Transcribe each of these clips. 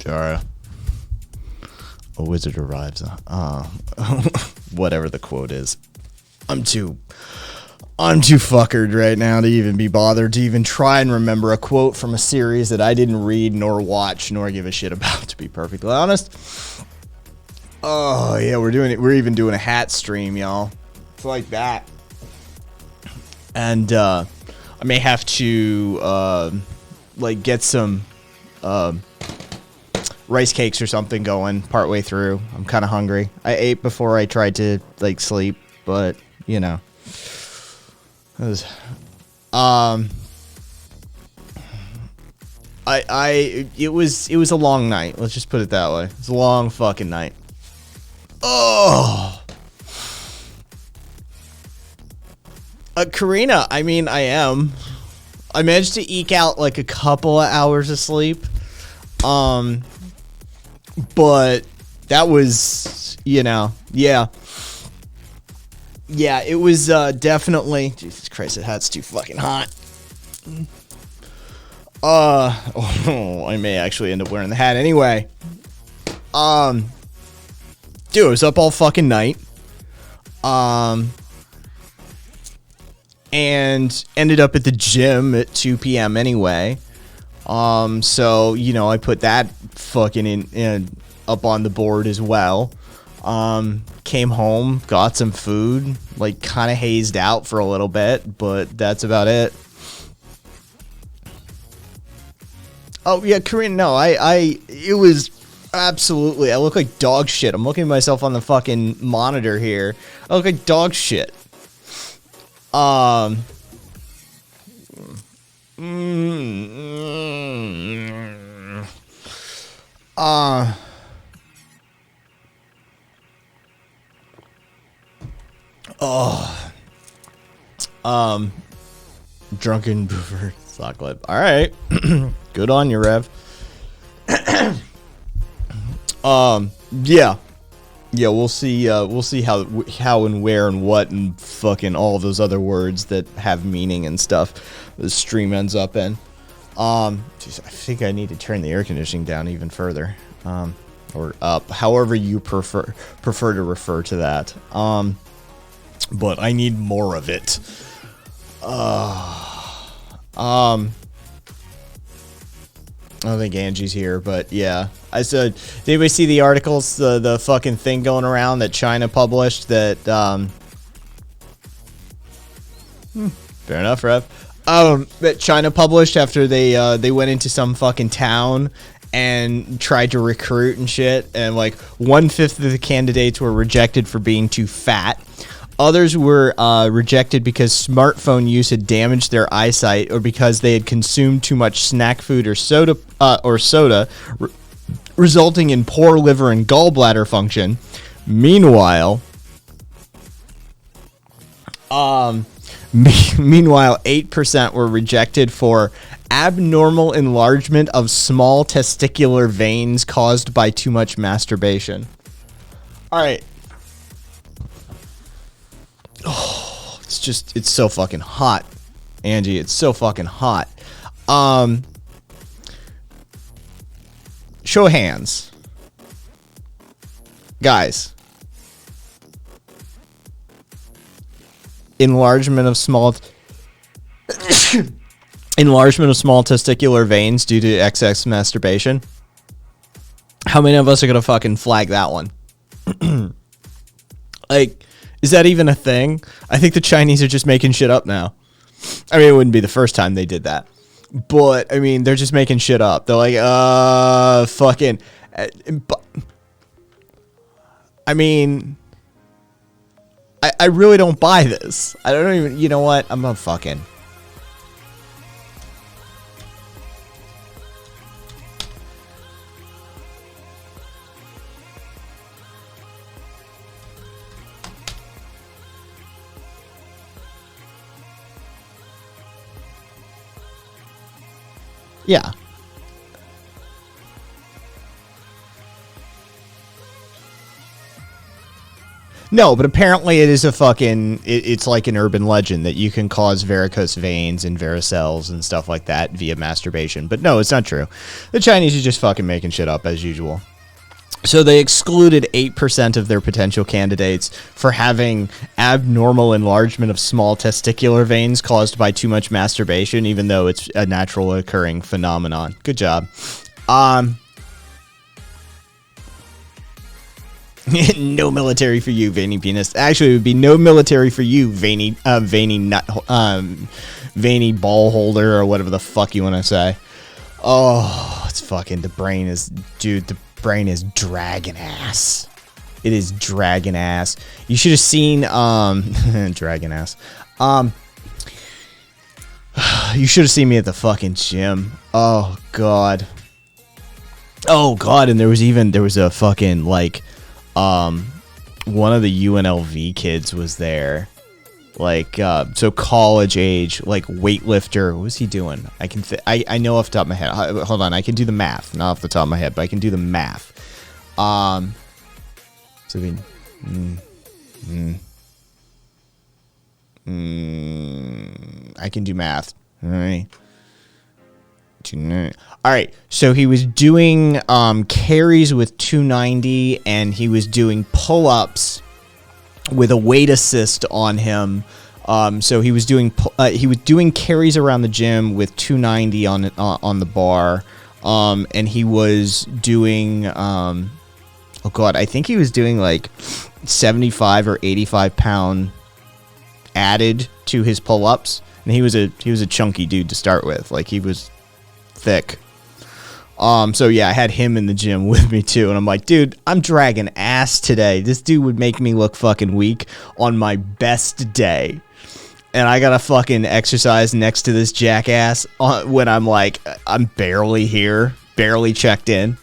Dara. A wizard arrives. Whatever the quote is. I'm too fuckered right now to even be bothered to even try and remember a quote from a series that I didn't read nor watch nor give a shit about, to be perfectly honest. Oh yeah, we're even doing a hat stream, y'all. It's like that. And I may have to like get some rice cakes or something going partway through. I'm kind of hungry. I ate before I tried to like sleep, but you know, it was, it was a long night. Let's just put it that way. It's a long fucking night. Oh, Karina. I mean, I managed to eke out like a couple of hours of sleep. But that was, you know, yeah, it was definitely. Jesus Christ, that hat's too fucking hot. I may actually end up wearing the hat anyway. Dude, I was up all fucking night. And ended up at the gym at 2 p.m. anyway. So, you know, I put that fucking in up on the board as well. Came home, got some food, like kind of hazed out for a little bit, but that's about it. Oh yeah, Korean, no, it was absolutely, I look like dog shit. I'm looking at myself on the fucking monitor here. I look like dog shit. Drunken Boofer sock lip. All right. Good on you, Rev. Yeah, we'll see how and where and what and fucking all of those other words that have meaning and stuff the stream ends up in. Geez, I think I need to turn the air conditioning down even further. Or up, however you prefer to refer to that. But I need more of it. I don't think Angie's here, but yeah. I said, did anybody see the articles, the fucking thing going around that China published that, fair enough, Rev. That China published after they went into some fucking town and tried to recruit and shit, and like 1/5 of the candidates were rejected for being too fat. Others were rejected because smartphone use had damaged their eyesight, or because they had consumed too much snack food or soda, resulting in poor liver and gallbladder function. Meanwhile, 8% were rejected for abnormal enlargement of small testicular veins caused by too much masturbation. All right. Oh, it's so fucking hot, Angie. It's so fucking hot. Show of hands, guys. Enlargement of small testicular veins due to excess masturbation. How many of us are gonna fucking flag that one? Like, is that even a thing? I think the Chinese are just making shit up now. I mean, it wouldn't be the first time they did that, but I mean, they're just making shit up. They're like, fucking. I mean, I really don't buy this. I don't even. You know what? I'm a fucking. Yeah. No, but apparently it is a fucking. It's like an urban legend that you can cause varicose veins and varicelles and stuff like that via masturbation. But no, it's not true. The Chinese are just fucking making shit up as usual. So they excluded 8% of their potential candidates for having abnormal enlargement of small testicular veins caused by too much masturbation, even though it's a natural occurring phenomenon. Good job. No military for you, veiny penis. Actually, it would be no military for you, veiny ball holder, or whatever the fuck you want to say. Oh, it's fucking, the brain is dragon ass. It is dragon ass. You should have seen, dragon ass. You should have seen me at the fucking gym. Oh, God. Oh, God, and there was a fucking, like, one of the UNLV kids was there. Like, so college age, like, weightlifter. What was he doing? I know off the top of my head. Hold on, I can do the math. Not off the top of my head, but I can do the math. So I can do math. All right. All right. So he was doing carries with 290, and he was doing pull-ups with a weight assist on him. So he was doing carries around the gym with 290 on the bar, and he was doing oh god, I think he was doing like 75 or 85 pound added to his pull-ups, and he was a chunky dude to start with. Like, he was thick. So yeah, I had him in the gym with me too, and I'm like, dude, I'm dragging ass today. This dude would make me look fucking weak on my best day, and I gotta fucking exercise next to this jackass when I'm like, I'm barely here, barely checked in.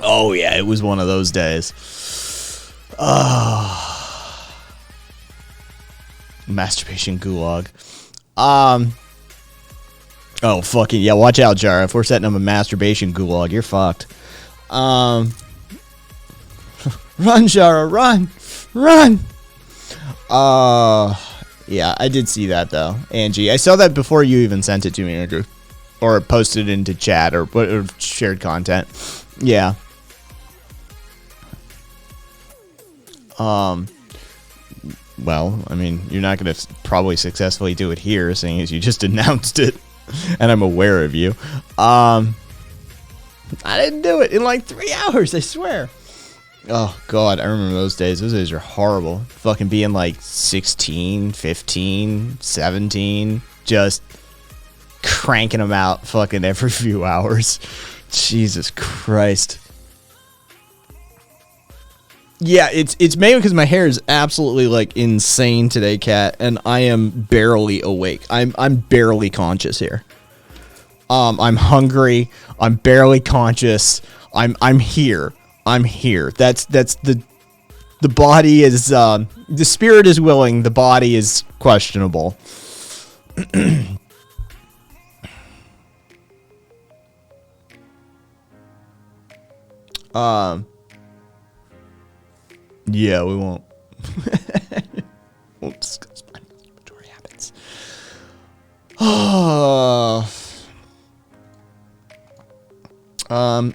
Oh yeah, it was one of those days. Masturbation gulag. Oh, fucking, yeah, watch out, Jara. If we're setting up a masturbation gulag, you're fucked. Run, Jara, run! Run! Yeah, I did see that, though, Angie. I saw that before you even sent it to me, Andrew. Or posted it into chat, or shared content. Yeah. Well, I mean, you're not going to probably successfully do it here, seeing as you just announced it. And I'm aware of you. I didn't do it in like 3 hours, I swear. Oh, God, I remember those days. Those days are horrible. Fucking being like 16, 15, 17. Just cranking them out fucking every few hours. Jesus Christ. Yeah, it's mainly because my hair is absolutely like insane today, Kat, and I am barely awake. I'm barely conscious here. I'm hungry. I'm barely conscious. I'm here. I'm here. That's the body is the spirit is willing. The body is questionable. Yeah, we won't. Won't discuss my masturbatory habits.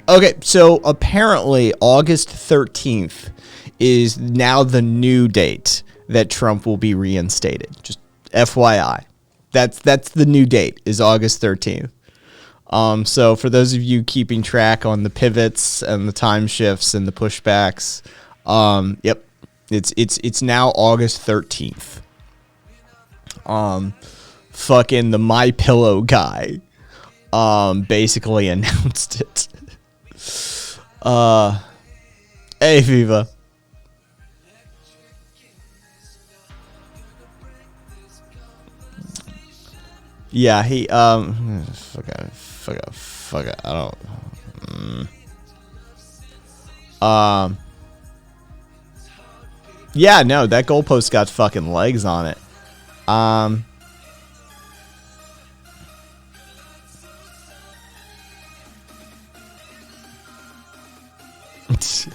Okay, so apparently August 13th is now the new date that Trump will be reinstated. Just FYI. That's the new date, is August 13th. So for those of you keeping track on the pivots and the time shifts and the pushbacks, yep, it's now August 13th. Fucking the My Pillow guy, basically announced it. Hey, Viva. Yeah, he, fuck it, I don't, yeah, no, that goalpost got fucking legs on it.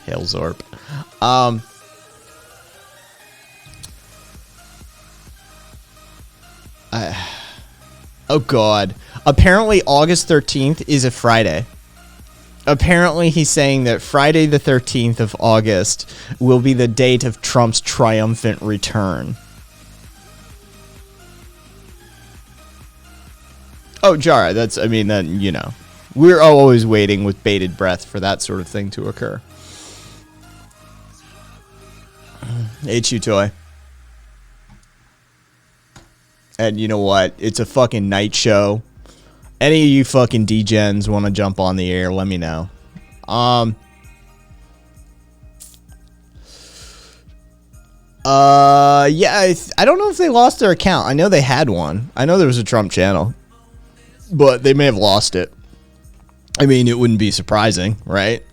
Hail Zorp. Oh, God. Apparently, August 13th is a Friday. Apparently, he's saying that Friday the 13th of August will be the date of Trump's triumphant return. Oh, Jara, we're always waiting with bated breath for that sort of thing to occur. Hey, Toy. And you know what? It's a fucking night show. Any of you fucking degens want to jump on the air, let me know. Yeah, I don't know if they lost their account. I know they had one. I know there was a Trump channel, but they may have lost it. I mean, it wouldn't be surprising, right?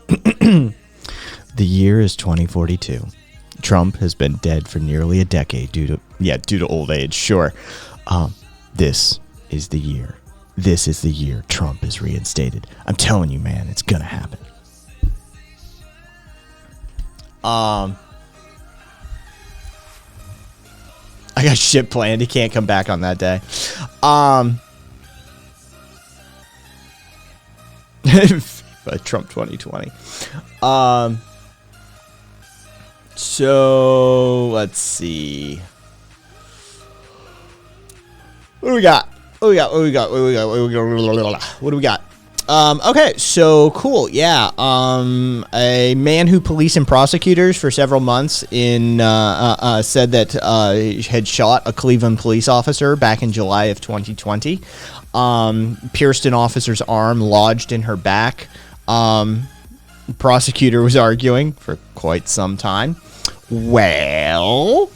The year is 2042. Trump has been dead for nearly a decade due to old age. Sure. This is the year. This is the year Trump is reinstated. I'm telling you, man, it's gonna happen. I got shit planned. He can't come back on that day. Trump 2020. So let's see. What do we got? Okay, so cool. Yeah. A man who police and prosecutors for several months said that had shot a Cleveland police officer back in July of 2020. Pierced an officer's arm, lodged in her back. Prosecutor was arguing for quite some time. Well,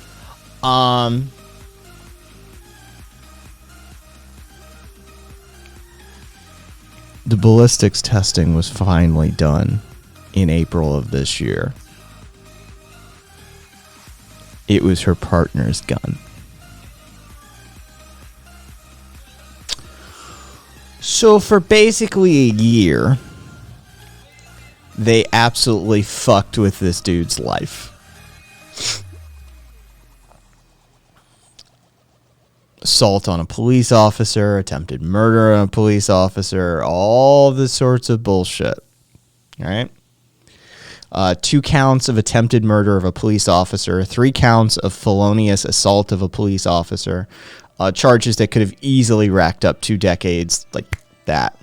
the ballistics testing was finally done in April of this year. It was her partner's gun. So for basically a year, they absolutely fucked with this dude's life. Assault on a police officer, attempted murder on a police officer, all the sorts of bullshit. All right? 2 counts of attempted murder of a police officer, 3 counts of felonious assault of a police officer, charges that could have easily racked up 2 decades, like that.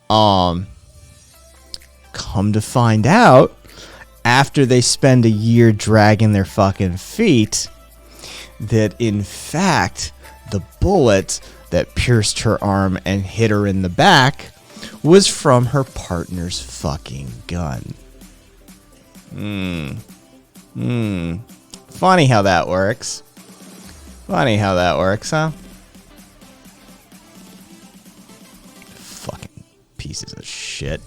Come to find out, after they spend a year dragging their fucking feet, that in fact, the bullet that pierced her arm and hit her in the back was from her partner's fucking gun. Funny how that works. Funny how that works, huh? Fucking pieces of shit.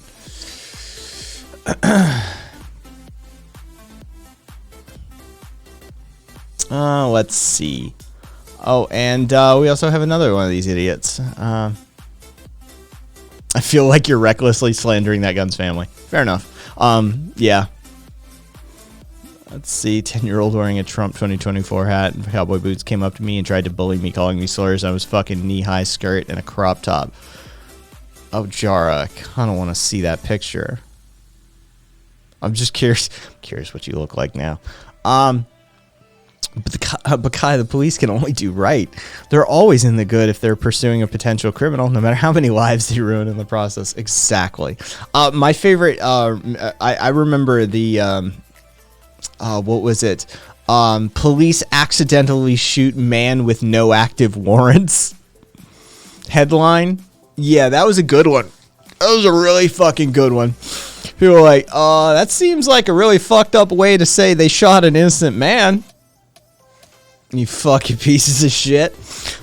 Let's see. Oh, and we also have another one of these idiots. I feel like you're recklessly slandering that gun's family. Fair enough. Yeah. Let's see. 10-year-old wearing a Trump 2024 hat and cowboy boots came up to me and tried to bully me, calling me slurs. I was fucking knee-high skirt and a crop top. Oh, Jara, I kind of want to see that picture. I'm just curious. I'm curious what you look like now. But Kai, the police can only do right. They're always in the good if they're pursuing a potential criminal, no matter how many lives they ruin in the process. Exactly. My favorite, I remember the, what was it? Police accidentally shoot man with no active warrants. Headline. Yeah, that was a good one. That was a really fucking good one. People were like, that seems like a really fucked up way to say they shot an innocent man. You fucking pieces of shit.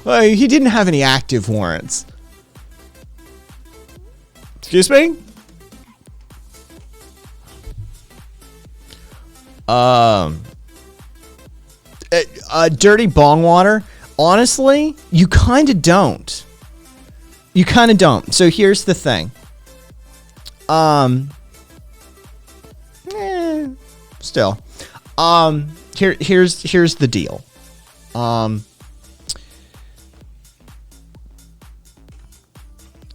Well, he didn't have any active warrants. Excuse me? Dirty bong water. Honestly, you kind of don't. You kind of don't. So here's the thing. Still. Here's the deal.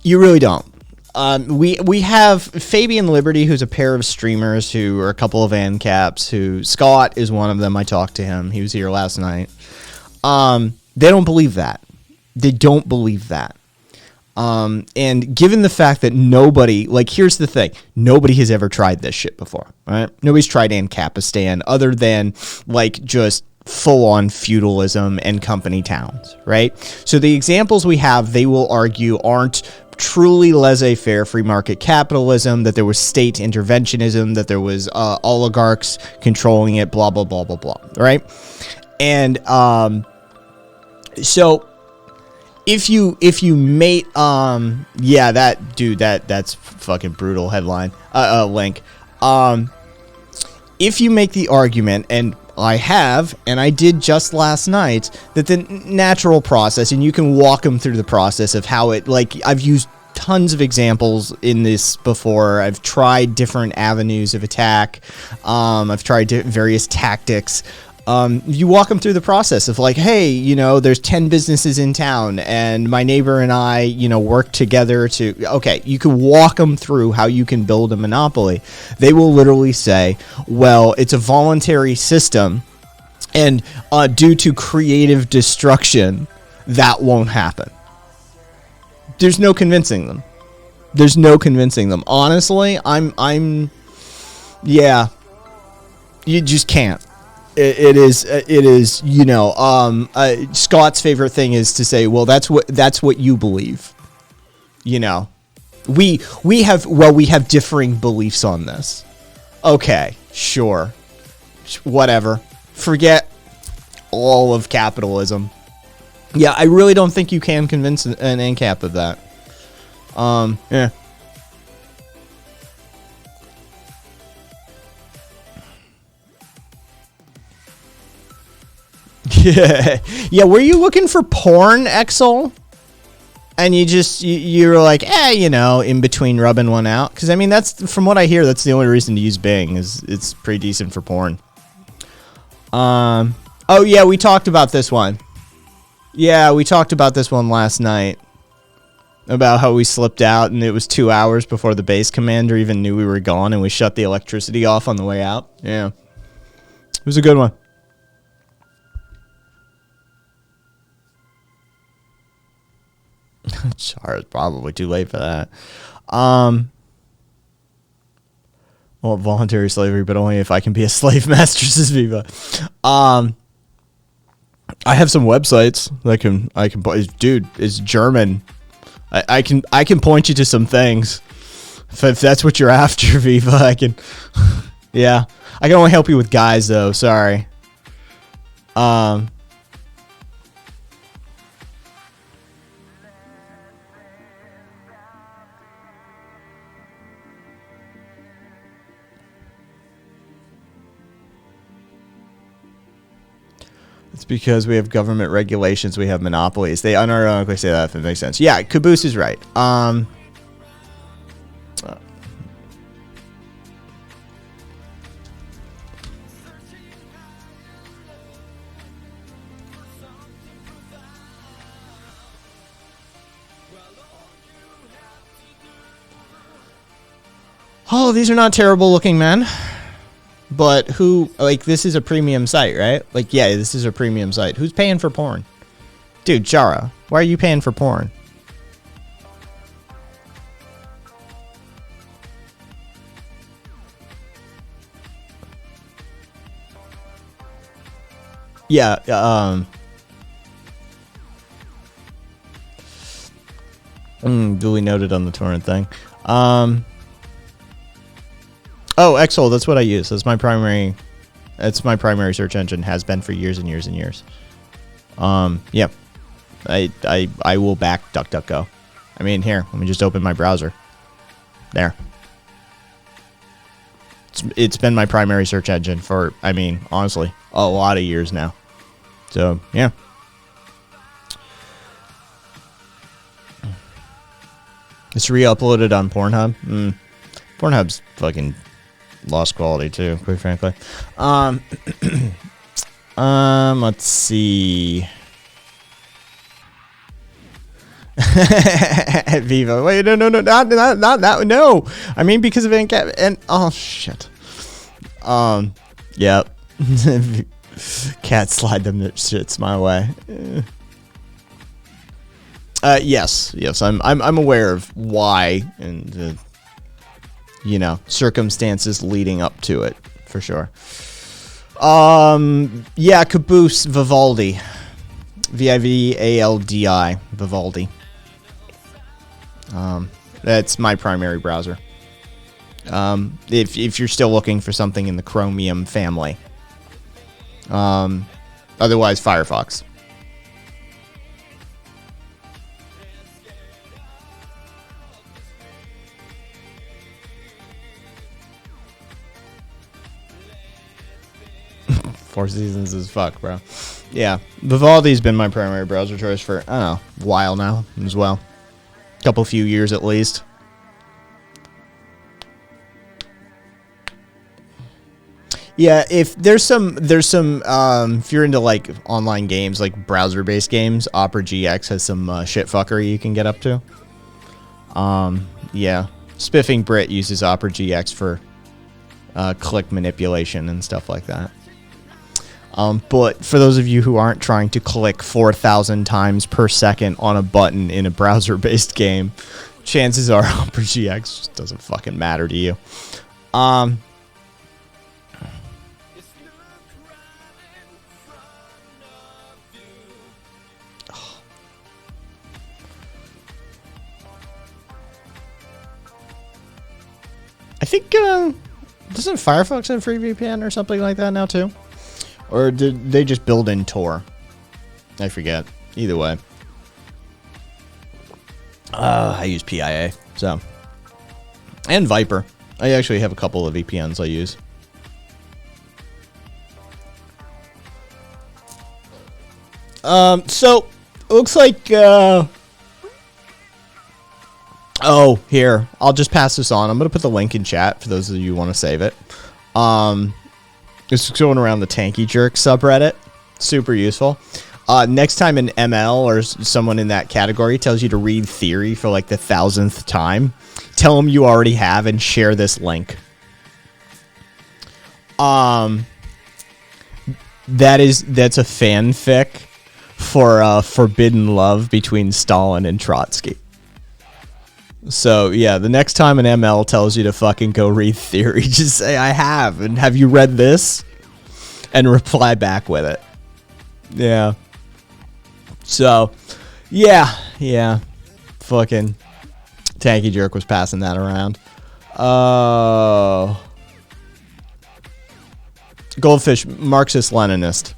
You really don't. We have Fabian Liberty, who's a pair of streamers who are a couple of ANCAPs, who Scott is one of them. I talked to him. He was here last night. They don't believe that. They don't believe that. And given the fact that nobody, like, here's the thing, nobody has ever tried this shit before, right? Nobody's tried Ancapistan other than, like, just full-on feudalism and company towns, right? So the examples we have, they will argue, aren't truly laissez-faire free market capitalism, that there was state interventionism, that there was oligarchs controlling it, blah, blah, blah, blah, blah, right? And so if you mate, yeah, that dude, that's fucking brutal headline, link. If you make the argument, and I have, and I did just last night, that the natural process, and you can walk them through the process of how it, like, I've used tons of examples in this before. I've tried different avenues of attack. I've tried various tactics. You walk them through the process of, like, hey, you know, there's 10 businesses in town and my neighbor and I, you know, work together to, okay, you can walk them through how you can build a monopoly. They will literally say, well, it's a voluntary system and due to creative destruction, that won't happen. There's no convincing them. There's no convincing them. Honestly, yeah, you just can't. It is, you know, Scott's favorite thing is to say, well, that's what you believe. You know, we have differing beliefs on this. Okay, sure. Whatever. Forget all of capitalism. Yeah, I really don't think you can convince an ANCAP of that. Yeah. Yeah, were you looking for porn, Exel? And you're like, you know, in between rubbing one out? Because, I mean, that's, from what I hear, that's the only reason to use Bing, is it's pretty decent for porn. Oh, yeah, we talked about this one. Yeah, we talked about this one last night. About how we slipped out, and it was 2 hours before the base commander even knew we were gone, and we shut the electricity off on the way out. Yeah. It was a good one. Sorry, it's probably too late for that. Well, voluntary slavery, but only if I can be a slave master, says Viva. I have some websites that I can dude, it's German. I can point you to some things. If that's what you're after, Viva, I can. Yeah, I can only help you with guys though. Sorry. It's because we have government regulations, we have monopolies. They unironically say that, if it makes sense. Yeah, Caboose is right. Oh, these are not terrible looking men. But who, like, this is a premium site, right? Like, yeah, this is a premium site. Who's paying for porn? Dude, Jara, why are you paying for porn? Yeah, duly noted on the torrent thing. Oh, Exol, that's what I use. That's my primary search engine, has been for years and years and years. Yeah. I will back DuckDuckGo. I mean, here, let me just open my browser. There. It's been my primary search engine for, I mean, honestly, a lot of years now. So, yeah. It's re-uploaded on Pornhub. Pornhub's fucking lost quality too, quite frankly. Let's see. At Vivo. Wait, no, not that. No, I mean because of NCAP and oh shit. Yep. Can't slide them shits my way. Yes, I'm aware of why and you know, circumstances leading up to it for sure. Yeah, Caboose Vivaldi. Vivaldi. Vivaldi. That's my primary browser. If you're still looking for something in the Chromium family. Otherwise, Firefox. Four Seasons is fuck, bro. Yeah, Vivaldi's been my primary browser choice for, I don't know, a while now as well. Few years at least. Yeah, if there's some, if you're into like online games, like browser-based games, Opera GX has some shit fuckery you can get up to. Yeah, Spiffing Brit uses Opera GX for click manipulation and stuff like that. But for those of you who aren't trying to click 4,000 times per second on a button in a browser-based game, chances are Opera GX just doesn't fucking matter to you. I think, doesn't Firefox have free VPN or something like that now too? Or did they just build in Tor? I forget. Either way. I use PIA, so. And Viper. I actually have a couple of VPNs I use. So, it looks like, oh, here. I'll just pass this on. I'm going to put the link in chat for those of you who want to save it. It's going around the Tanky Jerk subreddit. Super useful. Next time an ML or someone in that category tells you to read theory for like the 1,000th time, tell them you already have and share this link. That's a fanfic for Forbidden Love between Stalin and Trotsky. So, yeah, the next time an ML tells you to fucking go read theory, just say, I have, and have you read this? And reply back with it. Yeah. So, yeah. Fucking Tanky Jerk was passing that around. Goldfish, Marxist-Leninist.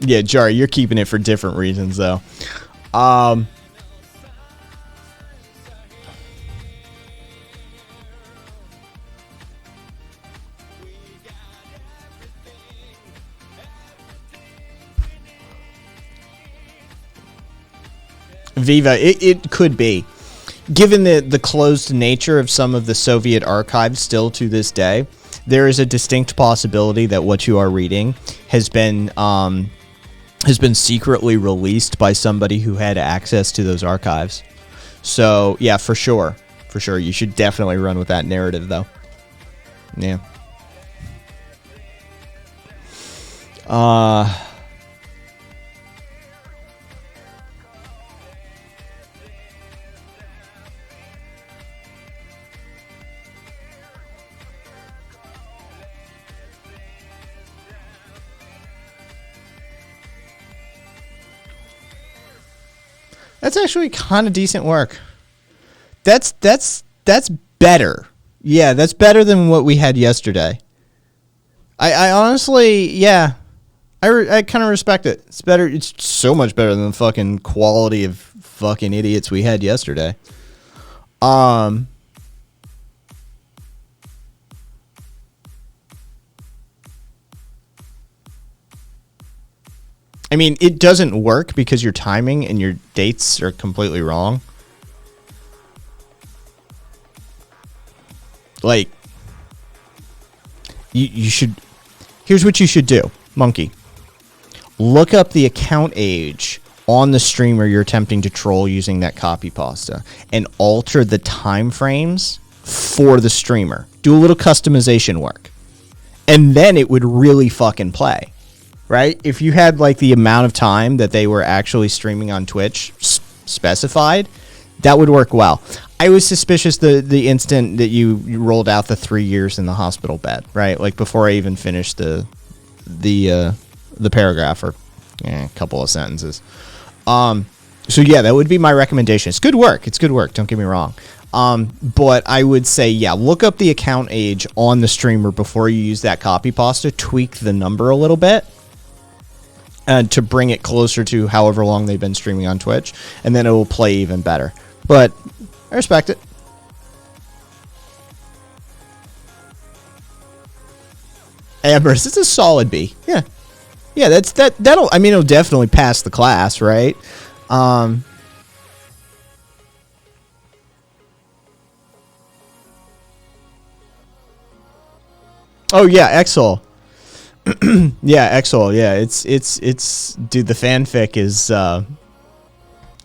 Yeah, Jari, you're keeping it for different reasons, though. Viva, it could be. Given the closed nature of some of the Soviet archives still to this day, there is a distinct possibility that what you are reading has been secretly released by somebody who had access to those archives. So, yeah, for sure. For sure. You should definitely run with that narrative, though. Yeah. That's actually kind of decent work. That's better. Yeah, that's better than what we had yesterday. I honestly, yeah, I kind of respect it. It's better. It's so much better than the fucking quality of fucking idiots we had yesterday. I mean, it doesn't work because your timing and your dates are completely wrong. Like, you should... Here's what you should do, Monkey. Look up the account age on the streamer you're attempting to troll using that copy pasta and alter the time frames for the streamer. Do a little customization work. And then it would really fucking play. Right? If you had like the amount of time that they were actually streaming on Twitch specified, that would work well. I was suspicious the instant that you rolled out the 3 years in the hospital bed, right? Like before I even finished the paragraph or a couple of sentences. So yeah, that would be my recommendation. It's good work. It's good work. Don't get me wrong. But I would say, yeah, look up the account age on the streamer before you use that copy pasta. Tweak the number a little bit. To bring it closer to however long they've been streaming on Twitch, and then it will play even better. But I respect it. Amber's, it's a solid B. Yeah, yeah. That'll. I mean, it'll definitely pass the class, right? Oh yeah, Exol. Yeah, Exol. Yeah, it's dude, the fanfic is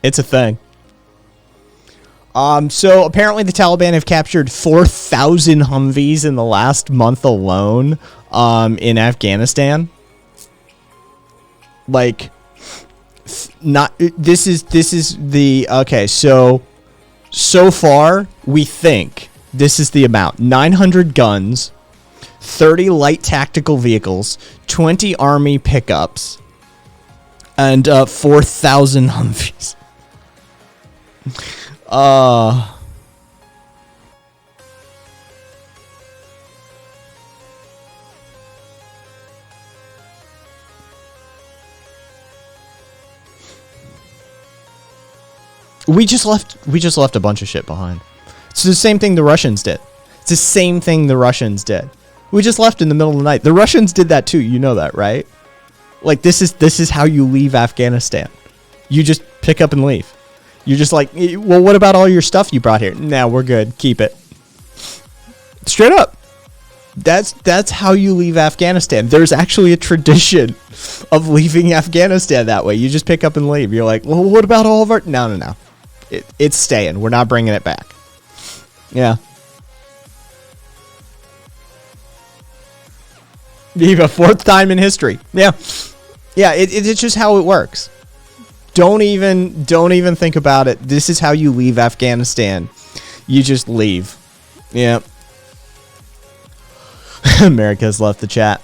it's a thing. So apparently the Taliban have captured 4,000 Humvees in the last month alone in Afghanistan. Like this is the okay, so far we think this is the amount. 900 guns, 30 light tactical vehicles, 20 army pickups, and 4,000 Humvees. We just left a bunch of shit behind. It's the same thing the Russians did. It's the same thing the Russians did. We just left in the middle of the night. The Russians did that too. You know that, right? Like this is how you leave Afghanistan. You just pick up and leave. You're just like, well, what about all your stuff you brought here? Nah, we're good. Keep it. Straight up. That's how you leave Afghanistan. There's actually a tradition of leaving Afghanistan that way. You just pick up and leave. You're like, well, what about all of our... No. It's staying. We're not bringing it back. Yeah. Even fourth time in history. Yeah. Yeah, it's just how it works. Don't even think about it. This is how you leave Afghanistan. You just leave. Yeah. America's left the chat.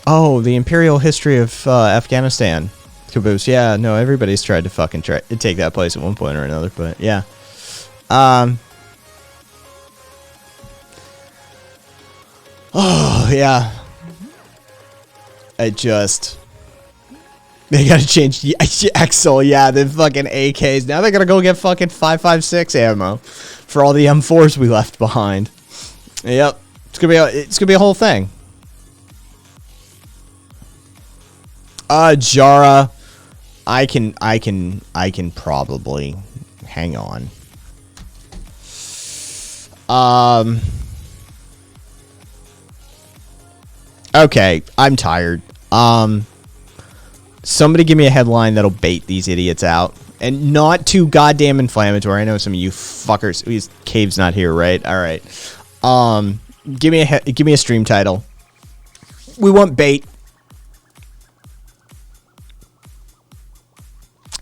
Oh, the imperial history of Afghanistan. Caboose. Yeah, no, everybody's tried to fucking take that place at one point or another, but yeah. Oh, yeah. They gotta change Exol, yeah, the fucking AKs. Now they gotta go get fucking 5.56 ammo for all the M4s we left behind. Yep. It's gonna be a whole thing. Jara, I can probably hang on. Okay, I'm tired. Somebody give me a headline that'll bait these idiots out. And not too goddamn inflammatory. I know some of you fuckers... Cave's not here, right? Alright. Give me a stream title. We want bait.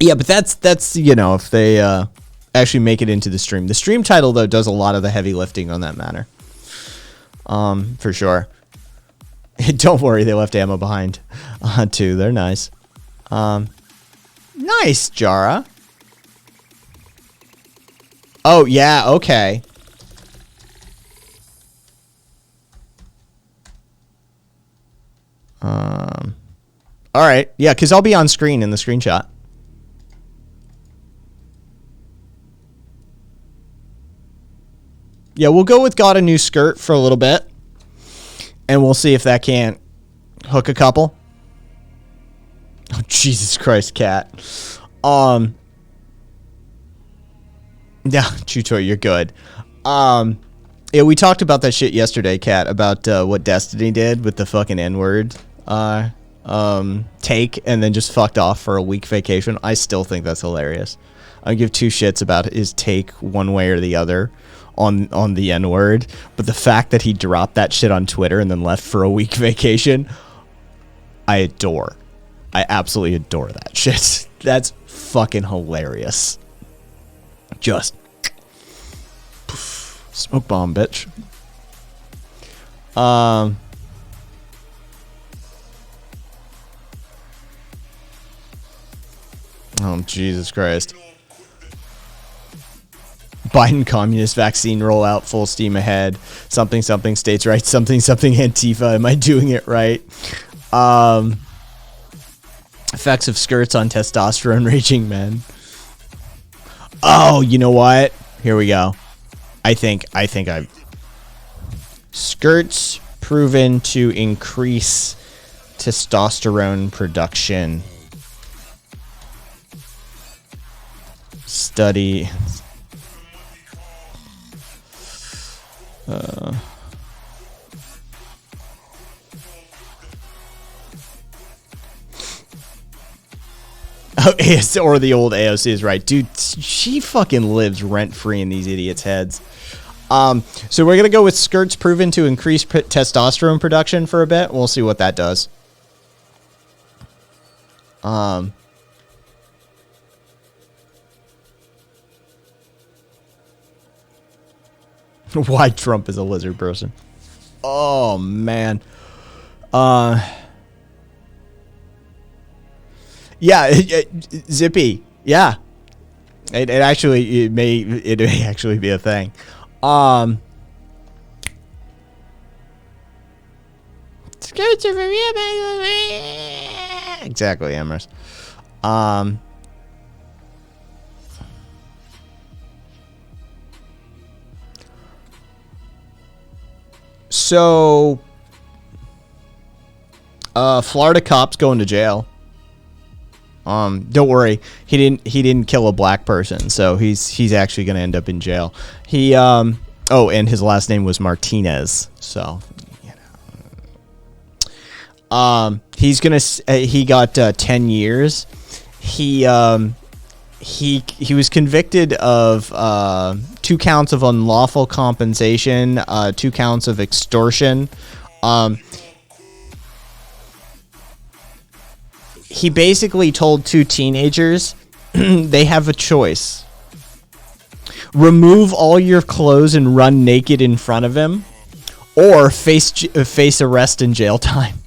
Yeah, but that's you know, if they actually make it into the stream. The stream title, though, does a lot of the heavy lifting on that matter. For sure. Don't worry, they left ammo behind, too. They're nice. Nice, Jara. Oh, yeah, okay. Alright, yeah, because I'll be on screen in the screenshot. Yeah, we'll go with got a new skirt for a little bit. And we'll see if that can't hook a couple. Oh, Jesus Christ, cat. Yeah, Chuto, you're good. Yeah, we talked about that shit yesterday, Kat, about what Destiny did with the fucking N-word take, and then just fucked off for a week vacation. I still think that's hilarious. I don't give two shits about his take one way or the other on the N-word, but the fact that he dropped that shit on Twitter and then left for a week vacation, I adore. I absolutely adore that shit. That's fucking hilarious. Just smoke bomb, bitch. Oh, Jesus Christ. Biden communist vaccine rollout full steam ahead. Something something states rights. Something something Antifa. Am I doing it right? Effects of skirts on testosterone raging men. Oh, you know what? Here we go. I think I've skirts proven to increase testosterone production. Study. Or the old AOC is right. Dude, she fucking lives rent-free in these idiots' heads. So we're going to go with skirts proven to increase testosterone production for a bit. We'll see what that does. Why Trump is a lizard person. Oh, man. Yeah, Zippy. Yeah, it may actually be a thing. Exactly, Emrys. So, Florida cop's going to jail. Don't worry, he didn't kill a black person, so he's actually going to end up in jail. He oh, and his last name was Martinez, so you know. He got 10 years. He was convicted of 2 counts of unlawful compensation, 2 counts of extortion. He basically told 2 teenagers they have a choice. Remove all your clothes and run naked in front of him, or face arrest and jail time.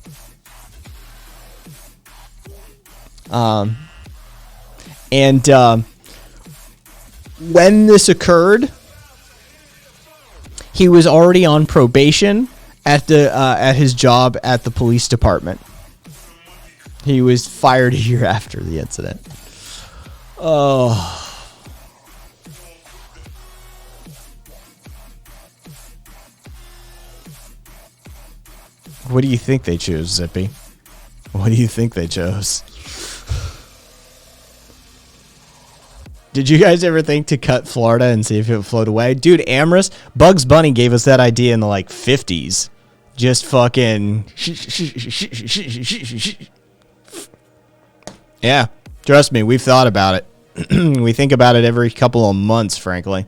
When this occurred, he was already on probation at his job at the police department. He was fired a year after the incident. Oh. What do you think they chose, Zippy? What do you think they chose? Did you guys ever think to cut Florida and see if it would float away? Dude, Amherst, Bugs Bunny gave us that idea in the, 50s. Just fucking... Yeah, trust me, we've thought about it. We think about it every couple of months, frankly.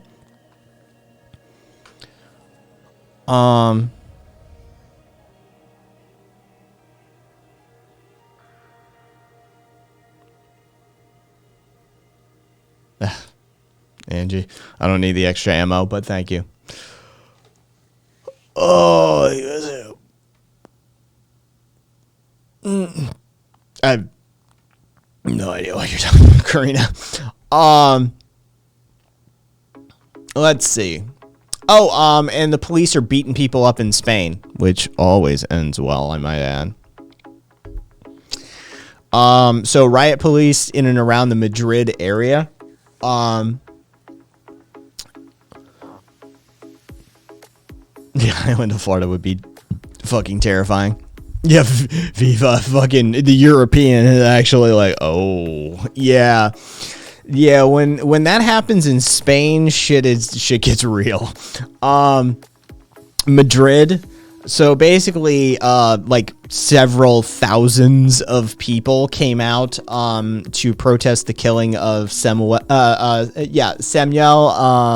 Angie, I don't need the extra ammo, but thank you. Oh, I have no idea what you're talking about, Karina. Let's see. Oh, and the police are beating people up in Spain, which always ends well, I might add. So riot police in and around the Madrid area. The island of Florida would be fucking terrifying. Yeah, Viva, fucking the European is actually like, oh, yeah. Yeah, when that happens in Spain, shit gets real. Madrid. So basically, like several thousands of people came out to protest the killing of Samuel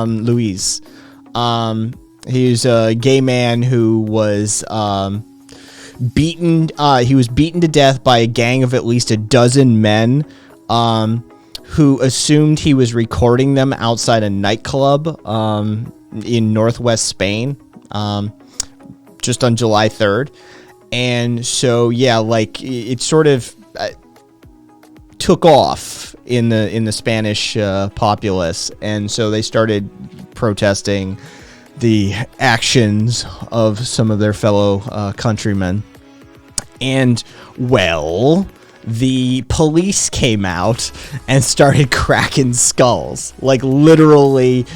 Luis. He's a gay man who was beaten. He was beaten to death by a gang of at least a dozen men who assumed he was recording them outside a nightclub in northwest Spain. Just on July 3rd. And so, yeah, like it sort of took off in the Spanish populace. And so they started protesting the actions of some of their fellow countrymen. And, well, the police came out and started cracking skulls, like literally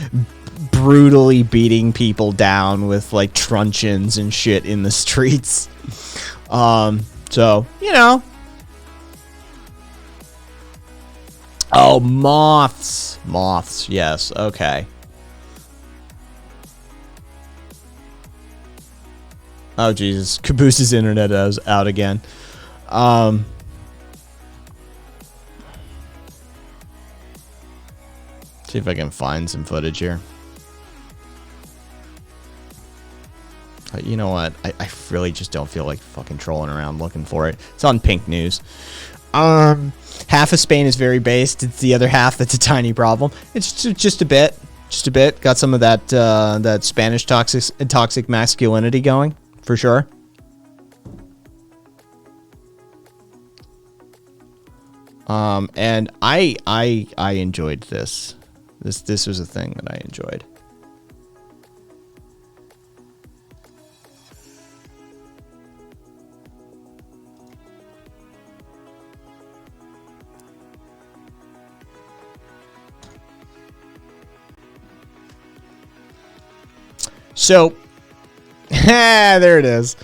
brutally beating people down with like truncheons and shit in the streets. So, you know. Oh, moths. Moths, yes, okay. Oh, Jesus. Caboose's internet is out again. See if I can find some footage here. You know what? I really just don't feel like fucking trolling around looking for it. It's on Pink News. Half of Spain is very based. It's the other half that's a tiny problem. It's just a bit. Just a bit. Got some of that that Spanish toxic masculinity going, for sure. And I enjoyed this. This was a thing that I enjoyed. So, there it is.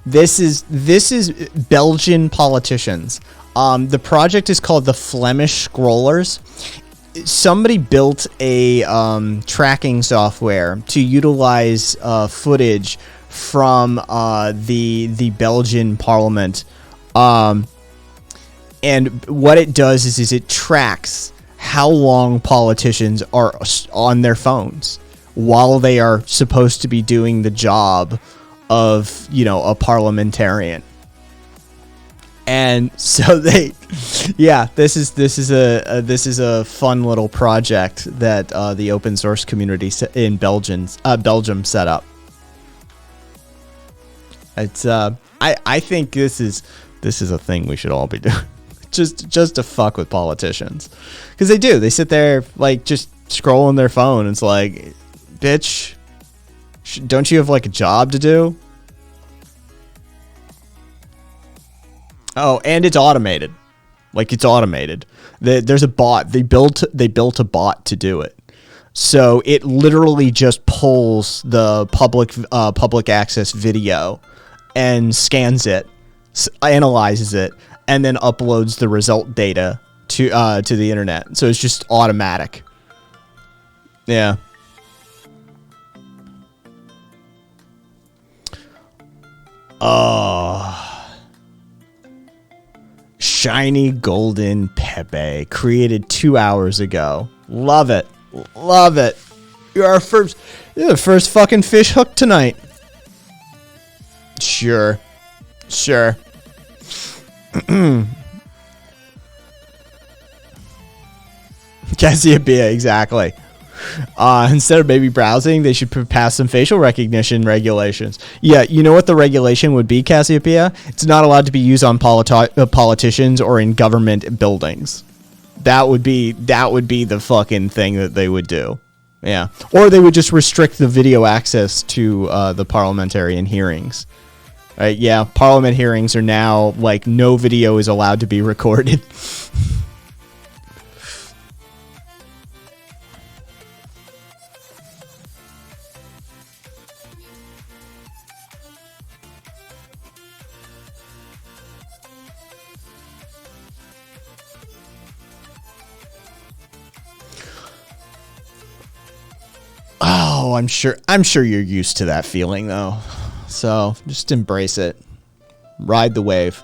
This is Belgian politicians. The project is called the Flemish Scrollers. Somebody built a tracking software to utilize footage from the Belgian Parliament. And what it does is it tracks how long politicians are on their phones while they are supposed to be doing the job of, you know, a parliamentarian. And so they, yeah, this is a fun little project that the open source community in Belgium set up. It's I think this is a thing we should all be doing. Just to fuck with politicians, because they sit there like just scrolling their phone. It's like, bitch, don't you have like a job to do? Oh, and it's automated. Like, it's automated. There's a bot. They built a bot to do it. So it literally just pulls the public access video and scans it, analyzes it, and then uploads the result data to the internet. So it's just automatic. Yeah. Shiny golden Pepe, created 2 hours ago. Love it. Love it. You're the first fucking fish hook tonight. Sure. Cassiopeia, exactly. Instead of maybe browsing, they should pass some facial recognition regulations. Yeah, you know what the regulation would be, Cassiopeia? It's not allowed to be used on politicians or in government buildings. That would be the fucking thing that they would do. Yeah. Or they would just restrict the video access to the parliamentarian hearings. Right? Yeah, parliament hearings are now, like, no video is allowed to be recorded. Oh, I'm sure you're used to that feeling though. So just embrace it. Ride the wave.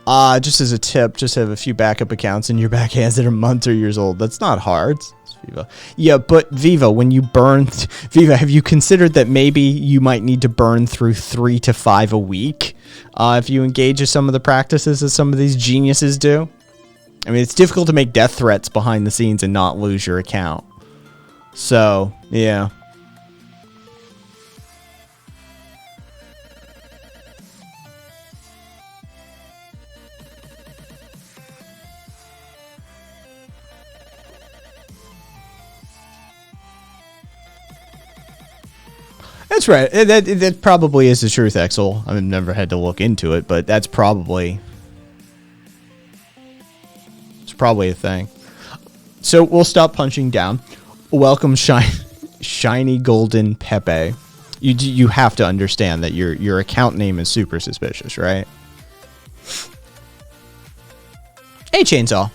Just as a tip, just have a few backup accounts in your back hands that are months or years old. That's not hard. Viva. Yeah, but Viva, when you burn... Viva, have you considered that maybe you might need to burn through 3 to 5 a week if you engage in some of the practices that some of these geniuses do? I mean, it's difficult to make death threats behind the scenes and not lose your account. So, yeah. That's right. That probably is the truth, Exel. I've never had to look into it, but that's probably... It's probably a thing. So we'll stop punching down. Welcome, Shiny Golden Pepe. You have to understand that your account name is super suspicious, right? Hey, Chainsaw.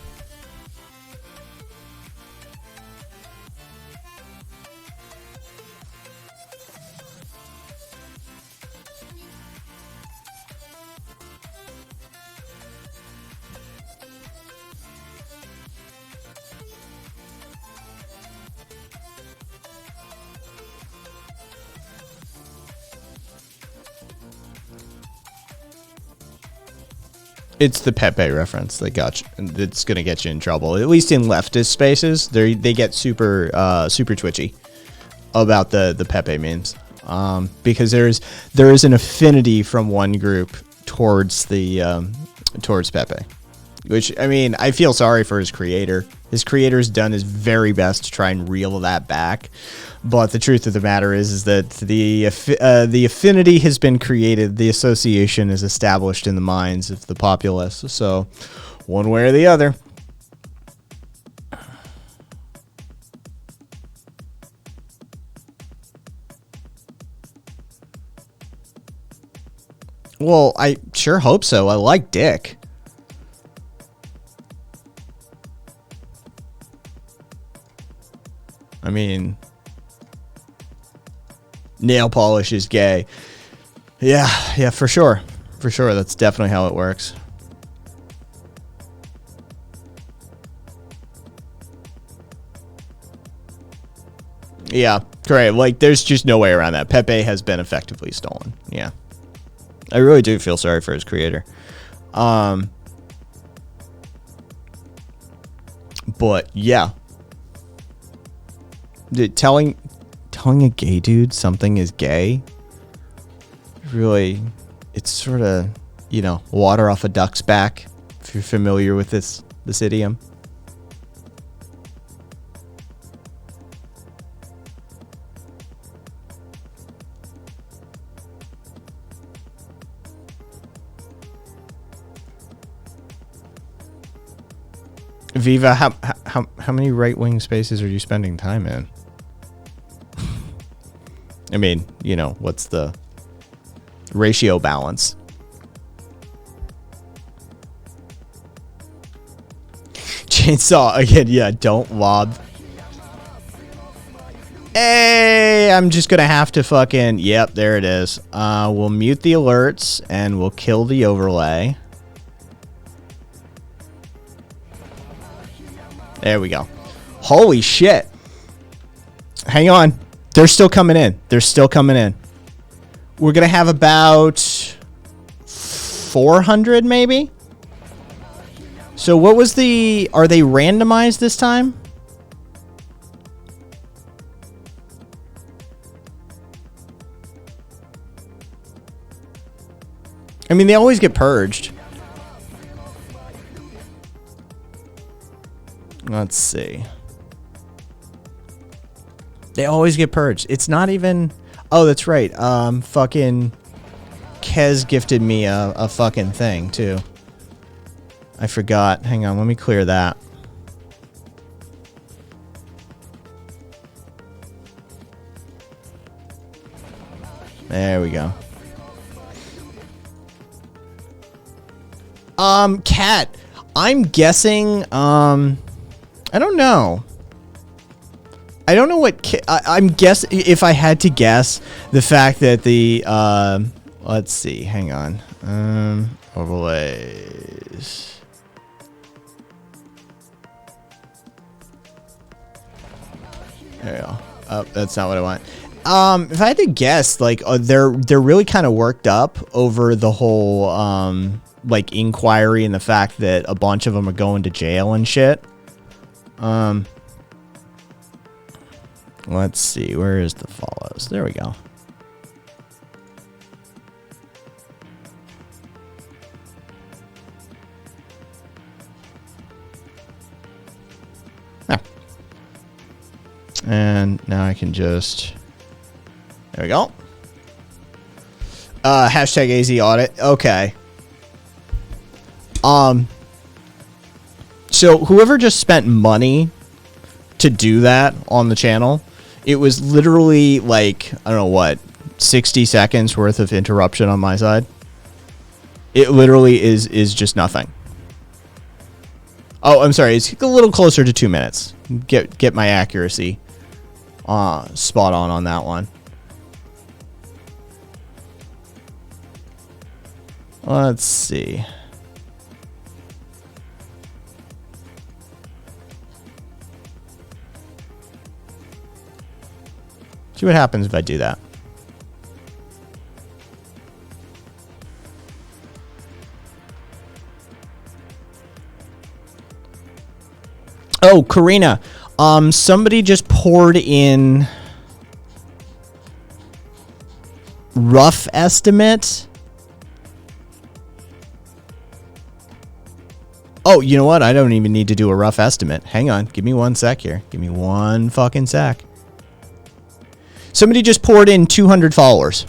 It's the Pepe reference that got you, that's gonna get you in trouble. At least in leftist spaces, they get super twitchy about the Pepe memes, because there is an affinity from one group towards towards Pepe, which, I mean, I feel sorry for his creator. His creator's done his very best to try and reel that back. But the truth of the matter is that the affinity has been created. The association is established in the minds of the populace. So, one way or the other. Well, I sure hope so. I like Dick. I mean... Nail polish is gay. Yeah, for sure. For sure, that's definitely how it works. Yeah, great. Like, there's just no way around that. Pepe has been effectively stolen. Yeah. I really do feel sorry for his creator. But, yeah. Telling a gay dude something is gay, really, it's sort of, you know, water off a duck's back, if you're familiar with this idiom. Viva, how many right-wing spaces are you spending time in? I mean, you know, what's the ratio balance? Chainsaw again, yeah, don't lob. Hey, I'm just gonna have to fucking, yep, there it is. We'll mute the alerts and we'll kill the overlay. There we go. Holy shit. Hang on. They're still coming in. They're still coming in. We're going to have about 400 maybe? So what was the... Are they randomized this time? I mean, they always get purged. Let's see. They always get purged. It's not even... Oh, that's right. Fucking... Kez gifted me a fucking thing, too. I forgot. Hang on, let me clear that. There we go. Cat. I'm guessing, I don't know. I don't know what I'm guess if I had to guess the fact that the let's see, hang on, overlays. There you go. Oh, that's not what I want. If I had to guess, like they're really kind of worked up over the whole like inquiry and the fact that a bunch of them are going to jail and shit. Let's see, where is the follows? There we go. There. And now I can just, there we go. Hashtag AZ audit. Okay. So whoever just spent money to do that on the channel, it was literally like, I don't know what, 60 seconds worth of interruption on my side. It literally is just nothing. Oh, I'm sorry. It's a little closer to 2 minutes. Get my accuracy spot on that one. Let's see. See what happens if I do that. Oh, Karina. Somebody just poured in rough estimate. Oh, you know what? I don't even need to do a rough estimate. Hang on. Give me 1 sec here. Give me 1 fucking sec. Somebody just poured in 200 followers.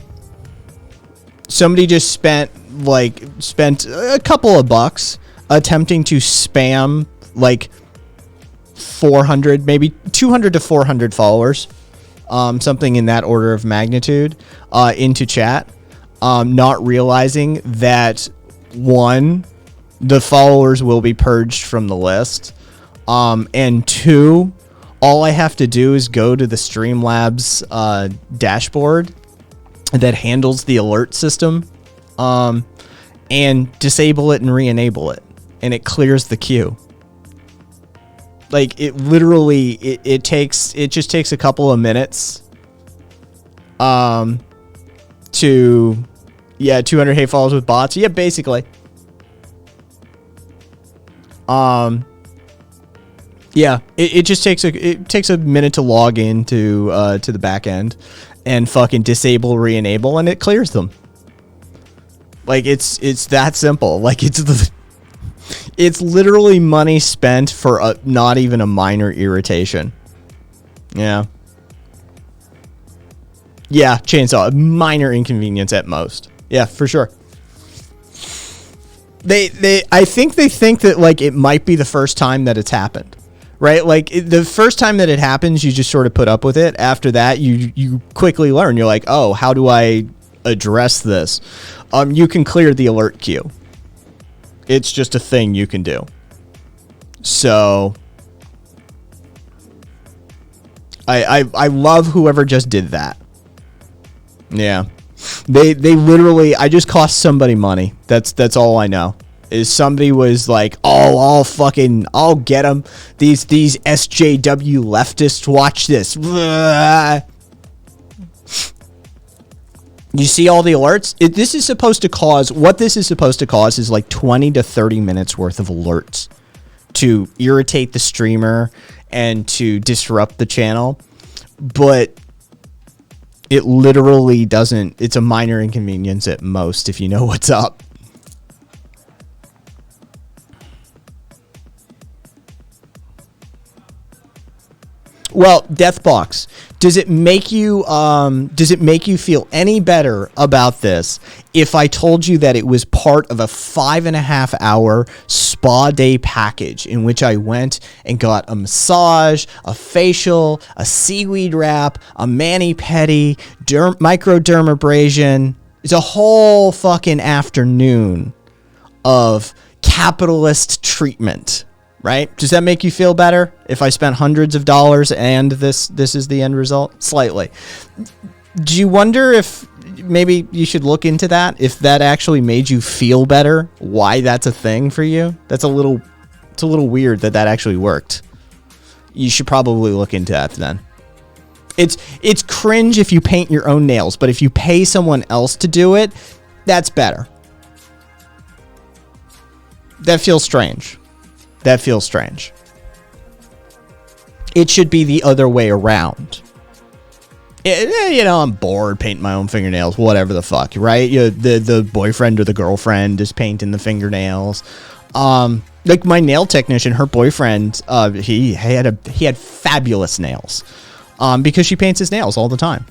Somebody just spent a couple of bucks attempting to spam like 400, maybe 200 to 400 followers, something in that order of magnitude, into chat, not realizing that, one, the followers will be purged from the list, and two, all I have to do is go to the Streamlabs dashboard that handles the alert system, and disable it and re-enable it, and it clears the queue. Like, it literally, it just takes a couple of minutes, to, 200 hate follows with bots. Yeah, basically. Yeah, it just takes a minute to log into to the back end and fucking disable, re-enable, and it clears them. Like, it's that simple. Like, it's literally money spent for not even a minor irritation. Yeah. Yeah, chainsaw, minor inconvenience at most. Yeah, for sure. I think they think that, like, it might be the first time that it's happened. Right? Like, the first time that it happens, you just sort of put up with it. After that, you quickly learn. You're like, oh, how do I address this? You can clear the alert queue. It's just a thing you can do. So I love whoever just did that. Yeah. They literally, I just cost somebody money. That's all I know. Is somebody was like, oh, I'll get them. These SJW leftists, watch this. Blah. You see all the alerts? This is supposed to cause is like 20 to 30 minutes worth of alerts to irritate the streamer and to disrupt the channel. But it literally doesn't. It's a minor inconvenience at most if you know what's up. Well, Deathbox, does it make you feel any better about this if I told you that it was part of a 5.5 hour spa day package in which I went and got a massage, a facial, a seaweed wrap, a mani-pedi, microdermabrasion? It's a whole fucking afternoon of capitalist treatment right? Does that make you feel better if I spent hundreds of dollars and this is the end result? Slightly. Do you wonder if maybe you should look into that, if that actually made you feel better, why that's a thing for you? It's a little weird that actually worked. You should probably look into that then. It's cringe if you paint your own nails, but if you pay someone else to do it, that's better. That feels strange. That feels strange. It should be the other way around. You know, I'm bored painting my own fingernails, whatever the fuck, right? The boyfriend or the girlfriend is painting the fingernails. Like my nail technician, her boyfriend, he had fabulous nails, because she paints his nails all the time.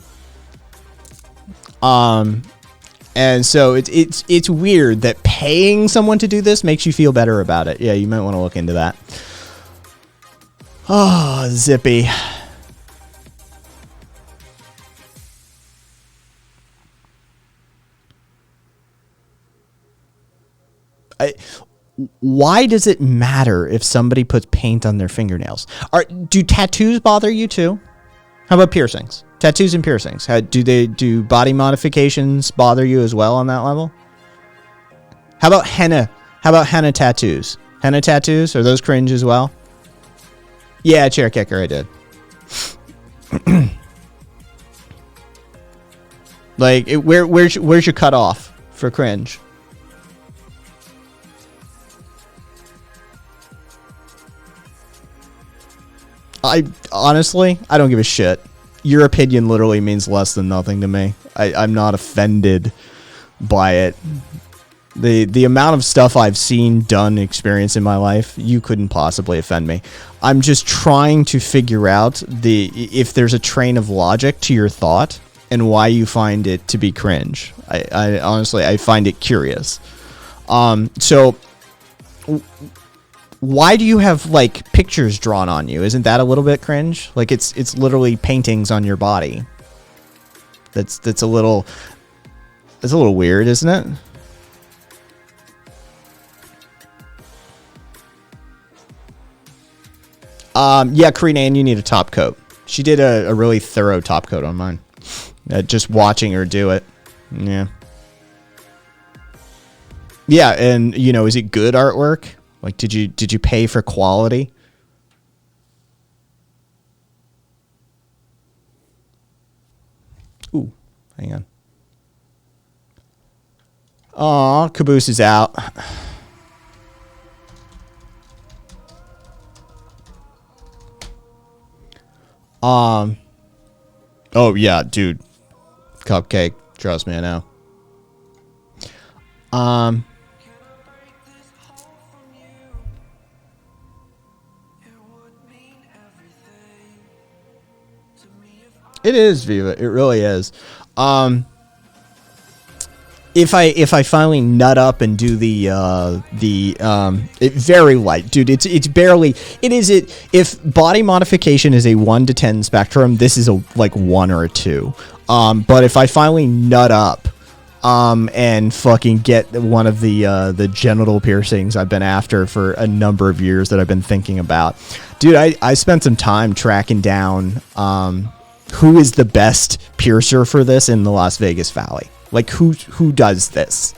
And so it's weird that paying someone to do this makes you feel better about it. Yeah, you might want to look into that. Oh, Zippy. Why does it matter if somebody puts paint on their fingernails? Do tattoos bother you too? How about piercings? Tattoos and piercings. Do body modifications bother you as well on that level? How about henna? How about henna tattoos? Henna tattoos, are those cringe as well? Yeah, chair kicker, I did. Like, where's your cutoff for cringe? I don't give a shit. Your opinion literally means less than nothing to me. I'm not offended by it. The amount of stuff I've seen, done, experienced in my life, you couldn't possibly offend me. I'm just trying to figure out if there's a train of logic to your thought and why you find it to be cringe. I honestly, I find it curious. So why do you have like pictures drawn on you? Isn't that a little bit cringe? Like it's literally paintings on your body. That's a little weird, isn't it? Yeah, Karina, and you need a top coat. She did a really thorough top coat on mine. Just watching her do it. Yeah. Yeah, and you know, is it good artwork? Like, did you pay for quality? Ooh, hang on. Aw, Caboose is out. Oh yeah, dude. Cupcake, trust me, I know. It is, Viva. It really is. If I finally nut up and do it very light, dude, it's barely, if body modification is a 1 to 10 spectrum, this is a like 1 or a 2. But if I finally nut up, and fucking get one of the genital piercings I've been after for a number of years that I've been thinking about, dude, I spent some time tracking down, who is the best piercer for this in the Las Vegas Valley. Like, who does this?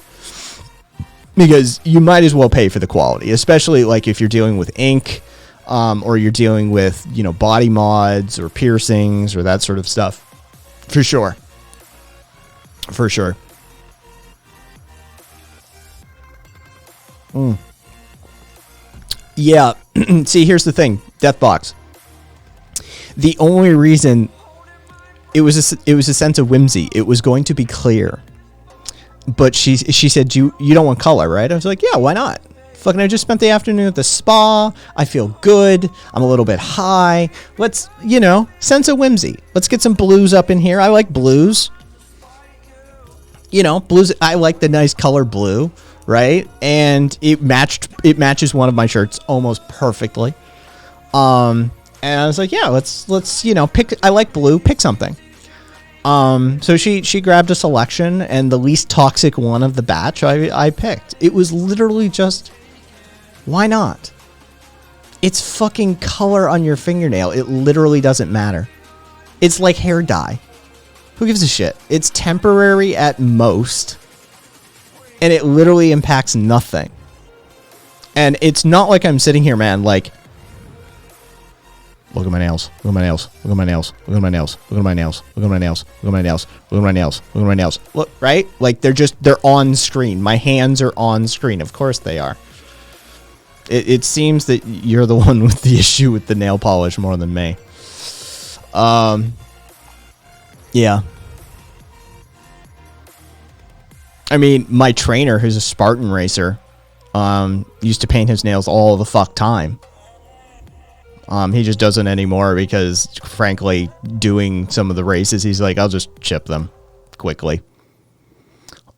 Because you might as well pay for the quality, especially like if you're dealing with ink, or you're dealing with, you know, body mods or piercings or that sort of stuff. For sure. For sure. Yeah. See, here's the thing. Deathbox. The only reason it was a sense of whimsy. It was going to be clear. But she said, you don't want color, right? I was like, yeah, why not? Fucking, I just spent the afternoon at the spa. I feel good. I'm a little bit high. Let's, you know, sense of whimsy. Let's get some blues up in here. I like blues. You know, blues. I like the nice color blue, right? And it matches one of my shirts almost perfectly. And I was like, yeah, let's you know, pick. I like blue. Pick something. So she grabbed a selection, and the least toxic one of the batch I picked. It was literally just, why not? It's fucking color on your fingernail. It literally doesn't matter. It's like hair dye. Who gives a shit? It's temporary at most. And it literally impacts nothing. And it's not like I'm sitting here, man, like, look at my nails. Look at my nails. Look at my nails. Look at my nails. Look at my nails. Look at my nails. Look at my nails. Look at my nails. Look at my nails. Look, right? Like, they're on screen. My hands are on screen. Of course they are. It seems that you're the one with the issue with the nail polish more than me. Yeah. I mean, my trainer, who's a Spartan racer, used to paint his nails all the fuck time. He just doesn't anymore because, frankly, doing some of the races, he's like, I'll just chip them quickly.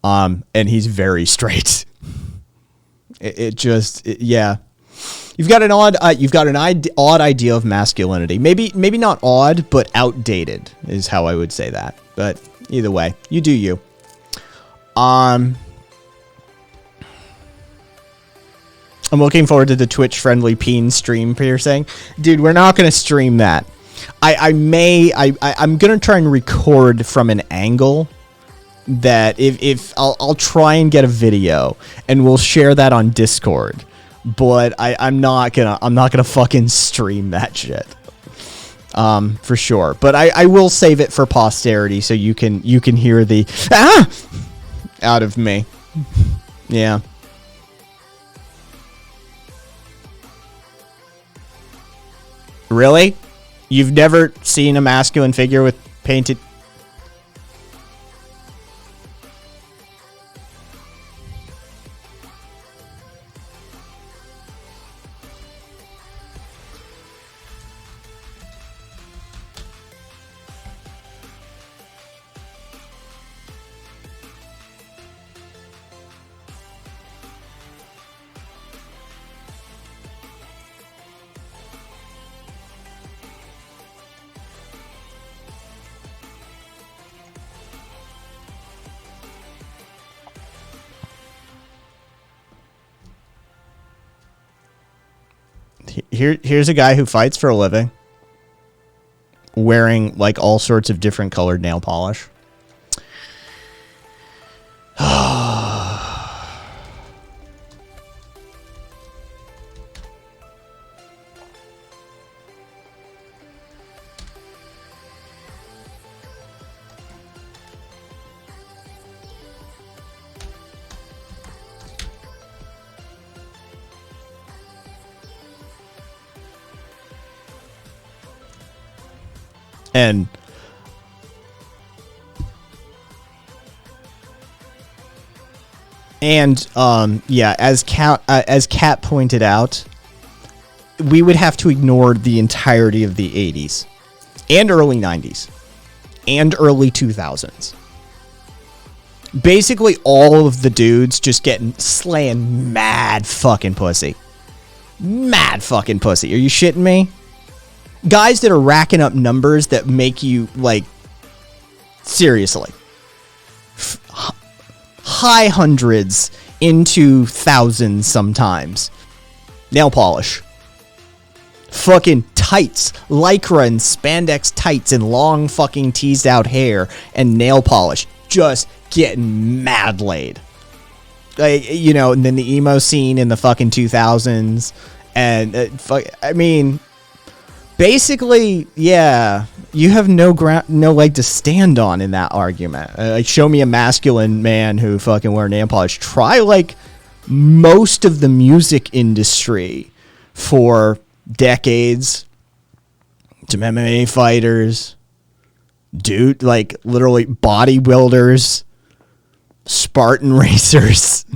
And he's very straight. Yeah. You've got an odd idea of masculinity. Maybe not odd, but outdated is how I would say that. But either way, you do you. I'm looking forward to the Twitch-friendly peen stream piercing. Dude, we're not going to stream that. I'm going to try and record from an angle that if I'll try and get a video and we'll share that on Discord. But I'm not gonna fucking stream that shit. For sure. But I will save it for posterity so you can hear the out of me. Yeah. Really? You've never seen a masculine figure with painted... Here's a guy who fights for a living, wearing like all sorts of different colored nail polish. And yeah, as Kat pointed out, we would have to ignore the entirety of the 80s and early 90s and early 2000s. Basically all of the dudes just getting slaying mad fucking pussy. Mad fucking pussy. Are you shitting me? Guys that are racking up numbers that make you, like, seriously. High hundreds into thousands sometimes. Nail polish. Fucking tights. Lycra and spandex tights and long fucking teased out hair and nail polish. Just getting mad laid. Like, you know, and then the emo scene in the fucking 2000s. And, I mean... Basically, yeah, you have no leg to stand on in that argument. Like, show me a masculine man who fucking wear nail polish. Try, like, most of the music industry for decades. Some MMA fighters. Dude, like, literally bodybuilders. Spartan racers.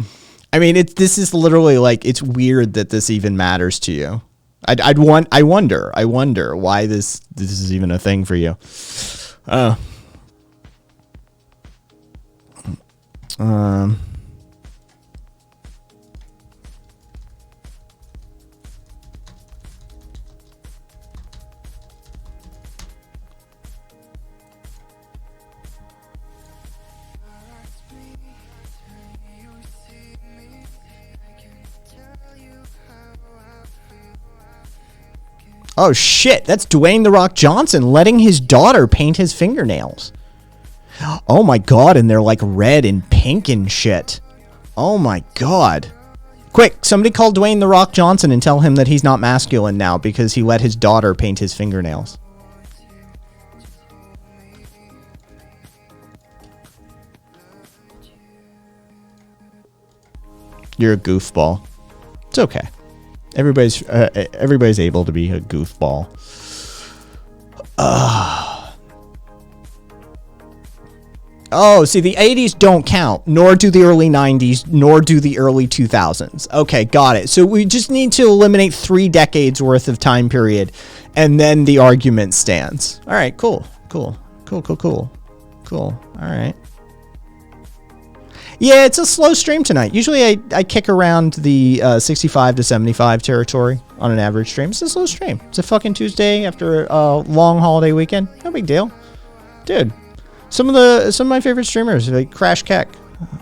I mean, this is literally, like, it's weird that this even matters to you. I wonder why this is even a thing for you. Oh shit, that's Dwayne The Rock Johnson letting his daughter paint his fingernails. Oh my god, and they're like red and pink and shit. Oh my god. Quick, somebody call Dwayne The Rock Johnson and tell him that he's not masculine now because he let his daughter paint his fingernails. You're a goofball. It's okay. Everybody's able to be a goofball. Oh, see, the 80s don't count, nor do the early 90s, nor do the early 2000s. Okay, got it. So we just need to eliminate 3 decades worth of time period, and then the argument stands. All right, cool. All right. Yeah, it's a slow stream tonight. Usually I kick around the 65 to 75 territory on an average stream. It's a slow stream. It's a fucking Tuesday after a long holiday weekend. No big deal. Dude, some of my favorite streamers, like Crash Keck,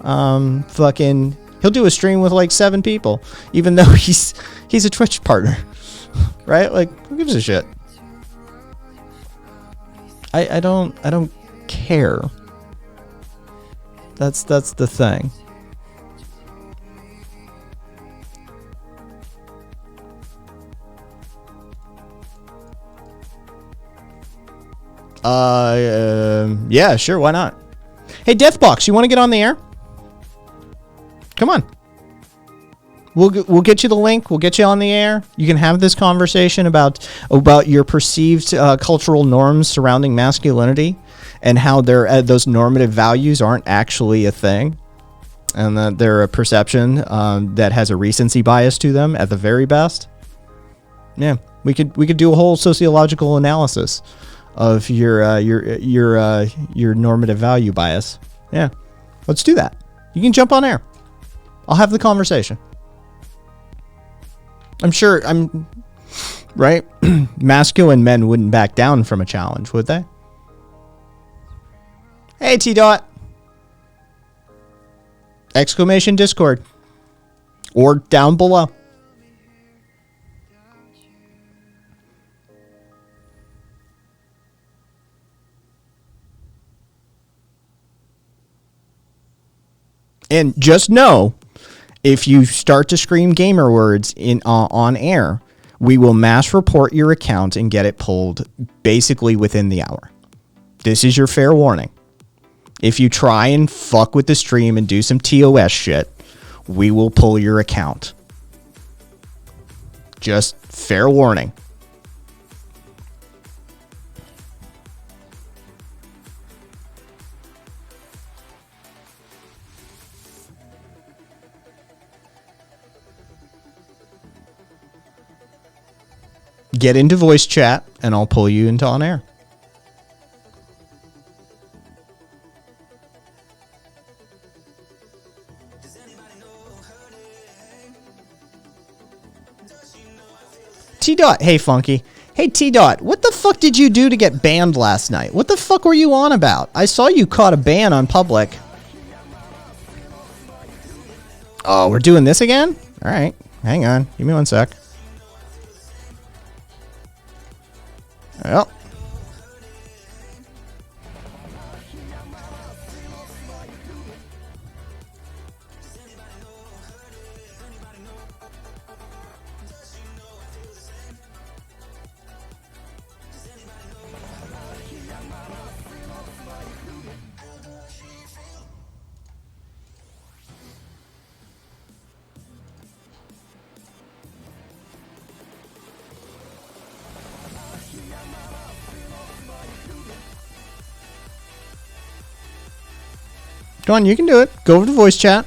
fucking, he'll do a stream with like 7 people, even though he's a Twitch partner, right? Like, who gives a shit? I don't care. That's the thing. Yeah, sure, why not? Hey, Deathbox, you want to get on the air? Come on. We'll get you the link. We'll get you on the air. You can have this conversation about your perceived cultural norms surrounding masculinity and how those normative values aren't actually a thing, and that they're a perception that has a recency bias to them at the very best. Yeah, we could do a whole sociological analysis of your normative value bias. Yeah, let's do that. You can jump on air. I'll have the conversation. I'm sure right. Masculine men wouldn't back down from a challenge, would they? Hey, T-Dot. Exclamation Discord. Or down below. And just know, if you start to scream gamer words on air, we will mass report your account and get it pulled basically within the hour. This is your fair warning. If you try and fuck with the stream and do some TOS shit, we will pull your account. Just fair warning. Get into voice chat and I'll pull you into on air. T-Dot, hey Funky. Hey T-Dot, what the fuck did you do to get banned last night? What the fuck were you on about? I saw you caught a ban on public. Oh, we're doing this again? Alright, hang on. Give me one sec. Well. Go on, you can do it. Go over to voice chat.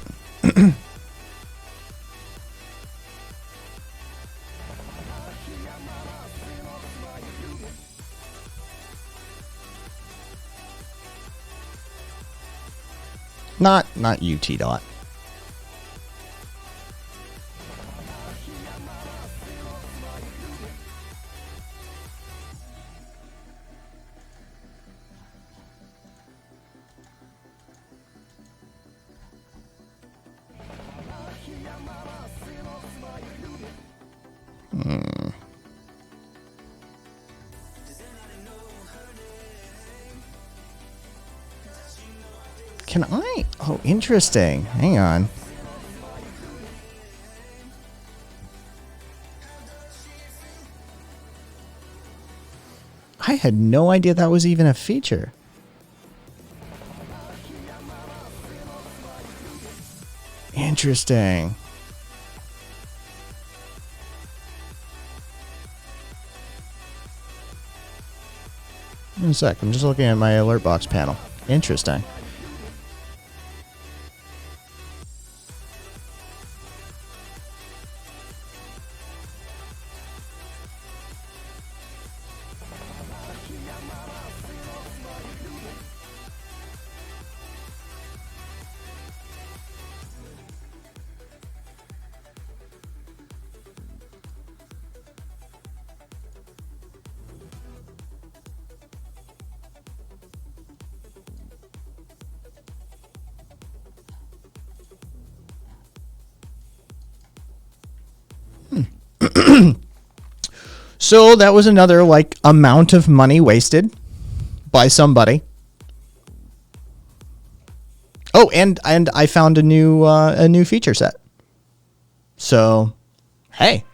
Not you, T-Dot. Can I? Oh, interesting. Hang on. I had no idea that was even a feature. Interesting. One sec. I'm just looking at my alert box panel. Interesting. So that was another like amount of money wasted by somebody. Oh, and I found a new feature set. So, hey.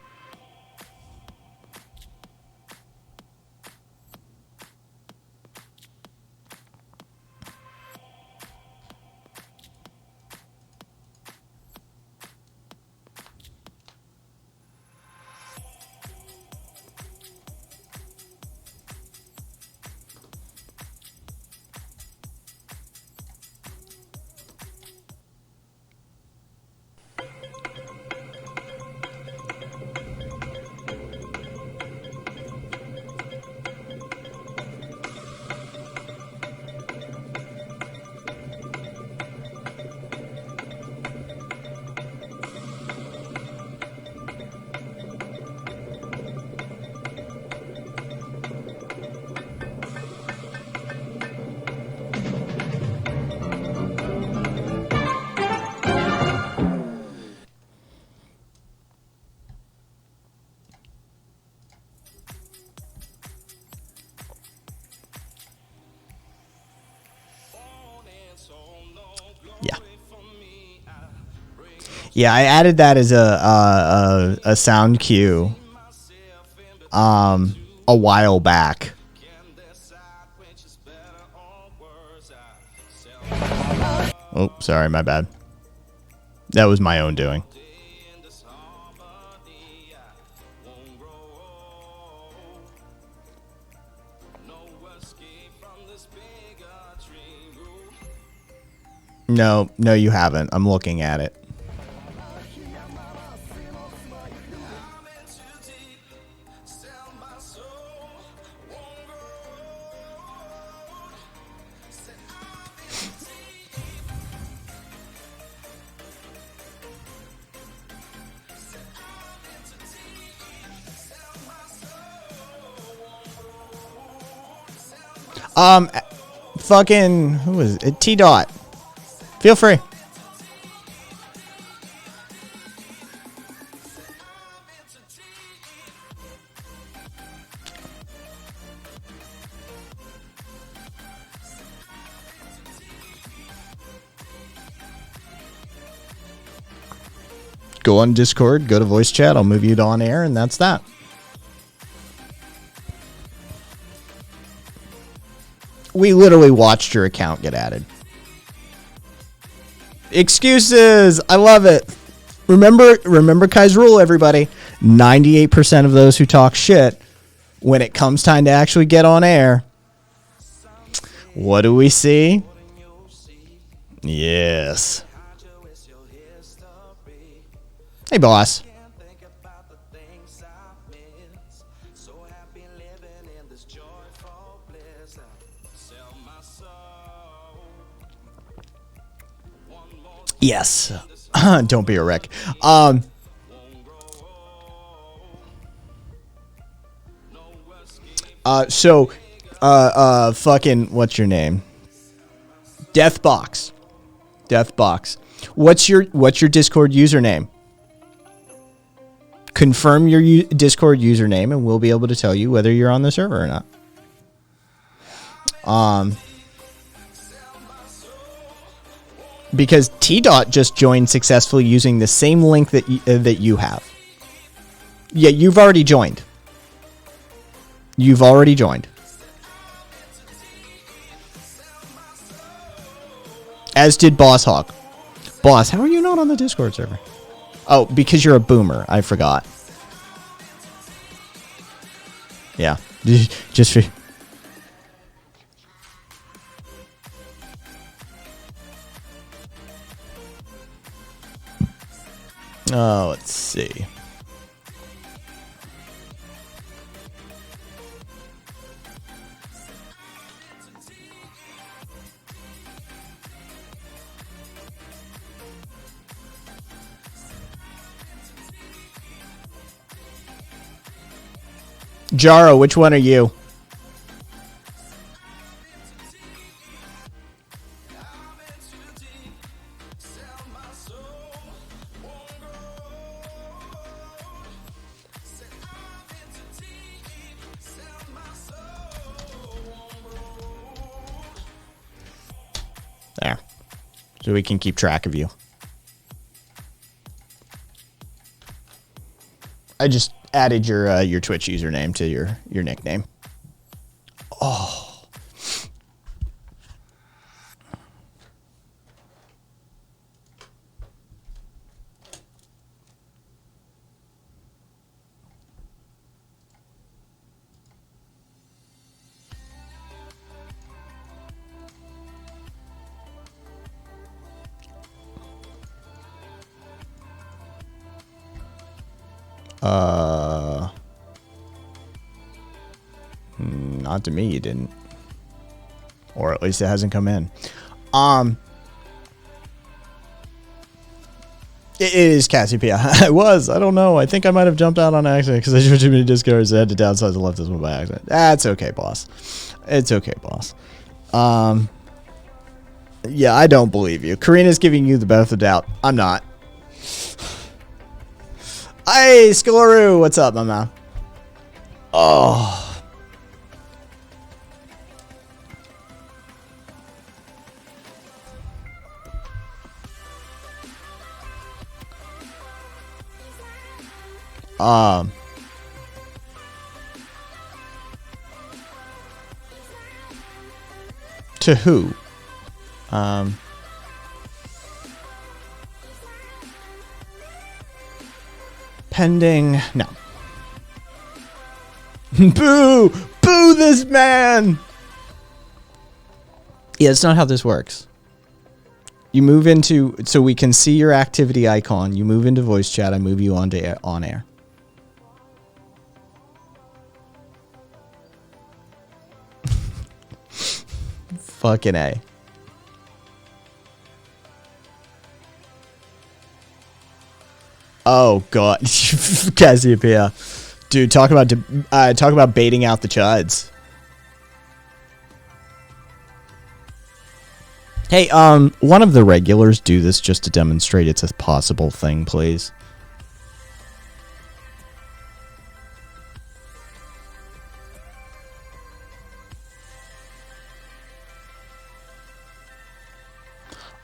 Yeah, I added that as a sound cue a while back. Oh, sorry, my bad. That was my own doing. No, you haven't. I'm looking at it. Fucking, who is it? T-Dot. Feel free. Go on Discord, go to voice chat, I'll move you to on air, and that's that. We literally watched your account get added. Excuses! I love it. Remember Kai's rule, everybody. 98% of those who talk shit, when it comes time to actually get on air, what do we see? Yes. Hey, boss. Yes. Don't be a wreck. Fucking, what's your name? Deathbox. What's your Discord username? Confirm your Discord username, and we'll be able to tell you whether you're on the server or not. Because T-Dot just joined successfully using the same link that you have. Yeah, you've already joined. You've already joined. As did Boss Hawk. Boss, how are you not on the Discord server? Oh, because you're a boomer. I forgot. Yeah. Just for... Oh, let's see. Jaro, which one are you? There. So we can keep track of you. I just added your Twitch username to your nickname. Oh. Not to me, you didn't. Or at least it hasn't come in. It is Cassiopeia. I was. I don't know. I think I might have jumped out on accident because I drew too many Discords. I had to downsize and left this one by accident. That's okay, boss. It's okay, boss. Yeah, I don't believe you. Karina's giving you the benefit of the doubt. I'm not. Hey, Skalaru, what's up, my man? Oh. To who? Pending. No. Boo! Boo this man! Yeah, it's not how this works. You move into, so we can see your activity icon. You move into voice chat. I move you on air. Fucking A. Oh god, Cassiopeia, dude, talk about baiting out the chuds. Hey, one of the regulars do this just to demonstrate it's a possible thing, please.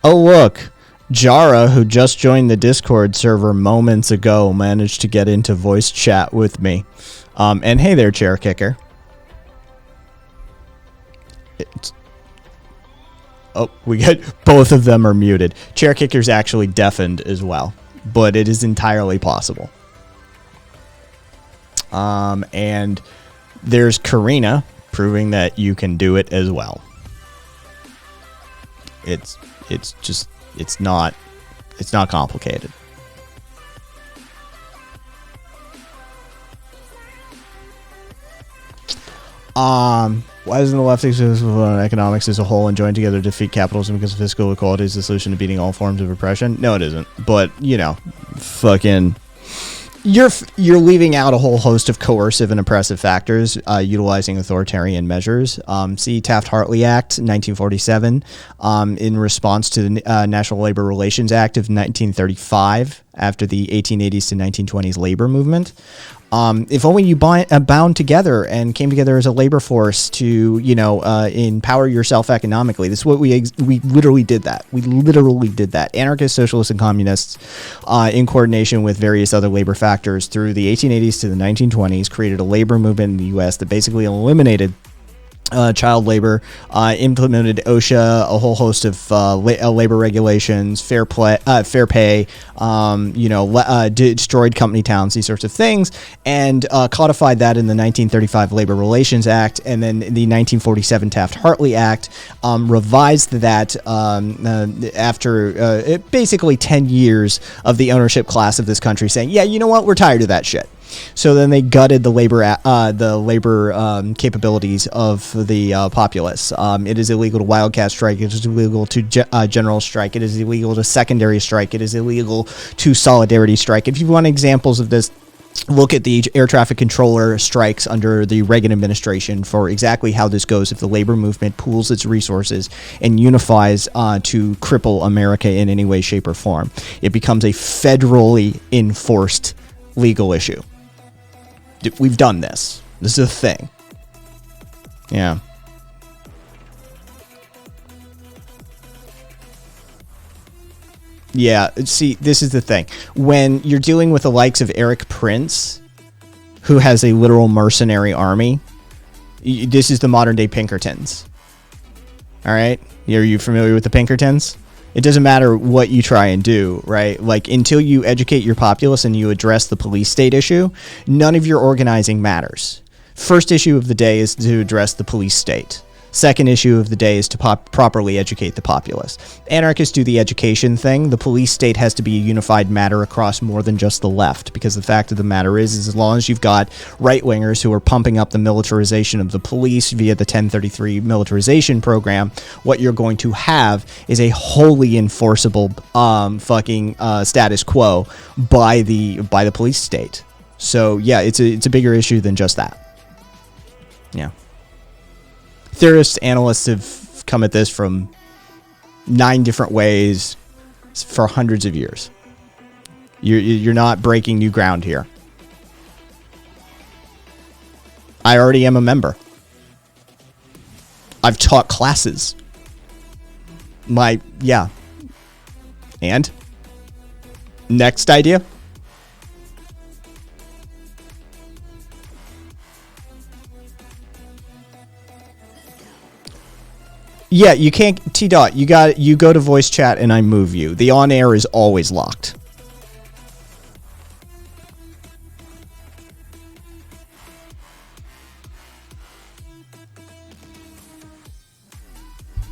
Oh look. Jara, who just joined the Discord server moments ago, managed to get into voice chat with me. And hey there, Chair Kicker. Oh, we got both of them are muted. Chair Kicker's actually deafened as well, but it is entirely possible. And there's Karina proving that you can do it as well. It's not complicated. Why doesn't the left exist on economics as a whole and join together to defeat capitalism because fiscal equality is the solution to beating all forms of oppression? No, it isn't. But, you know, fucking... You're leaving out a whole host of coercive and oppressive factors, utilizing authoritarian measures. See Taft-Hartley Act, 1947, in response to the National Labor Relations Act of 1935, after the 1880s to 1920s labor movement. If only you bound together and came together as a labor force to, empower yourself economically. This is what we literally did that. We literally did that. Anarchists, socialists, and communists, in coordination with various other labor factors through the 1880s to the 1920s, created a labor movement in the U.S. that basically eliminated child labor, implemented OSHA, a whole host of labor regulations, fair pay, destroyed company towns, these sorts of things, and codified that in the 1935 Labor Relations Act, and then the 1947 Taft-Hartley Act, revised that after basically 10 years of the ownership class of this country saying, yeah, you know what, we're tired of that shit. So then they gutted the labor capabilities of the populace. It is illegal to wildcat strike. It is illegal to general strike. It is illegal to secondary strike. It is illegal to solidarity strike. If you want examples of this, look at the air traffic controller strikes under the Reagan administration for exactly how this goes if the labor movement pools its resources and unifies to cripple America in any way, shape, or form. It becomes a federally enforced legal issue. We've done this. This is a thing. Yeah. Yeah, see, this is the thing. When you're dealing with the likes of Eric Prince, who has a literal mercenary army, this is the modern day Pinkertons. All right? Are you familiar with the Pinkertons? It doesn't matter what you try and do, right? Like, until you educate your populace and you address the police state issue, none of your organizing matters. First issue of the day is to address the police state. Second issue of the day is to properly educate the populace. Anarchists do the education thing. The police state has to be a unified matter across more than just the left, because the fact of the matter is as long as you've got right-wingers who are pumping up the militarization of the police via the 1033 militarization program, what you're going to have is a wholly enforceable status quo by the police state. So yeah, it's a bigger issue than just that. Yeah. Theorists, analysts have come at this from 9 different ways for hundreds of years. You're not breaking new ground here. I already am a member. I've taught classes. Yeah. And? Next idea? Yeah, you can't, T-Dot, you go to voice chat and I move you. The on-air is always locked.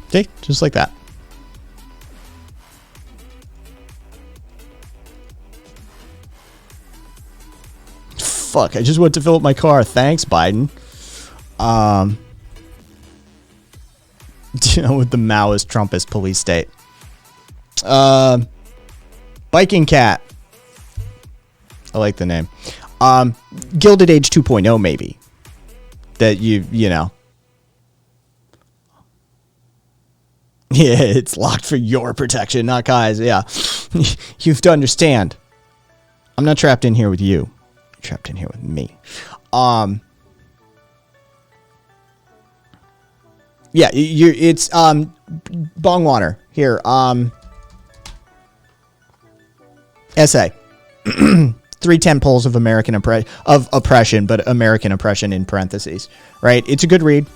Okay, just like that. Fuck, I just went to fill up my car. Thanks, Biden. With the Maoist Trumpist police state. Biking Cat. I like the name. Gilded Age 2.0 maybe. That you know. Yeah, it's locked for your protection, not Kai's. Yeah. You have to understand. I'm not trapped in here with you. You're trapped in here with me. Yeah, it's bong water here. Essay. 310 Poles of American oppression, but American oppression in parentheses. Right? It's a good read.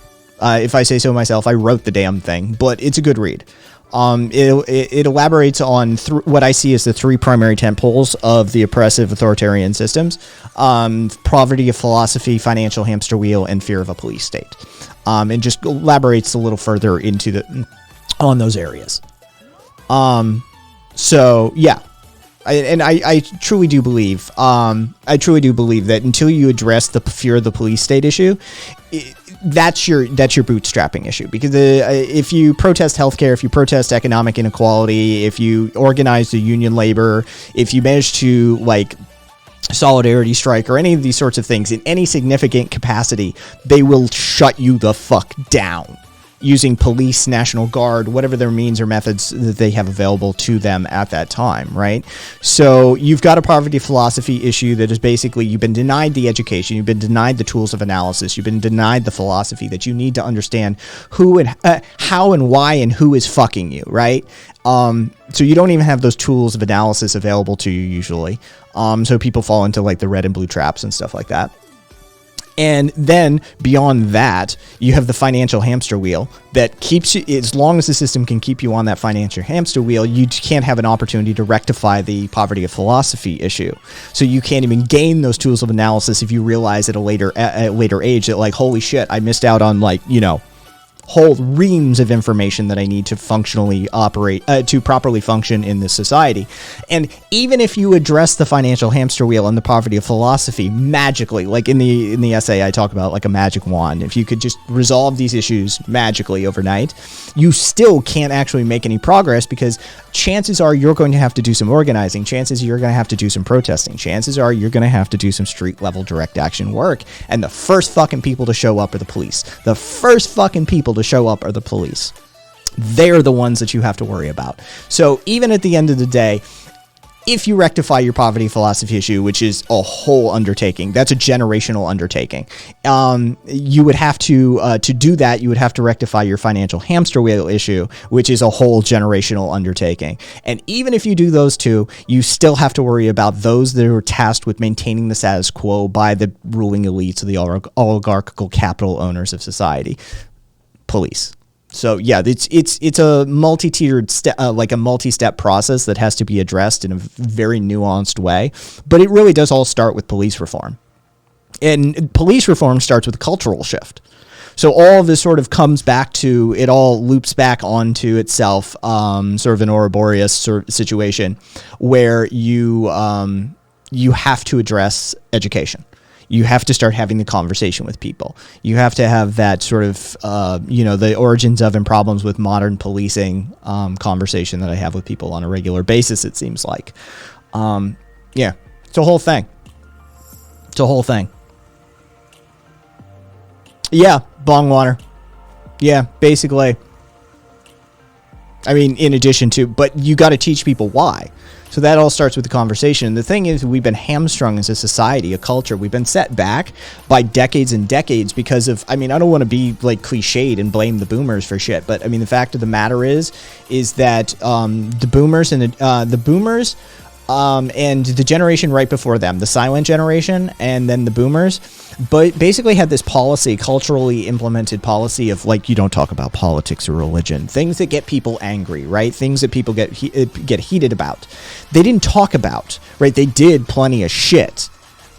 If I say so myself, I wrote the damn thing, but it's a good read. It elaborates on what I see as the 3 primary tentpoles of the oppressive authoritarian systems: poverty of philosophy, financial hamster wheel, and fear of a police state. And just elaborates a little further on those areas. So yeah, I truly do believe, that until you address the fear of the police state issue, that's your bootstrapping issue. Because if you protest healthcare, if you protest economic inequality, if you organize the union labor, if you manage to solidarity strike or any of these sorts of things in any significant capacity, they will shut you the fuck down. using police, National Guard, whatever their means or methods that they have available to them at that time, right? So you've got a poverty philosophy issue that is basically you've been denied the education, you've been denied the tools of analysis, you've been denied the philosophy that you need to understand who and how and why and who is fucking you, right? So you don't even have those tools of analysis available to you usually. So people fall into like the red and blue traps and stuff like that. And then beyond that, you have the financial hamster wheel that keeps you, as long as the system can keep you on that financial hamster wheel, you can't have an opportunity to rectify the poverty of philosophy issue. So you can't even gain those tools of analysis if you realize at a later age that like, holy shit, I missed out on like, you know, whole reams of information that I need to functionally operate, to properly function in this society. And even if you address the financial hamster wheel and the poverty of philosophy magically, like in the essay I talk about like a magic wand, if you could just resolve these issues magically overnight, you still can't actually make any progress, because chances are you're going to have to do some organizing, chances you're going to have to do some protesting, chances are you're going to have to do some street level direct action work, and the first fucking people to show up are the police. The first fucking people to show up are the police. They're the ones that you have to worry about. So even at the end of the day, if you rectify your poverty philosophy issue, which is a whole undertaking, that's a generational undertaking. You would have to do that, you would have to rectify your financial hamster wheel issue, which is a whole generational undertaking. And even if you do those two, you still have to worry about those that are tasked with maintaining the status quo by the ruling elites of the oligarchical capital owners of society. Police. So yeah, it's a multi-tiered step, like a multi-step process that has to be addressed in a very nuanced way. But it really does all start with police reform, and police reform starts with a cultural shift. So all of this sort of comes back to, it all loops back onto itself, sort of an Ouroboros sort of situation where you have to address education. You have to start having the conversation with people. You have to have that sort of, the origins of and problems with modern policing conversation that I have with people on a regular basis, it seems like. Yeah, it's a whole thing. It's a whole thing. Yeah, bong water. Yeah, basically. I mean, in addition to, but you got to teach people why. So that all starts with the conversation. The thing is, we've been hamstrung as a society, a culture. We've been set back by decades and decades because of, I mean, I don't want to be like cliched and blame the boomers for shit, but I mean, the fact of the matter is that the boomers and the boomers and the generation right before them, the silent generation, and then the boomers, but basically had this policy, culturally implemented policy of like, you don't talk about politics or religion, things that get people angry, right? Things that people get heated about. They didn't talk about, right? They did plenty of shit.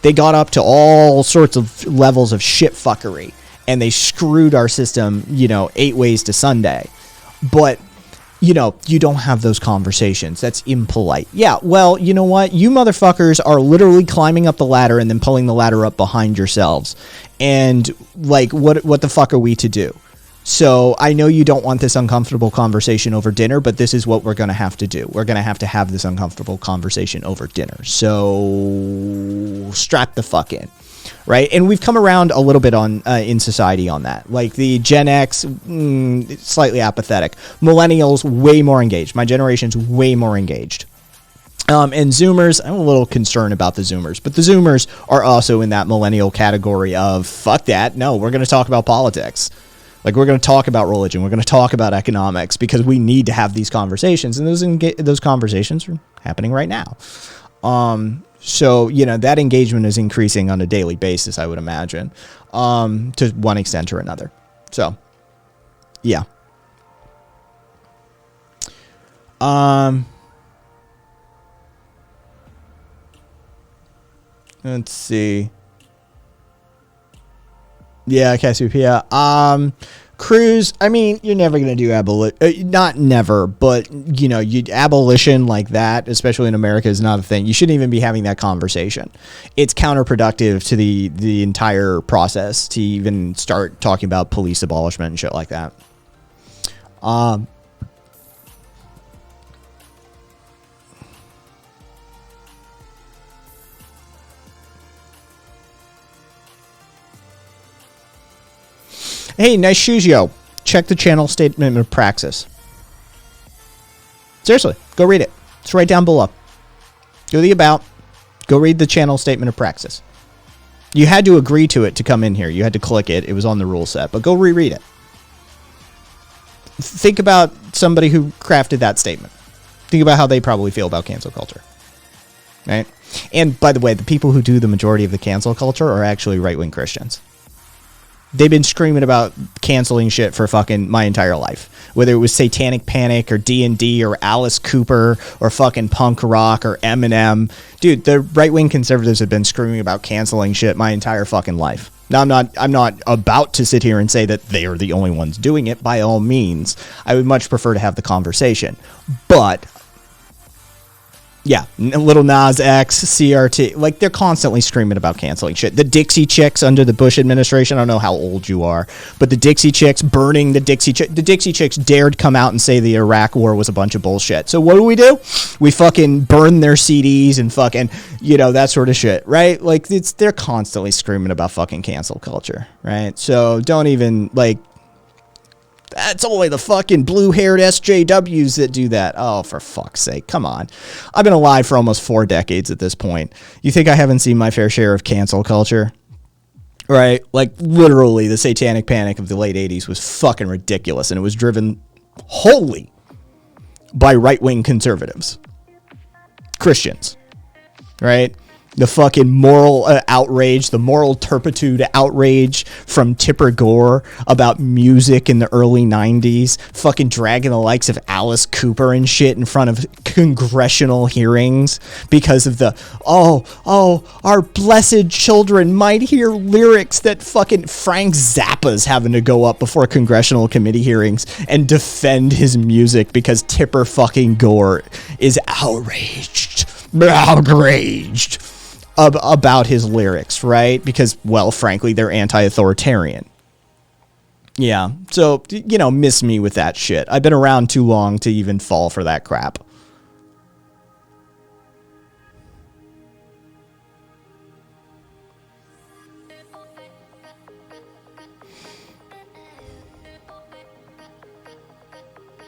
They got up to all sorts of levels of shit fuckery, and they screwed our system, 8 ways to Sunday. But you don't have those conversations. That's impolite. Yeah, well, you know what? You motherfuckers are literally climbing up the ladder and then pulling the ladder up behind yourselves. And, like, what the fuck are we to do? So I know you don't want this uncomfortable conversation over dinner, but this is what we're going to have to do. We're going to have this uncomfortable conversation over dinner. So strap the fuck in. Right, and we've come around a little bit on in society on that. Like the Gen X, slightly apathetic. Millennials, way more engaged. My generation's way more engaged. And Zoomers, I'm a little concerned about the Zoomers, but the Zoomers are also in that millennial category of fuck that. No, we're going to talk about politics. Like, we're going to talk about religion. We're going to talk about economics because we need to have these conversations, and those conversations are happening right now. So, that engagement is increasing on a daily basis, I would imagine, to one extent or another. So, yeah. Let's see. Yeah, Cassiopeia. Cruz, I mean, you're never going to do abolition. Not never, but, abolition like that, especially in America, is not a thing. You shouldn't even be having that conversation. It's counterproductive to the entire process to even start talking about police abolishment and shit like that. Hey, nice shoes, yo. check the channel statement of praxis. Seriously, go read it. It's right down below. Go to the about. Go read the channel statement of praxis. You had to agree to it to come in here. You had to click it. It was on the rule set. But go reread it. Think about somebody who crafted that statement. Think about how they probably feel about cancel culture. Right? And by the way, the people who do the majority of the cancel culture are actually right-wing Christians. They've been screaming about canceling shit for fucking my entire life. Whether it was Satanic Panic or D&D or Alice Cooper or fucking punk rock or Eminem. Dude, the right-wing conservatives have been screaming about canceling shit my entire fucking life. Now, I'm not about to sit here and say that they are the only ones doing it. By all means, I would much prefer to have the conversation. But yeah, Little Nas X, CRT, like they're constantly screaming about canceling shit. The Dixie Chicks under the Bush administration, I don't know how old you are, but the Dixie Chicks burning the Dixie Chicks dared come out and say the Iraq war was a bunch of bullshit. So what do? We fucking burn their CDs and fucking, that sort of shit, right? Like they're constantly screaming about fucking cancel culture, right? So don't even that's only the fucking blue-haired SJWs that do that. Oh, for fuck's sake. Come on. I've been alive for almost 4 decades at this point. You think I haven't seen my fair share of cancel culture? Right? Like, literally, the Satanic Panic of the late 80s was fucking ridiculous, and it was driven wholly by right-wing conservatives. Christians. Right? The fucking moral outrage, the moral turpitude outrage from Tipper Gore about music in the early 90s, fucking dragging the likes of Alice Cooper and shit in front of congressional hearings because of our blessed children might hear lyrics that fucking Frank Zappa's having to go up before congressional committee hearings and defend his music because Tipper fucking Gore is outraged about his lyrics, right? Because, well, frankly, they're anti-authoritarian. Yeah, so, miss me with that shit. I've been around too long to even fall for that crap.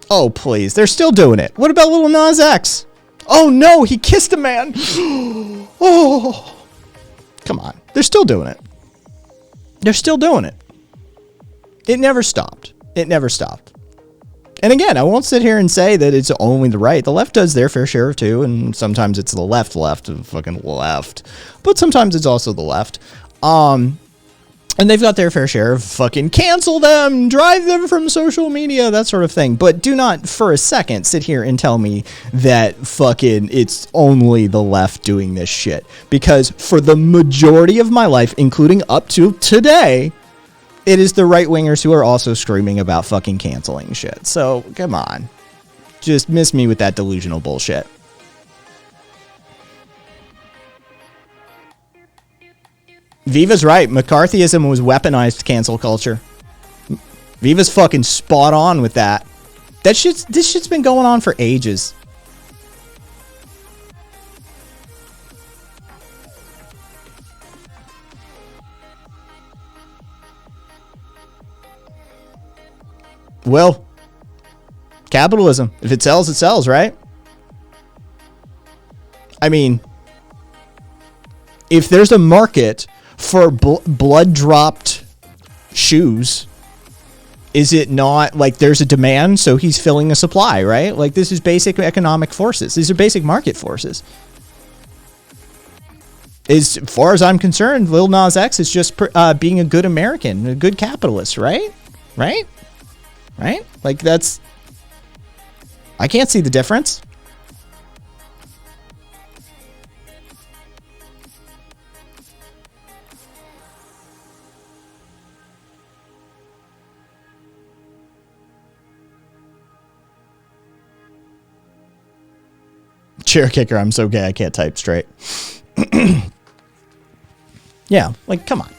Oh, please. They're still doing it. What about Little Nas X? Oh, no, he kissed a man. Oh, come on. They're still doing it. They're still doing it. It never stopped. It never stopped. And again, I won't sit here and say that it's only the right. The left does their fair share too, and sometimes it's the left, fucking left. But sometimes it's also the left. And they've got their fair share of fucking cancel them, drive them from social media, that sort of thing. But do not for a second sit here and tell me that fucking it's only the left doing this shit. Because for the majority of my life, including up to today, it is the right-wingers who are also screaming about fucking canceling shit. So, come on. Just miss me with that delusional bullshit. Viva's right. McCarthyism was weaponized cancel culture. Viva's fucking spot on with that. This shit's been going on for ages. Well, capitalism. If it sells, it sells, right? I mean, if there's a market for blood-dropped shoes, is it not like there's a demand, so he's filling a supply, right? Like, this is basic economic forces. These are basic market forces. As far as I'm concerned, Lil Nas X is just being a good American, a good capitalist, right? Right? Like, that's... I can't see the difference. Chair kicker, I'm so gay I can't type straight. Yeah, like, come on.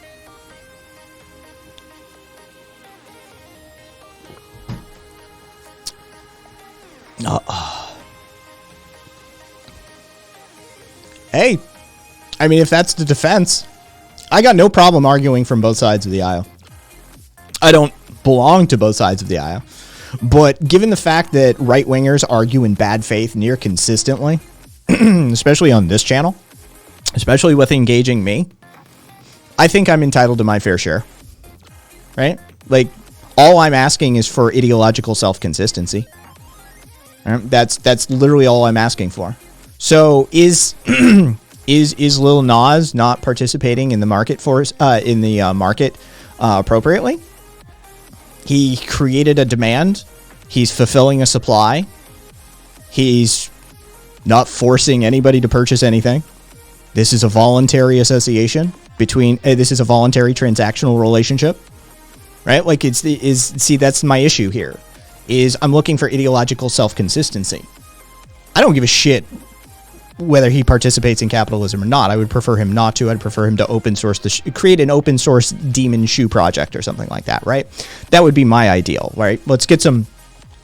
Hey, I mean, if that's the defense, I got no problem arguing from both sides of the aisle. I don't belong to both sides of the aisle. But given the fact that right-wingers argue in bad faith near consistently, especially on this channel, especially with engaging me, I think I'm entitled to my fair share, right? Like, all I'm asking is for ideological self-consistency. Right? That's literally all I'm asking for. So is Lil Nas not participating in the market market appropriately? He created a demand. He's fulfilling a supply. He's not forcing anybody to purchase anything. This is a voluntary association between. This is a voluntary transactional relationship, right? Like see, that's my issue here. Is I'm looking for ideological self-consistency. I don't give a shit whether he participates in capitalism or not. I would prefer him not to. I'd prefer him to open source create an open source demon shoe project or something like that, right? That would be my ideal, right? Let's get some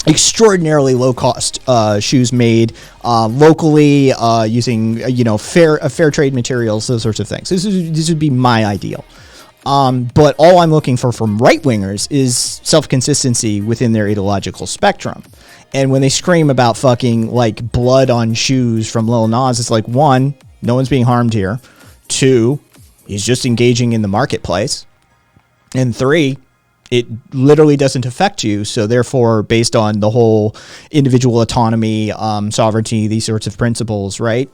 extraordinarily low cost shoes made locally using fair trade materials, those sorts of things. This would be my ideal. But all I'm looking for from right-wingers is self-consistency within their ideological spectrum. And when they scream about fucking, like, blood on shoes from Lil Nas, it's like, one, no one's being harmed here. Two, he's just engaging in the marketplace. And three, it literally doesn't affect you. So therefore, based on the whole individual autonomy, sovereignty, these sorts of principles, right?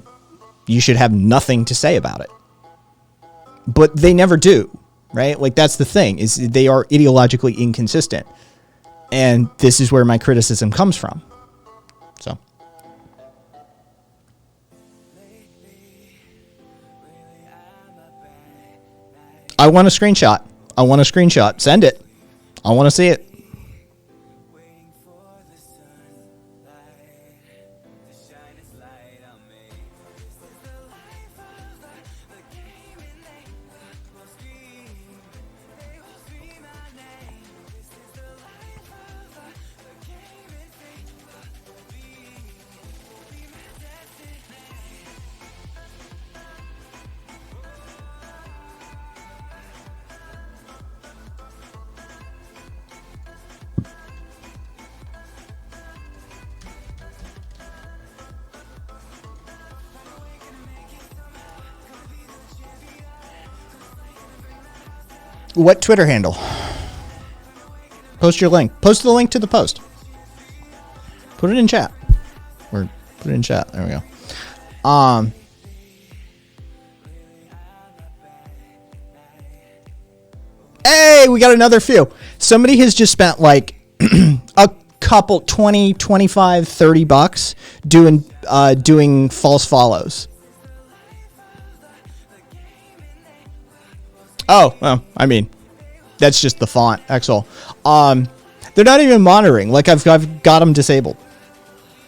You should have nothing to say about it. But they never do. Right? Like, that's the thing, is they are ideologically inconsistent. And this is where my criticism comes from. So. I want a screenshot. I want a screenshot. Send it. I want to see it. What Twitter handle? Post your link. Post the link to the post. Put it in chat. Or put it in chat. There we go. Hey, we got another few. Somebody has just spent like a couple 20, 25, 30 bucks doing false follows. Oh, well, I mean, that's just the font, Exel. They're not even monitoring. Like, I've got them disabled.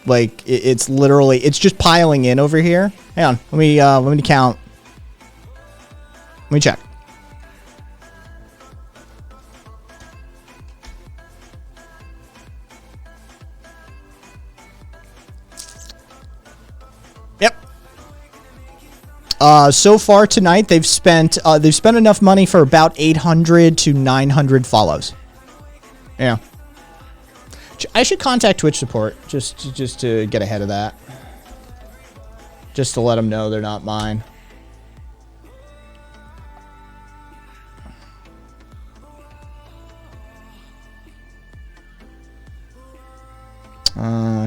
Like, it's literally, it's just piling in over here. Hang on, let me count. Let me check. Yep. So far tonight, they've spent enough money for about 800 to 900 follows. Yeah. I should contact Twitch support just to get ahead of that. Just to let them know they're not mine.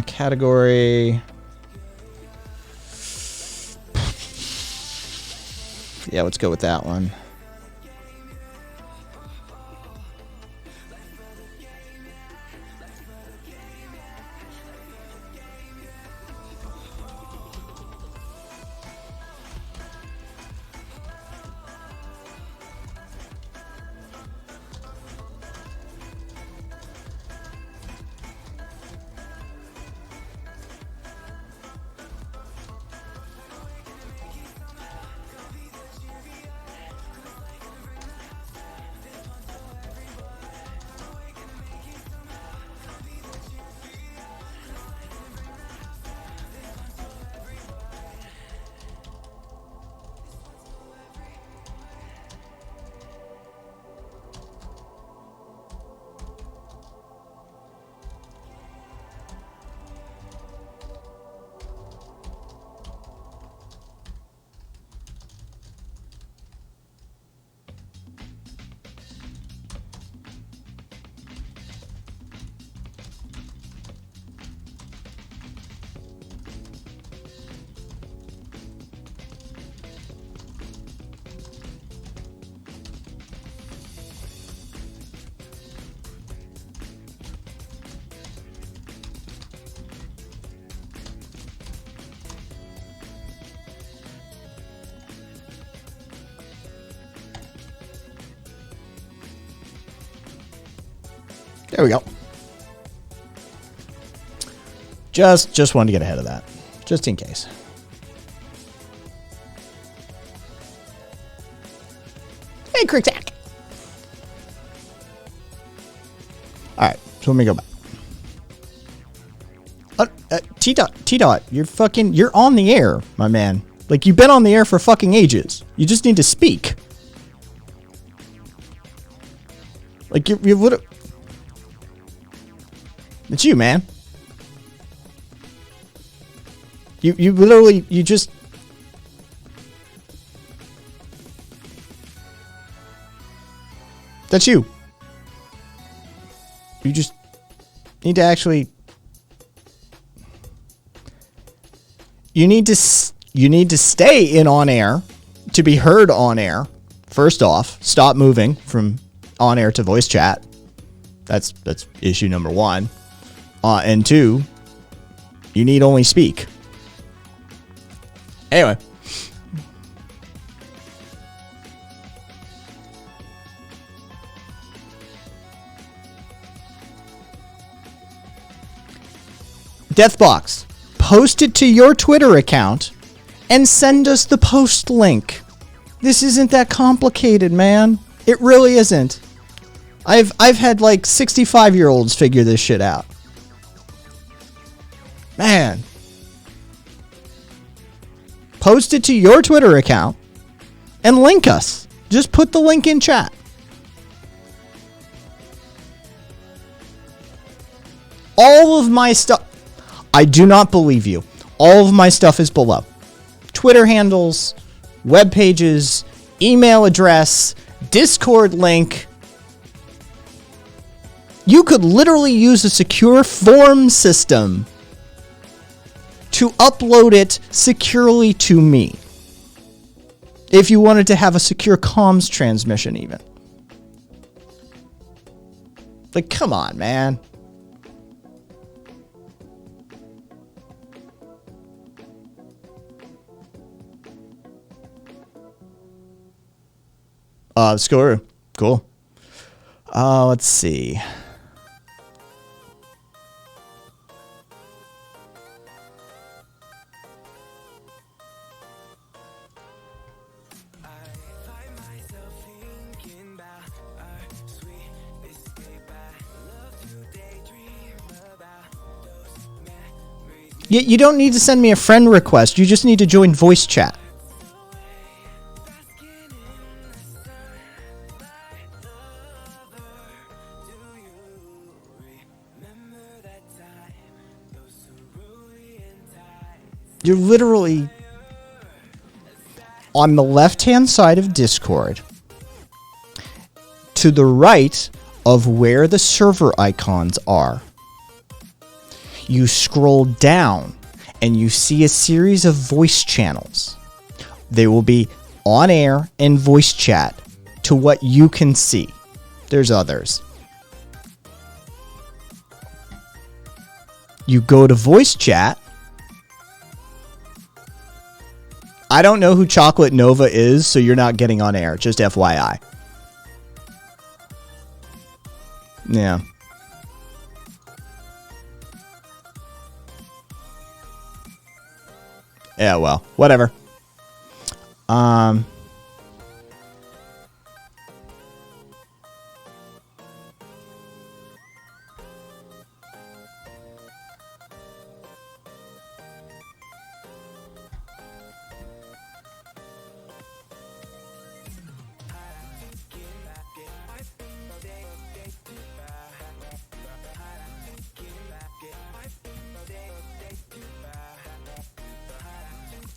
Category. Yeah, let's go with that one. There we go. Just wanted to get ahead of that. Just in case. Hey, Cricktack. Alright, so let me go back. T-Dot, you're on the air, my man. Like, you've been on the air for fucking ages. You just need to speak. Like, you would. It's you, man. You literally, you just. That's you. You just need to actually. You need to stay in on air to be heard on air. First off, stop moving from on air to voice chat. That's issue number one. And two, you need only speak. Anyway. Deathbox, post it to your Twitter account and send us the post link. This isn't that complicated, man. It really isn't. I've had like 65-year-olds figure this shit out. Man. Post it to your Twitter account and link us. Just put the link in chat. All of my stuff. I do not believe you. All of my stuff is below. Twitter handles, web pages, email address, Discord link. You could literally use a secure form system to upload it securely to me. If you wanted to have a secure comms transmission even. Like, come on, man. Score. Cool. Let's see. You don't need to send me a friend request. You just need to join voice chat. You're literally on the left-hand side of Discord to the right of where the server icons are. You scroll down and you see a series of voice channels. They will be on air and voice chat to what you can see. There's others. You go to voice chat. I don't know who Chocolate Nova is, so you're not getting on air. Just FYI. Yeah. Yeah, well, whatever.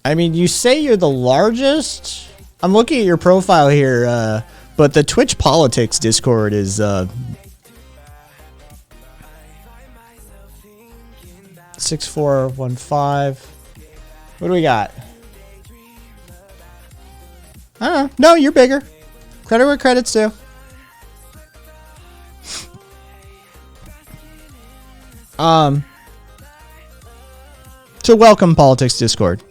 I mean, you say you're the largest. I'm looking at your profile here, but the Twitch Politics Discord is 6415. What do we got? I don't know. No, you're bigger. Credit where credit's due. So welcome, Politics Discord.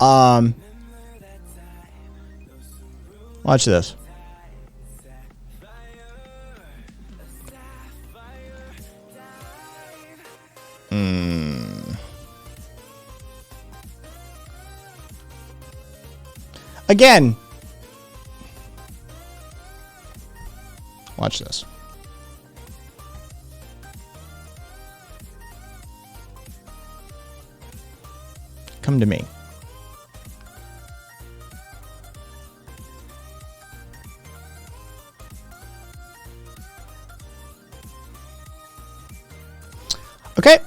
Watch this. Again, watch this. Come to me. Okay.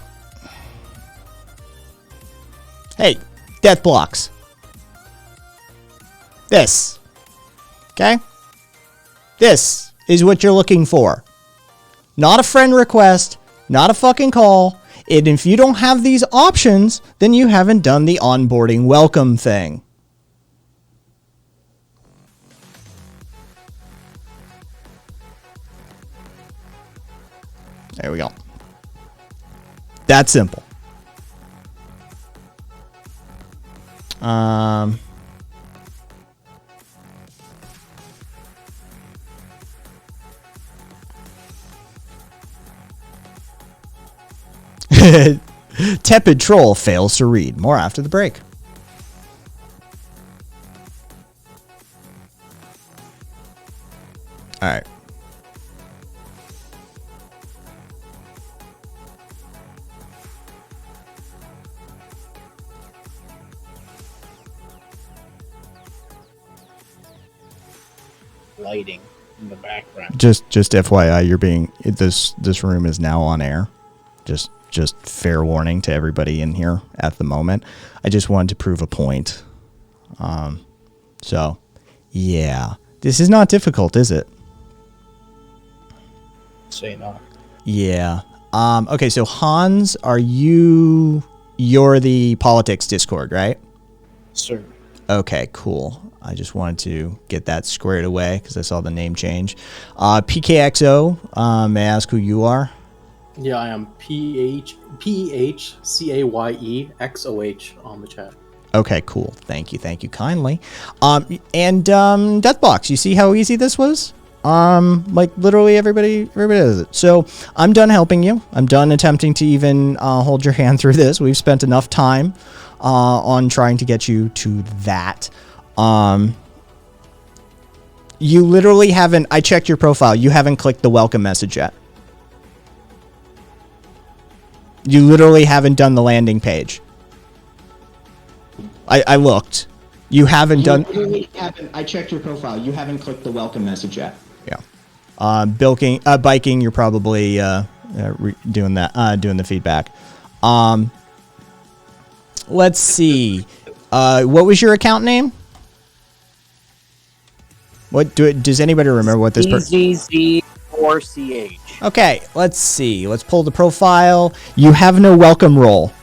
Hey, death blocks. This. Okay? This is what you're looking for. Not a friend request, not a fucking call. And if you don't have these options, then you haven't done the onboarding welcome thing. There we go. That simple. Tepid troll fails to read. More after the break. All right. Lighting in the background. Just FYI, you're being this room is now on air. Just fair warning to everybody in here at the moment. I just wanted to prove a point. So yeah, this is not difficult, is it? Say not. Yeah. Okay, so Hans, you're the politics Discord, right? Sir. Okay, cool. I just wanted to get that squared away because I saw the name change. PKXO, may I ask who you are? Yeah, I am PHCAYEXOH on the chat. Okay, cool. Thank you kindly. And Deathbox, you see how easy this was? Like literally everybody does it. So I'm done helping you. I'm done attempting to even hold your hand through this. We've spent enough time on trying to get you to that. You literally haven't. I checked your profile. You haven't clicked the welcome message yet. You literally haven't done the landing page. I looked. You haven't done. I checked your profile. You haven't clicked the welcome message yet. Yeah. Biking. You're probably doing that. Doing the feedback. Let's see. What was your account name? Does anybody remember what this EZZ4CH. Okay, let's see. Let's pull the profile. You have no welcome role.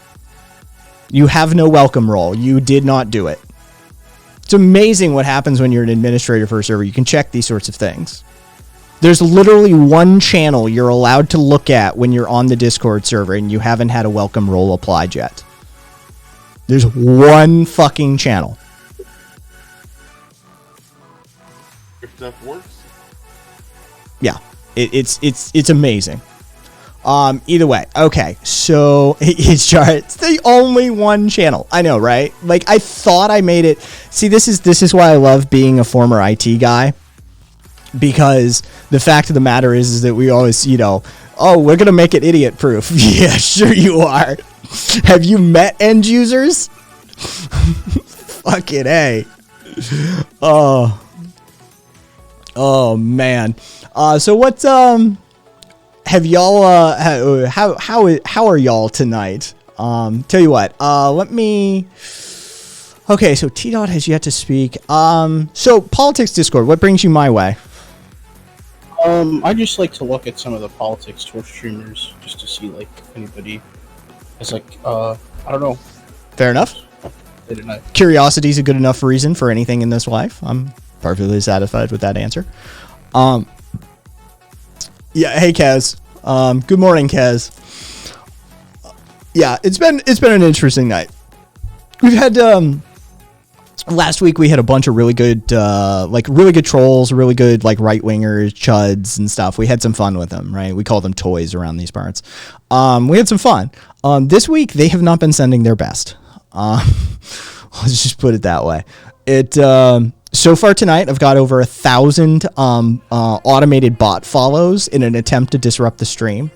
You have no welcome role. You did not do it. It's amazing what happens when you're an administrator for a server. You can check these sorts of things. There's literally one channel you're allowed to look at when you're on the Discord server and you haven't had a welcome role applied yet. There's one fucking channel. If that works. Yeah, it's amazing. Either way, okay. So it's the only one channel. I know, right? Like I thought I made it. See, this is why I love being a former IT guy, because the fact of the matter is that we always, oh, we're gonna make it idiot proof. Yeah, sure you are. Have you met end users? Fucking A. Oh man. So what's have y'all how are y'all tonight? Tell you what. Let me. Okay, so T Dot has yet to speak. So politics Discord. What brings you my way? I just like to look at some of the politics Twitch streamers just to see like if anybody is like I don't know. Fair enough. Curiosity is a good enough reason for anything in this life. I'm perfectly satisfied with that answer. Yeah, hey Kaz. Good morning, Kaz. Yeah, it's been an interesting night. We've had last week we had a bunch of really good trolls, really good like right wingers, chuds and stuff. We had some fun with them, right? We call them toys around these parts. We had some fun. This week they have not been sending their best. Let's just put it that way. So far tonight, I've got over 1,000 automated bot follows in an attempt to disrupt the stream.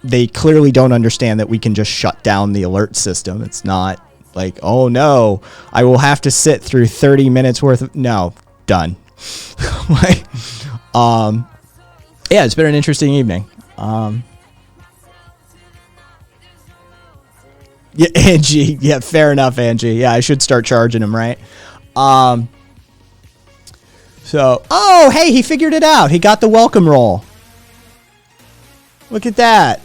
They clearly don't understand that we can just shut down the alert system. It's not like, oh no, I will have to sit through 30 minutes worth of... No, done. Like, yeah, it's been an interesting evening. Yeah, Angie. Yeah, fair enough, Angie. Yeah, I should start charging him, right? So, oh, hey, he figured it out. He got the welcome roll. Look at that.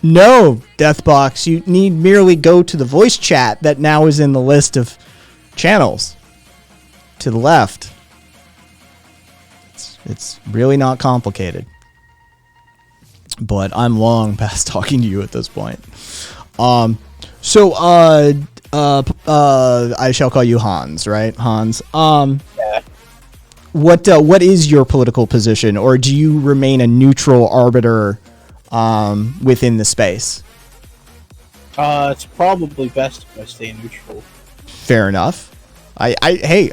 No, Deathbox, you need merely go to the voice chat that now is in the list of channels to the left. It's really not complicated. But I'm long past talking to you at this point. I shall call you Hans, right? Hans. Yeah. What is your political position, or do you remain a neutral arbiter within the space? It's probably best if I stay neutral. Fair enough. I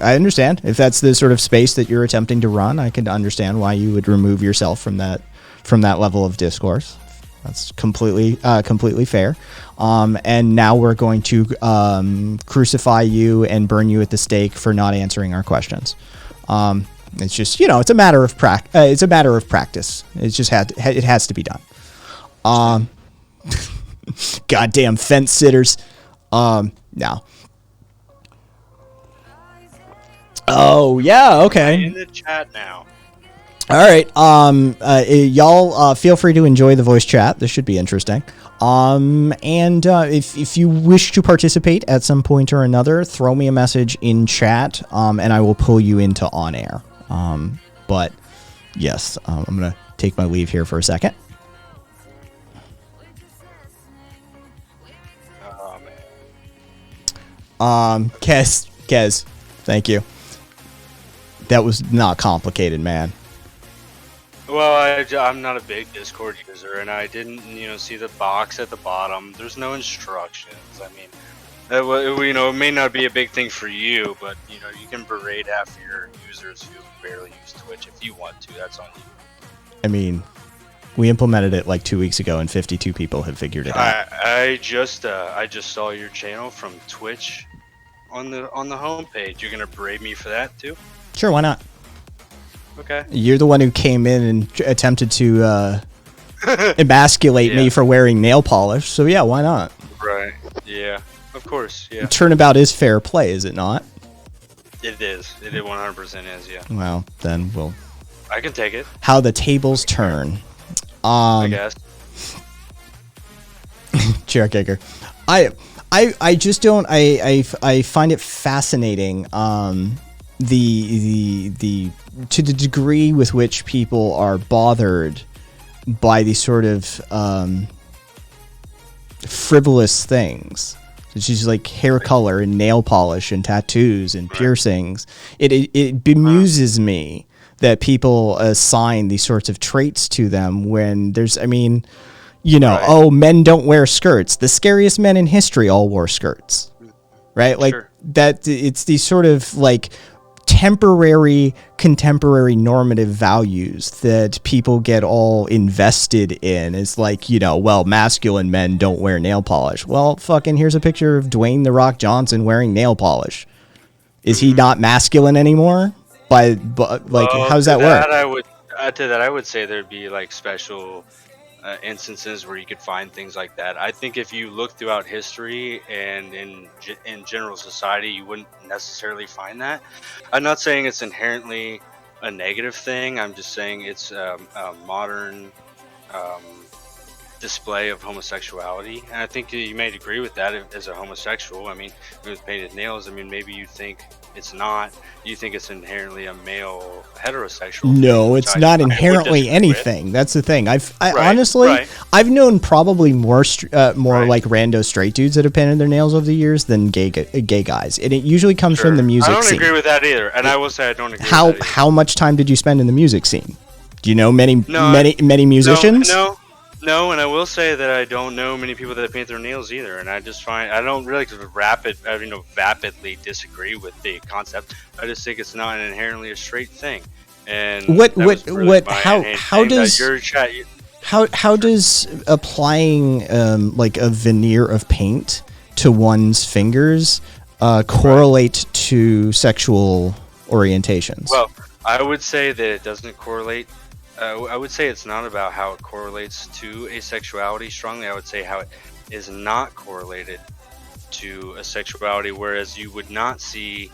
understand. If that's the sort of space that you're attempting to run, I can understand why you would remove yourself from that level of discourse. That's completely fair. And now we're going to crucify you and burn you at the stake for not answering our questions. It's just, it's a matter of practice. It's just it has to be done. Goddamn fence sitters. No. Oh yeah, okay. In the chat now. All right. Y'all feel free to enjoy the voice chat. This should be interesting. If you wish to participate at some point or another, throw me a message in chat, and I will pull you into on air. But yes, I'm gonna take my leave here for a second. Oh man. Kez, thank you. That was not complicated, man. Well, I'm not a big Discord user, and I didn't, see the box at the bottom. There's no instructions. I mean, it may not be a big thing for you, but you can berate half of your users who barely use Twitch if you want to. That's on you. I mean, we implemented it like 2 weeks ago, and 52 people have figured it out. I just saw your channel from Twitch on the homepage. You're gonna berate me for that too? Sure, why not? Okay. You're the one who came in and attempted to emasculate me for wearing nail polish, so yeah, why not? Right. Yeah. Of course. Yeah. Turnabout is fair play, is it not? It is. It 100% is. Yeah. Well, then I can take it. How the tables turn. I guess. Chair kicker. I just don't. I find it fascinating. The to the degree with which people are bothered by these sort of frivolous things, such as like hair color and nail polish and tattoos and piercings. It bemuses me that people assign these sorts of traits to them when there's, oh, men don't wear skirts. The scariest men in history all wore skirts, right? Like that. It's these sort of like temporary contemporary normative values that people get all invested in. Is like, well, masculine men don't wear nail polish. Well, fucking here's a picture of Dwayne "The Rock" Johnson wearing nail polish. Is he not masculine anymore? How does that work? I would say there'd be like special instances where you could find things like that. I think if you look throughout history and in general society, you wouldn't necessarily find that. I'm not saying it's inherently a negative thing. I'm just saying it's a modern display of homosexuality, and I think you may agree with that as a homosexual. I mean, with painted nails, maybe you think it's not. You think it's inherently a male heterosexual. No, thing, it's which I not would inherently disagree with. anything. That's the thing. I Right, honestly, right. I've known probably more Right. like rando straight dudes that have painted their nails over the years than gay guys, and it usually comes from the Sure. music I don't scene. agree with that either, and I will say I don't agree. How with that either. how much time did you spend in the music scene? Do you know many No, many musicians? No, and I will say that I don't know many people that paint their nails either, and I just find I don't really vapidly disagree with the concept. I just think it's not inherently a straight thing. And What- that what- was really what- my how- main how thing, that does- your chat? How does applying like a veneer of paint to one's fingers correlate to sexual orientations? Well, I would say that it doesn't correlate. I would say it's not about how it correlates to asexuality strongly. I would say how it is not correlated to a sexuality, whereas you would not see.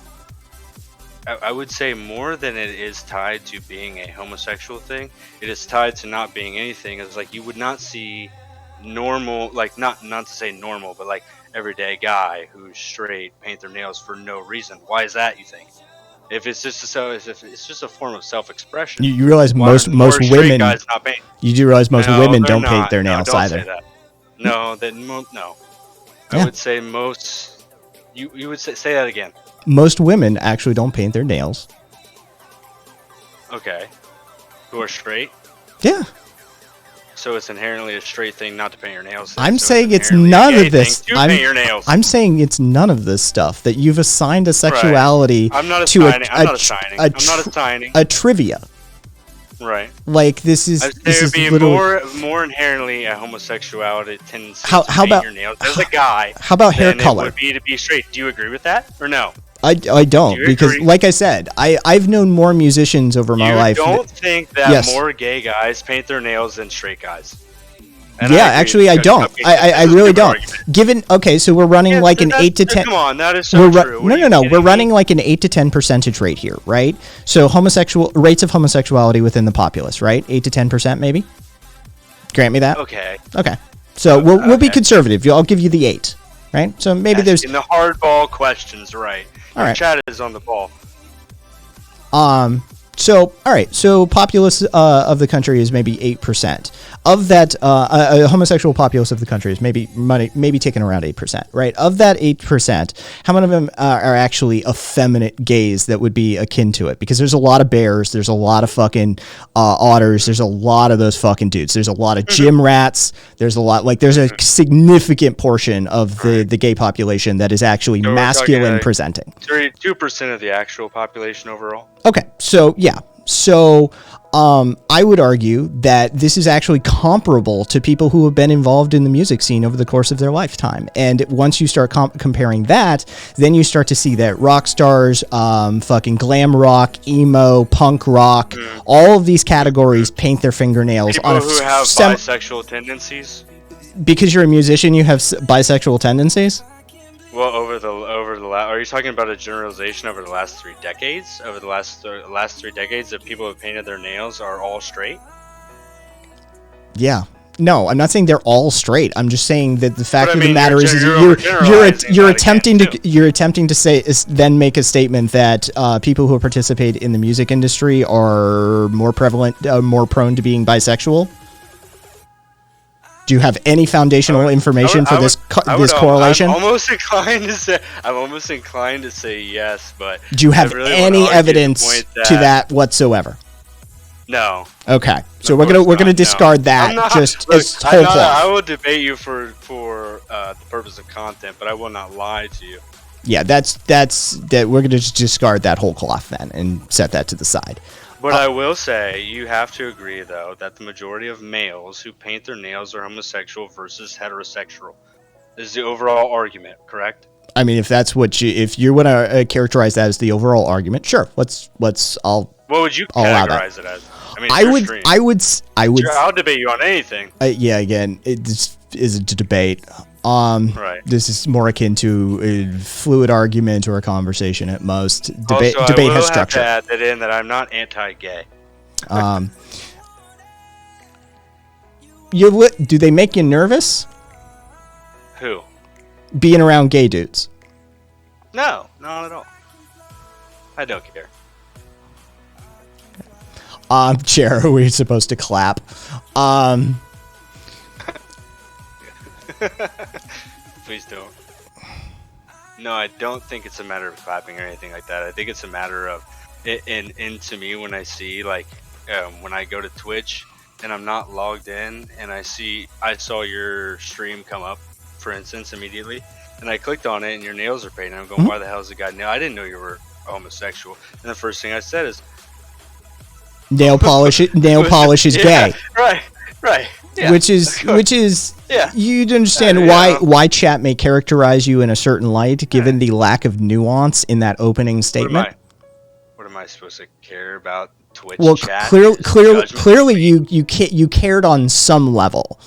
I would say more than it is tied to being a homosexual thing, it is tied to not being anything. It's like you would not see normal, like not to say normal, but like everyday guy who's straight paint their nails for no reason. Why is that, you think? If it's just if it's just a form of self-expression. You realize why most are more straight women guys not paint? you do realize most No, women they're don't not. paint their No, nails don't either. say that. No, no. Yeah. I would say most. You would say that again. Most women actually don't paint their nails. Okay. Who are straight? Yeah. So it's inherently a straight thing not to paint your nails. I'm so saying it's inherently a none gay of this. thing to paint your nails. I'm saying it's none of this stuff that you've assigned a sexuality I'm not to assigning. I'm not assigning. I'm not assigning. a trivia. Right. Like this is There this would is be literally. more inherently a homosexuality tendency How- to how paint about- your nails as a guy. How about hair than color? It would be to be straight. Do you agree with that or no? I don't Do you because agree? like I said, I've known more musicians over my You life. don't think that Yes. more gay guys paint their nails than straight guys? Yeah, agree actually, I because don't. cupcakes I is a really different don't. argument. Given okay, so we're running Yeah, like an that's- 8 to 10. Come on, that is so true. What are you No. We're kidding me? running like an 8 to 10 percentage rate here, right? So homosexual rates of homosexuality within the populace, right? 8 to 10% maybe. Grant me that. Okay. Okay. So we'll be okay. conservative. I'll give you the 8, right? So maybe there's In the hardball questions, right? All Your right. chat is on the ball. So, all right. So, populace of the country is maybe 8%. Of that, a homosexual populace of the country is maybe taking around 8%, right? Of that 8%, how many of them are actually effeminate gays that would be akin to it? Because there's a lot of bears, there's a lot of fucking otters, there's a lot of those fucking dudes. There's a lot of gym rats. There's a lot there's a significant portion of the gay population that is actually So we're masculine talking, presenting. 32% of the actual population overall. Okay, so yeah, so I would argue that this is actually comparable to people who have been involved in the music scene over the course of their lifetime. And once you start comparing that, then you start to see that rock stars, fucking glam rock, emo, punk rock, all of these categories paint their fingernails People on a who have sem- bisexual tendencies. because you're a musician, you have bisexual tendencies. Well, over the are you talking about a generalization over the last 3 decades? Over the last 3 decades, that people who have painted their nails are all straight. Yeah. No, I'm not saying they're all straight. I'm just saying that the fact But I of the mean, matter is you're you're overgeneralizing you're that attempting again, to you're attempting to say then make a statement that people who participate in the music industry are more prevalent, more prone to being bisexual. Do you have any foundational information for this correlation? I'm almost inclined to say yes, but Do you have I really wanna any argue the evidence point to that whatsoever? No. Okay, so Of we're course gonna not, discard no. that I'm not- just look, as whole cloth. I will debate you for the purpose of content, but I will not lie to you. Yeah, that's that. We're gonna just discard that whole cloth then and set that to the side. But I will say, you have to agree, though, that the majority of males who paint their nails are homosexual versus heterosexual. Is the overall argument, correct? I mean, if that's what if you want to characterize that as the overall argument, sure. Let's What would you I'll allow that. categorize it as? I mean, it's your stream. I would. Sure, I'll debate you on anything. Yeah, again, this is a debate. Right. This is more akin to a fluid argument or a conversation at most. Debate also, debate I will has have structure. to add that in that I'm not anti-gay. Do they make you nervous Who? being around gay dudes? No, not at all. I don't care. Chair, are we supposed to clap? Please don't. No, I don't think it's a matter of clapping or anything like that. I think it's a matter of, and to me, when I see like, when I go to Twitch and I'm not logged in and I saw your stream come up, for instance, immediately, and I clicked on it and your nails are painted. I'm going, why the hell is the guy nail? I didn't know you were homosexual. And the first thing I said is, nail polish is gay. Right. Yeah. Which is Yeah. You'd understand why chat may characterize you in a certain light, given the lack of nuance in that opening statement. What am I supposed to care about Twitch Well, chat? clearly you cared on some level,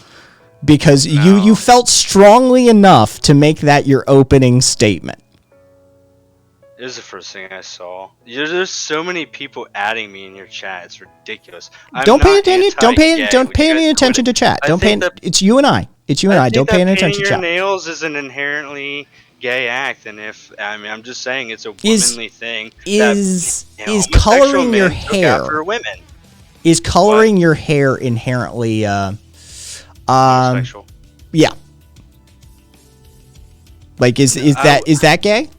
because you felt strongly enough to make that your opening statement. It was the first thing I saw. There's so many people adding me in your chat. It's ridiculous. Don't pay any attention to chat. It's you and I. It's you and I. Don't pay any attention to chat. Painting your nails is an inherently gay act, and I'm just saying it's a womanly thing. Is coloring your hair for women? Is coloring your hair inherently homosexual? Yeah. Like is that gay?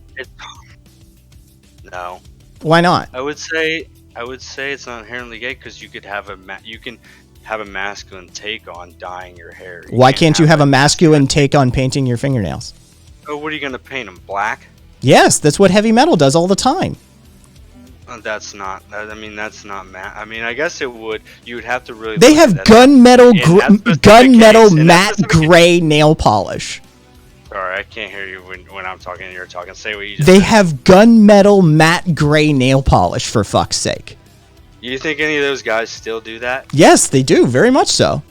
No. Why not? I would say it's not inherently gay because you could have a masculine take on dyeing your hair. Why can't you have a masculine take on painting your fingernails? Oh, what are you gonna paint them black? Yes, that's what heavy metal does all the time. That's not. I mean, that's not I mean, I guess it would. You would have to really. They have gunmetal matte gray nail polish. Sorry, I can't hear you when I'm talking and you're talking. Say what you just They said. have gunmetal matte gray nail polish, for fuck's sake. You think any of those guys still do that? Yes, they do, very much so.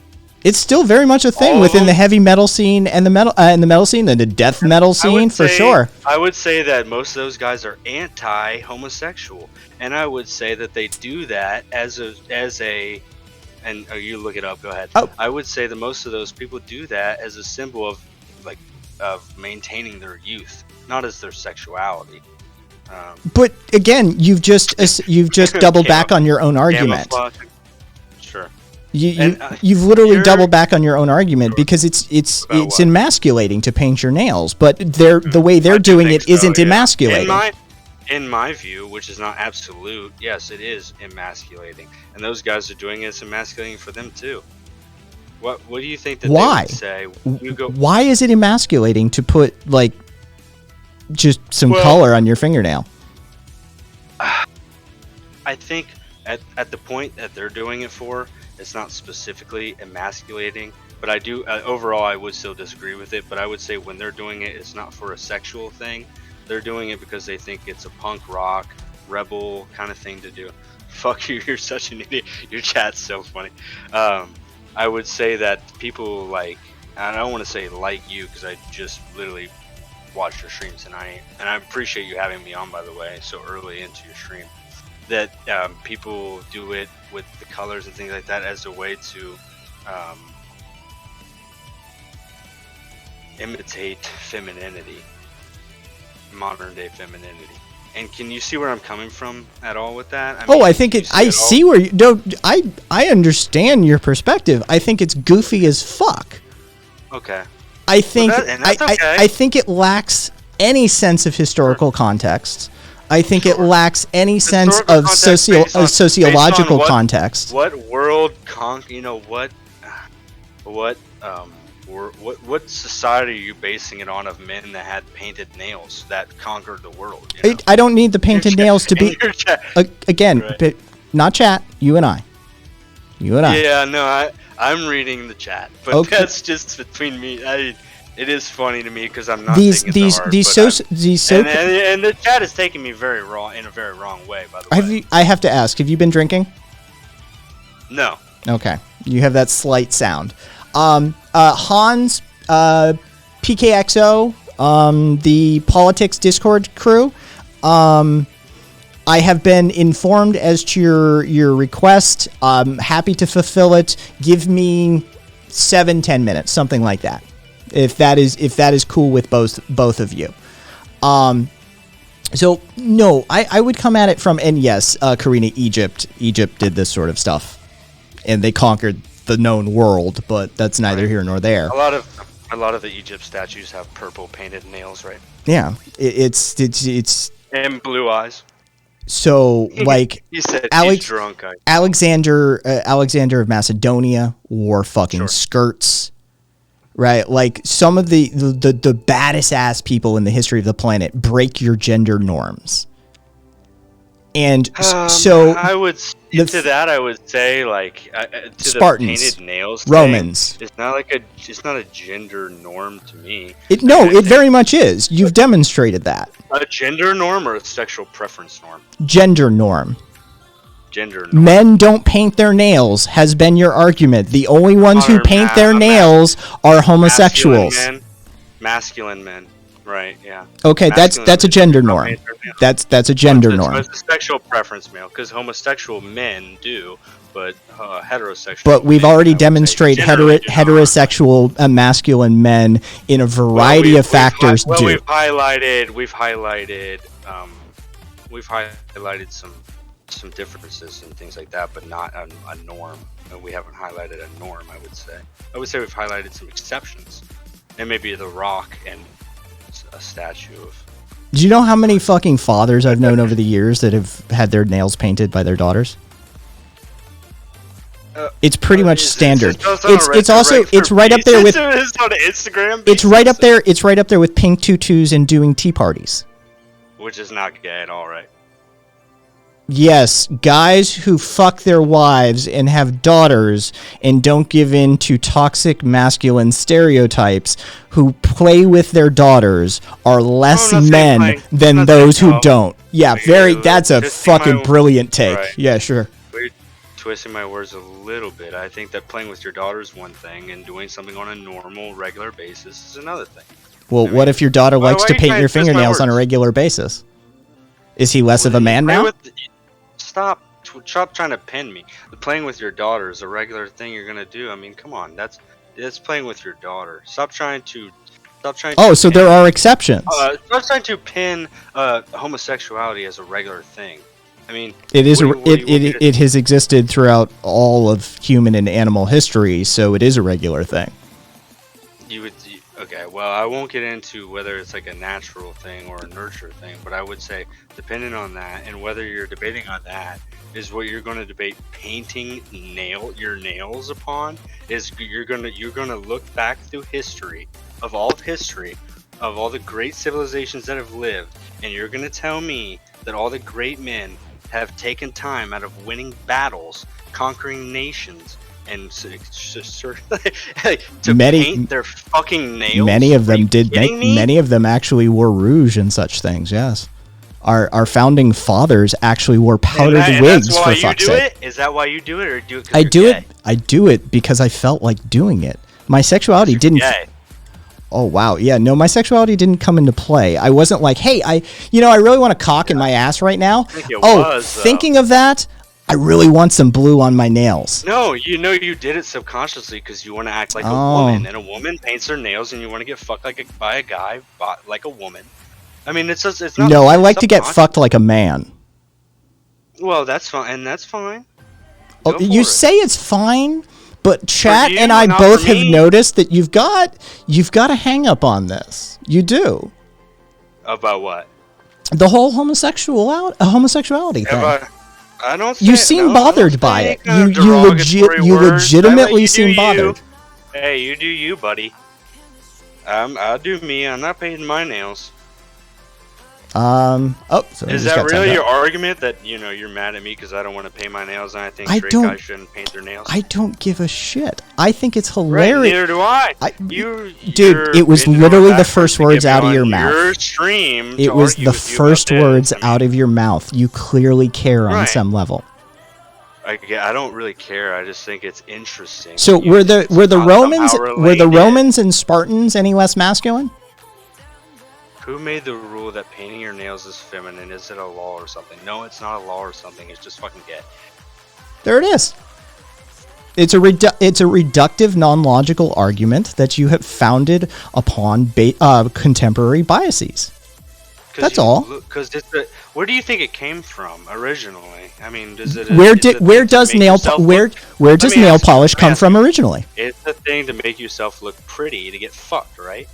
It's still very much a thing within the heavy metal scene and the metal scene and the death metal scene, for sure. I would say that most of those guys are anti-homosexual, and I would say that they do that as a and you look it up. Go ahead. Oh. I would say that most of those people do that as a symbol of maintaining their youth, not as their sexuality. But again, you've just doubled back on your own argument. Sure. You've literally doubled back on your own argument, because it's emasculating to paint your nails, but the way they're doing it isn't emasculating. In my view, which is not absolute, yes, it is emasculating, and those guys are doing it. It's emasculating for them too. What do you think that Why? they would say? Why is it emasculating to put just some color on your fingernail? I think at the point that they're doing it for, it's not specifically emasculating, but I do overall I would still disagree with it. But I would say when they're doing it, it's not for a sexual thing. They're doing it because they think it's a punk rock rebel kind of thing to do. Fuck you, you're such an idiot. Your chat's so funny. I would say that people I don't want to say like you, because I just literally watched your stream tonight, and I appreciate you having me on, by the way, so early into your stream. That people do it with the colors and things like that as a way to imitate femininity, modern day femininity. And can you see where I'm coming from at all with that? I think I see where you don't. I understand your perspective. I think it's goofy as fuck. Okay. I think that's okay. I think it lacks any sense of historical context. I think it lacks any sense of sociological context. What world what society are you basing it on of men that had painted nails that conquered the world? You know? I don't need the painted nails to be again, right. But not chat. You and I. Yeah, no, I'm reading the chat, but Okay. that's just between me. It is funny to me because I'm not These taking it to heart, and the chat is taking me in a very wrong way. By the way, I have to ask: have you been drinking? No. Okay, you have that slight sound. Hans, PKXO, the Politics Discord crew. I have been informed as to your request. I'm happy to fulfill it. Give me 7-10 minutes, something like that. If that is cool with both of you. So no, I would come at it from, and yes, Karina, Egypt did this sort of stuff, and they conquered the known world, but that's neither here nor there. A lot of the Egypt statues have purple painted nails, right? Yeah, it's And blue eyes. so like He said Alex- he's drunk. Alexander of Macedonia wore fucking Sure. skirts, right? Like some of the baddest ass people in the history of the planet break your gender norms, and so I would the to that I would say like to Spartans, the painted nails Romans. thing, it's not a gender norm to me. it very much is. You've demonstrated that A gender norm or a sexual preference norm? gender norm. Gender norm. Men don't paint their nails has been your argument. The only ones who Modern paint their nails are homosexuals. Masculine men. Right, yeah. Okay, that's a Masculine gender men don't norm. paint their nails. That's a gender So norm. it's a sexual preference male, because homosexual men do, but heterosexual. But we've men, already I would say, demonstrated generally do not. heterosexual masculine men in a variety of factors do. We've highlighted some differences and things like that, but not a norm. We haven't highlighted a norm. I would say we've highlighted some exceptions, and maybe The Rock and a statue of. Do you know how many fucking fathers I've known over the years that have had their nails painted by their daughters? It's pretty much standard. It's right up there with. It's on Instagram. It's right up there. It's right up there with pink tutus and doing tea parties. Which is not gay at all, right? Yes, guys who fuck their wives and have daughters and don't give in to toxic masculine stereotypes who play with their daughters are less men than those who don't. Yeah, that's a fucking brilliant take. Right. Yeah, sure. We're twisting my words a little bit. I think that playing with your daughter is one thing, and doing something on a normal, regular basis is another thing. Well, what if your daughter likes why to are you paint trying your to twist my fingernails on a words? regular basis? Is he less of a man now? Stop trying to pin me. Playing with your daughter is a regular thing you're gonna do. I mean, come on, that's playing with your daughter. Stop trying to. Oh, so there are exceptions. Stop trying to pin homosexuality as a regular thing. I mean, It is. what do you- It has existed throughout all of human and animal history, so it is a regular thing. Okay, well, I won't get into whether it's like a natural thing or a nurture thing, but I would say, depending on that, and whether you're debating on that, is what you're going to debate painting your nails upon. Is you're gonna look back through history of all the great civilizations that have lived, and you're gonna tell me that all the great men have taken time out of winning battles, conquering nations, and to paint their fucking nails. Many of them did. kidding me? Many of them actually wore rouge and such things. Yes, our founding fathers actually wore powdered wigs. For fuck's sake. Is that why you do it, or do it? 'Cause I you're do gay? it. I do it because I felt like doing it. My sexuality didn't. Gay. Oh wow, yeah, no, my sexuality didn't come into play. I wasn't like, hey, I really want a cock in my ass right now. think it Oh, was, though. thinking of that, I really want some blue on my nails. No, you did it subconsciously because you want to act like a Oh. woman, and a woman paints her nails, and you want to get fucked by a guy like a woman. I mean, it's not. No, I like to get subconscious. fucked like a man. Well, that's fine, and that's fine. Oh, Go you for it. say it's fine, but Chat you, and I not both for have me. noticed that you've got a hang up on this. You do. About what? The whole homosexuality thing. I don't. You say- seem no, I bothered don't by say it. kind of You derogatory words. I legitimately let you seem do bothered. You. Hey, you do you, buddy. I'll do me. I'm not painting my nails. Oh, so we Is just that got really timed your up. argument that you're mad at me because I don't want to paint my nails and I think I straight don't- guys shouldn't paint their nails? I don't give a shit. I think it's Right, hilarious. neither do I. Dude, You're it was bending literally over the first backwards to words get me out of on your mouth. Your stream It to was argue the with you about first this. words I mean, out of your mouth. You clearly care on Right. some level. I don't really care. I just think it's interesting. So You were think the it's Romans somehow were the related. Romans and Spartans any less masculine? Who made the rule that painting your nails is feminine? Is it a law or something? No, it's not a law or something. It's just fucking gay. There it is. It's a reductive, non-logical argument that you have founded upon contemporary biases. That's all. Because where do you think it came from originally? I mean, does it? Where is it where to does make nail yourself where look- does Let me nail ask you, polish let me come ask from you. originally? It's a thing to make yourself look pretty to get fucked, right?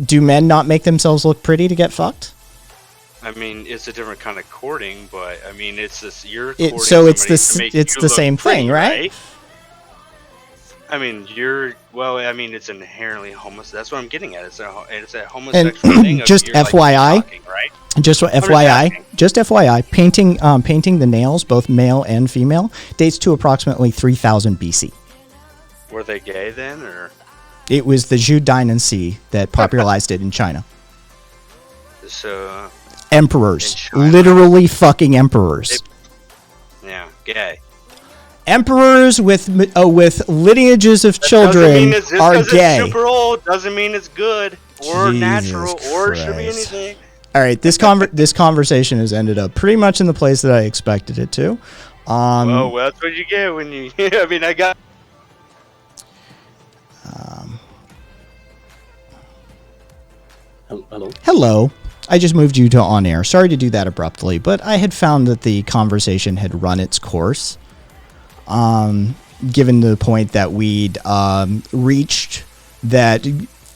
Do men not make themselves look pretty to get fucked? I mean, it's a different kind of courting, but I mean, it's this you're It- courting so it's somebody this- to make it's you the look same pretty, thing, right? I mean, I mean, it's inherently homosexual. That's what I'm getting at. It's a homosexual thing. Of just you're, like, FYI, talking, right? Just FYI, painting the nails, both male and female, dates to approximately 3000 BC. Were they gay then, or It was the Zhou dynasty that popularized it in China. so? Emperors, In China. literally fucking emperors. Yeah, gay. Emperors with lineages of Doesn't children mean it's just are 'cause gay. It's super old doesn't mean it's good or Jesus natural or should be Christ. anything. All right, this conversation has ended up pretty much in the place that I expected it to. Well, that's what you get when you. I mean, I got. Hello. Hello. I just moved you to on air. Sorry to do that abruptly, but I had found that the conversation had run its course. Given the point that we'd reached that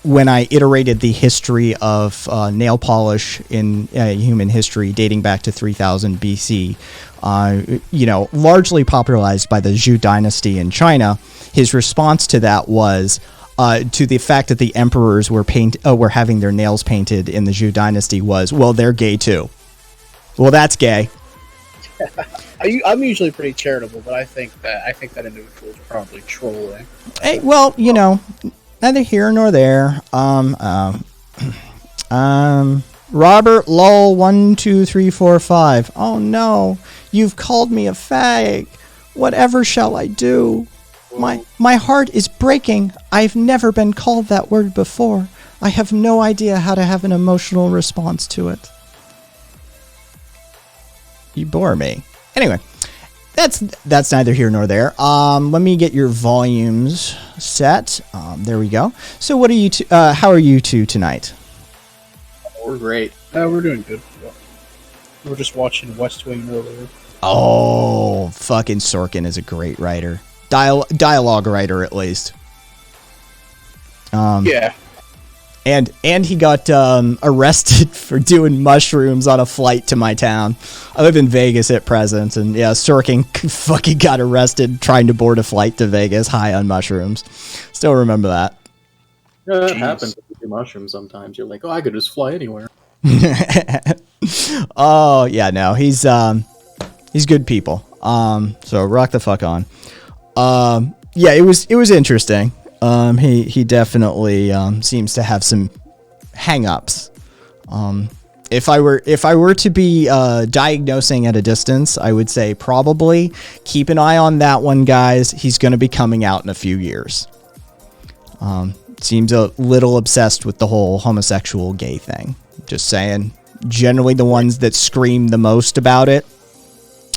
when I iterated the history of nail polish in human history dating back to 3000 BC, largely popularized by the Zhou dynasty in China, his response to that was to the fact that the emperors were having their nails painted in the Zhou dynasty was, well, they're gay too. Well, that's gay. I'm usually pretty charitable, but I think that individual is probably trolling. Hey, well, neither here nor there. Robert Lull 12345. Oh no, you've called me a fag. Whatever shall I do? My heart is breaking. I've never been called that word before. I have no idea how to have an emotional response to it. You bore me. Anyway, that's neither here nor there. Let me get your volumes set. There we go. So, what are you? How are you two tonight? We're great. We're doing good. We're just watching West Wing earlier. Oh, fucking Sorkin is a great writer. Dialogue writer, at least. Yeah. And he got arrested for doing mushrooms on a flight to my town. I live in Vegas at present, and yeah, Sorkin fucking got arrested trying to board a flight to Vegas high on mushrooms. Still remember that. Yeah, that Jeez. happens with your mushrooms sometimes. You're like, oh, I could just fly anywhere. Oh yeah, no, he's good people. So rock the fuck on. Yeah, it was interesting. He definitely seems to have some hang-ups. If I were to be diagnosing at a distance, I would say probably keep an eye on that one, guys. He's going to be coming out in a few years. Seems a little obsessed with the whole homosexual gay thing. Just saying. Generally the ones that scream the most about it.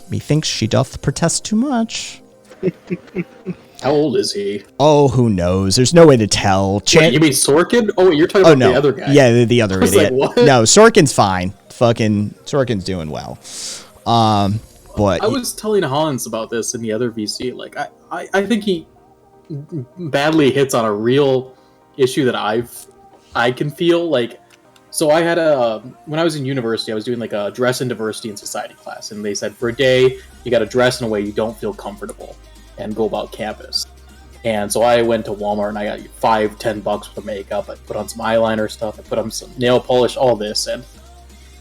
Methinks she doth protest too much. How old is he? Oh, who knows? There's no way to tell. Wait, you mean Sorkin? Oh, wait, you're talking about no. the other guy. Yeah, the other I was idiot. like, what? No, Sorkin's fine. Fucking Sorkin's doing well. But I was telling Hans about this in the other VC. Like, I think he badly hits on a real issue that I can feel. Like, so I had when I was in university, I was doing like a dress in diversity and society class, and they said for a day you got to dress in a way you don't feel comfortable and go about campus. And so I went to Walmart and I got $5-10 worth of makeup. I put on some eyeliner stuff. I put on some nail polish, all this, and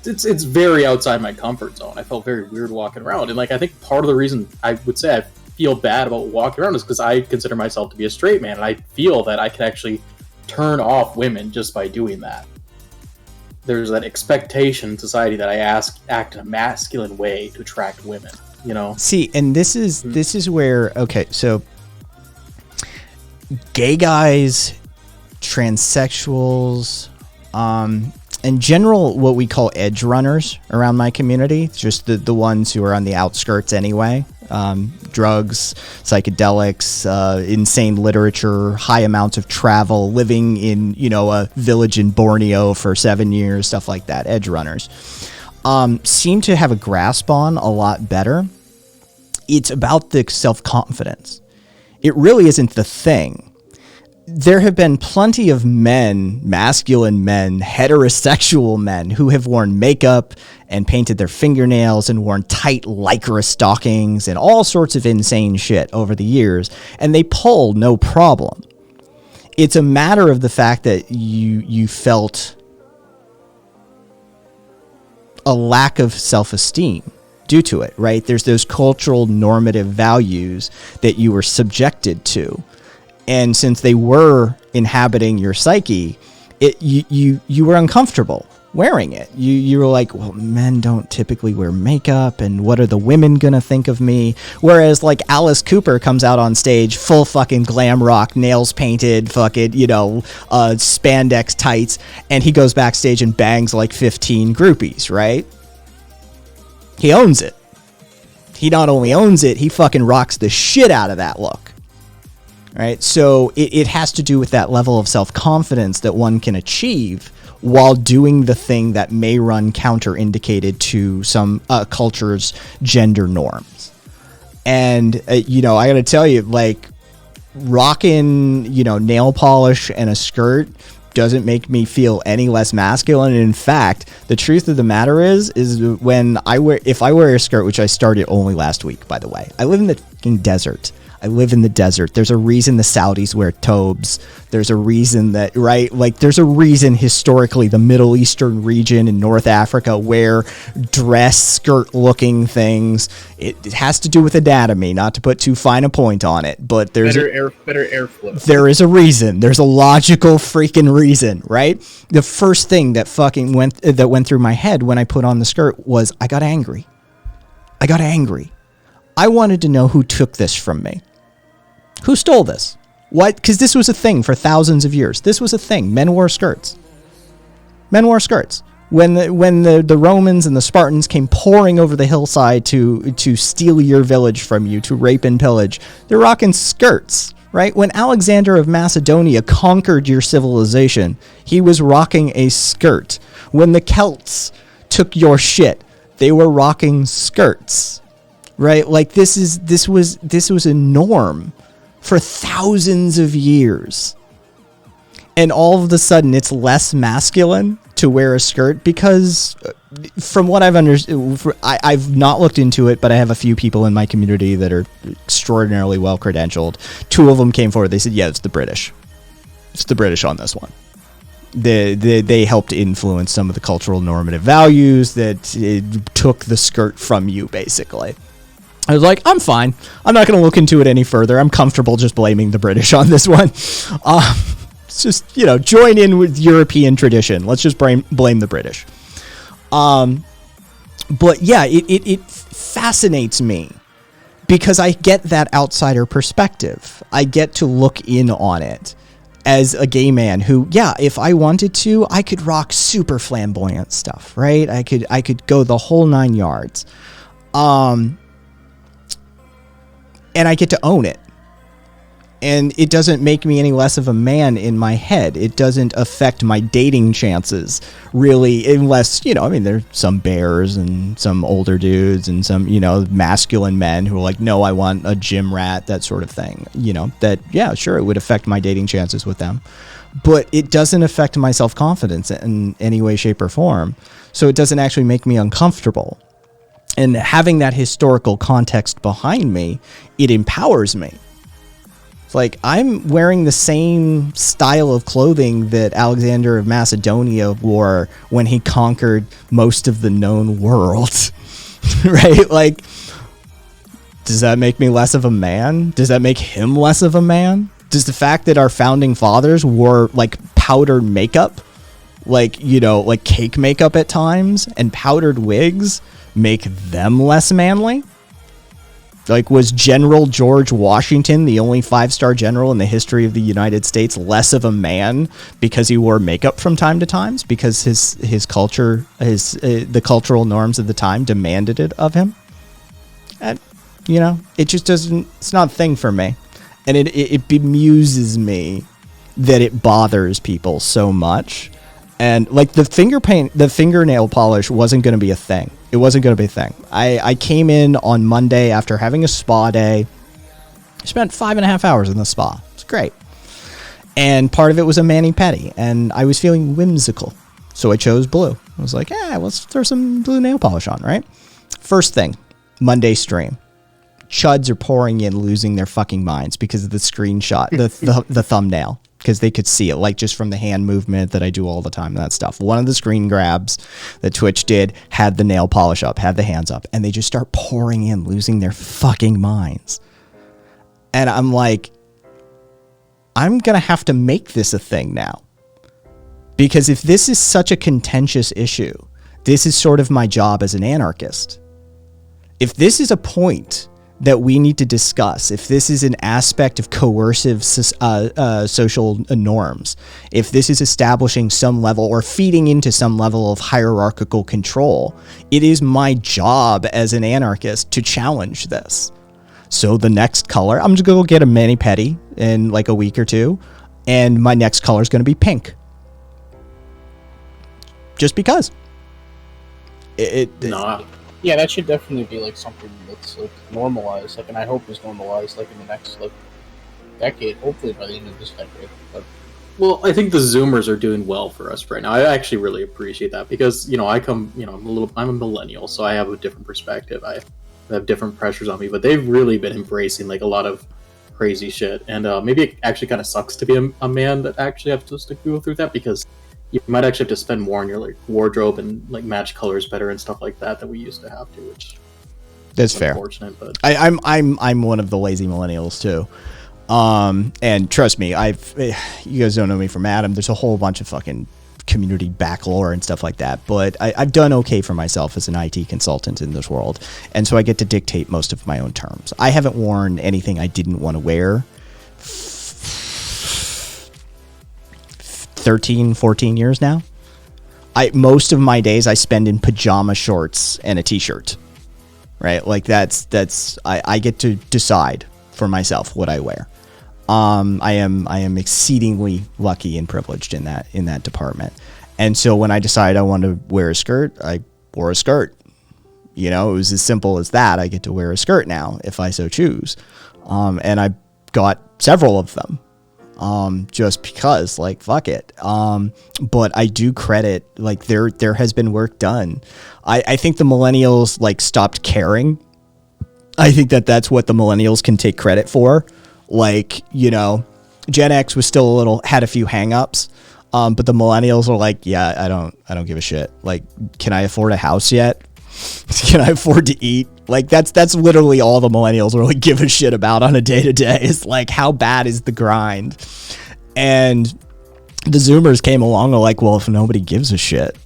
it's very outside my comfort zone. I felt very weird walking around, and like I think part of the reason I would say I feel bad about walking around is because I consider myself to be a straight man, and I feel that I can actually turn off women just by doing that. There's that expectation in society that I act in a masculine way to attract women. You know. see, and this is where, okay, so gay guys, transsexuals, and in general, what we call edge runners around my community, just the ones who are on the outskirts anyway. Drugs, psychedelics, insane literature, high amounts of travel, living in, a village in Borneo for 7 years, stuff like that. Edge runners seem to have a grasp on a lot better. It's about the self-confidence. It really isn't the thing. There have been plenty of men, masculine men, heterosexual men who have worn makeup and painted their fingernails and worn tight Lycra stockings and all sorts of insane shit over the years, and they pull no problem. It's a matter of the fact that you felt a lack of self-esteem due to it, right? There's those cultural normative values that you were subjected to. And since they were inhabiting your psyche, you were uncomfortable wearing it. You were like, well, men don't typically wear makeup, and what are the women gonna think of me? Whereas like Alice Cooper comes out on stage, full fucking glam rock, nails painted, fucking, spandex tights, and he goes backstage and bangs like 15 groupies, right? He owns it. He not only owns it, he fucking rocks the shit out of that look. Right, so it has to do with that level of self-confidence that one can achieve while doing the thing that may run counter-indicated to some culture's gender norms. And, I gotta tell you, like, rocking, nail polish and a skirt doesn't make me feel any less masculine. And in fact, the truth of the matter is when if I wear a skirt, which I started only last week, by the way, I live in the fucking desert. I live in the desert. There's a reason the Saudis wear tobes. There's a reason that, right? Like, there's a reason historically the Middle Eastern region and North Africa wear dress skirt-looking things. It has to do with anatomy, not to put too fine a point on it, but there's better airflow. There is a reason. There's a logical freaking reason, right? The first thing that fucking went through my head when I put on the skirt was I got angry. I wanted to know who took this from me. Who stole this? What? Because this was a thing for thousands of years. This was a thing. Men wore skirts. When the Romans and the Spartans came pouring over the hillside to steal your village from you, to rape and pillage, they're rocking skirts, right? When Alexander of Macedonia conquered your civilization, he was rocking a skirt. When the Celts took your shit, they were rocking skirts. Right, like this was a norm for thousands of years, and all of a sudden it's less masculine to wear a skirt because, from what I've understood, I've not looked into it, but I have a few people in my community that are extraordinarily well credentialed. Two of them came forward. They said, "Yeah, it's the British. It's the British on this one." They helped influence some of the cultural normative values that took the skirt from you, basically. I was like, I'm fine. I'm not going to look into it any further. I'm comfortable just blaming the British on this one. It's just, join in with European tradition. Let's just blame the British. But yeah, it fascinates me because I get that outsider perspective. I get to look in on it as a gay man who, yeah, if I wanted to, I could rock super flamboyant stuff, right? I could go the whole 9 yards. And I get to own it. And it doesn't make me any less of a man in my head. It doesn't affect my dating chances, really, unless, there's some bears and some older dudes and some, masculine men who are like, no, I want a gym rat, that sort of thing. That, yeah, sure, it would affect my dating chances with them. But it doesn't affect my self-confidence in any way, shape, or form. So it doesn't actually make me uncomfortable. And having that historical context behind me, it empowers me. It's like I'm wearing the same style of clothing that Alexander of Macedonia wore when he conquered most of the known world. Right? Like, does that make me less of a man? Does that make him less of a man? Does the fact that our founding fathers wore like powdered makeup, like cake makeup at times, and powdered wigs make them less manly? Like, was General George Washington, the only 5-star general in the history of the United States, less of a man because he wore makeup from time to time? Because his culture, the cultural norms of the time demanded it of him? And, you know, it just doesn't, it's not a thing for me. And it bemuses me that it bothers people so much. And like the fingernail polish wasn't going to be a thing. It wasn't going to be a thing. I came in on Monday after having a spa day. I spent 5.5 hours in the spa. It's great. And part of it was a mani-pedi. And I was feeling whimsical. So I chose blue. I was like, yeah, let's throw some blue nail polish on, right? First thing, Monday stream. Chuds are pouring in, losing their fucking minds because of the screenshot, the thumbnail. Because they could see it, like just from the hand movement that I do all the time and that stuff. One of the screen grabs that Twitch did had the nail polish up, had the hands up, and they just start pouring in, losing their fucking minds. And I'm like, I'm going to have to make this a thing now. Because if this is such a contentious issue, this is sort of my job as an anarchist. If this is a point that we need to discuss, if this is an aspect of coercive social norms, if this is establishing some level or feeding into some level of hierarchical control, it is my job as an anarchist to challenge this. So the next color, I'm just going to go get a mani-pedi in like a week or two, and my next color is going to be pink. Just because. Yeah, that should definitely be like something that's like normalized, like, and I hope is normalized like in the next like decade, hopefully by the end of this decade. But Well, I think the Zoomers are doing well for us right now. I actually really appreciate that because, you know, I'm a millennial, so I have a different perspective. I have different pressures on me, but they've really been embracing like a lot of crazy shit. And maybe it actually kind of sucks to be a man that actually has to go through that, because you might actually have to spend more on your like wardrobe and like match colors better and stuff like that we used to have to, which that's is fair. Unfortunate, but I'm one of the lazy millennials too. And trust me, you guys don't know me from Adam. There's a whole bunch of fucking community backlore and stuff like that, but I've done okay for myself as an IT consultant in this world. And so I get to dictate most of my own terms. I haven't worn anything I didn't want to wear 13, 14 years now. Most of my days I spend in pajama shorts and a t-shirt, right? Like I get to decide for myself what I wear. I am exceedingly lucky and privileged in that department. And so when I decided I wanted to wear a skirt, I wore a skirt. You know, it was as simple as that. I get to wear a skirt now if I so choose. And I got several of them. Just because, like, fuck it. But I do credit, like, there has been work done. I think the millennials, like, stopped caring. I think that's what the millennials can take credit for. Like, you know, Gen X was still had a few hang-ups. But the millennials are like, yeah, I don't give a shit. Like, can I afford a house yet? Can I afford to eat? Like, that's literally all the millennials really give a shit about on a day-to-day. Is like, how bad is the grind? And the Zoomers came along and were like, well, if nobody gives a shit,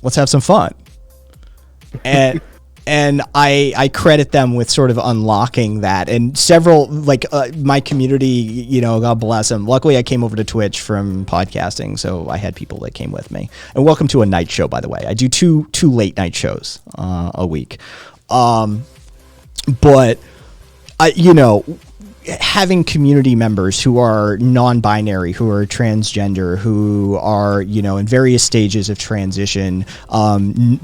let's have some fun. And I credit them with sort of unlocking that. And several, like, my community, you know, God bless them. Luckily, I came over to Twitch from podcasting, so I had people that came with me. And welcome to a night show, by the way. I do two late night shows a week. But, you know, having community members who are non-binary, who are transgender, who are, you know, in various stages of transition,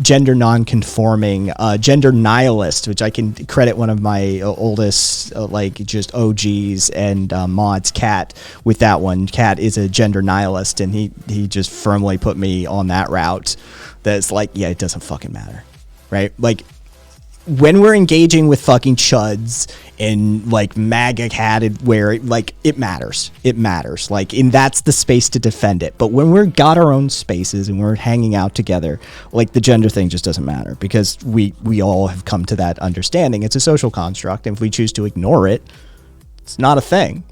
gender non-conforming, gender nihilist, which I can credit one of my oldest, like, just OGs and mods, Kat, with that one. Kat is a gender nihilist, and he just firmly put me on that route. That's like, yeah, it doesn't fucking matter, right? Like, when we're engaging with fucking chuds and like MAGA hatted where like it matters, like, and that's the space to defend it. But when we've got our own spaces and we're hanging out together, like, the gender thing just doesn't matter, because we all have come to that understanding. It's a social construct, and if we choose to ignore it, it's not a thing.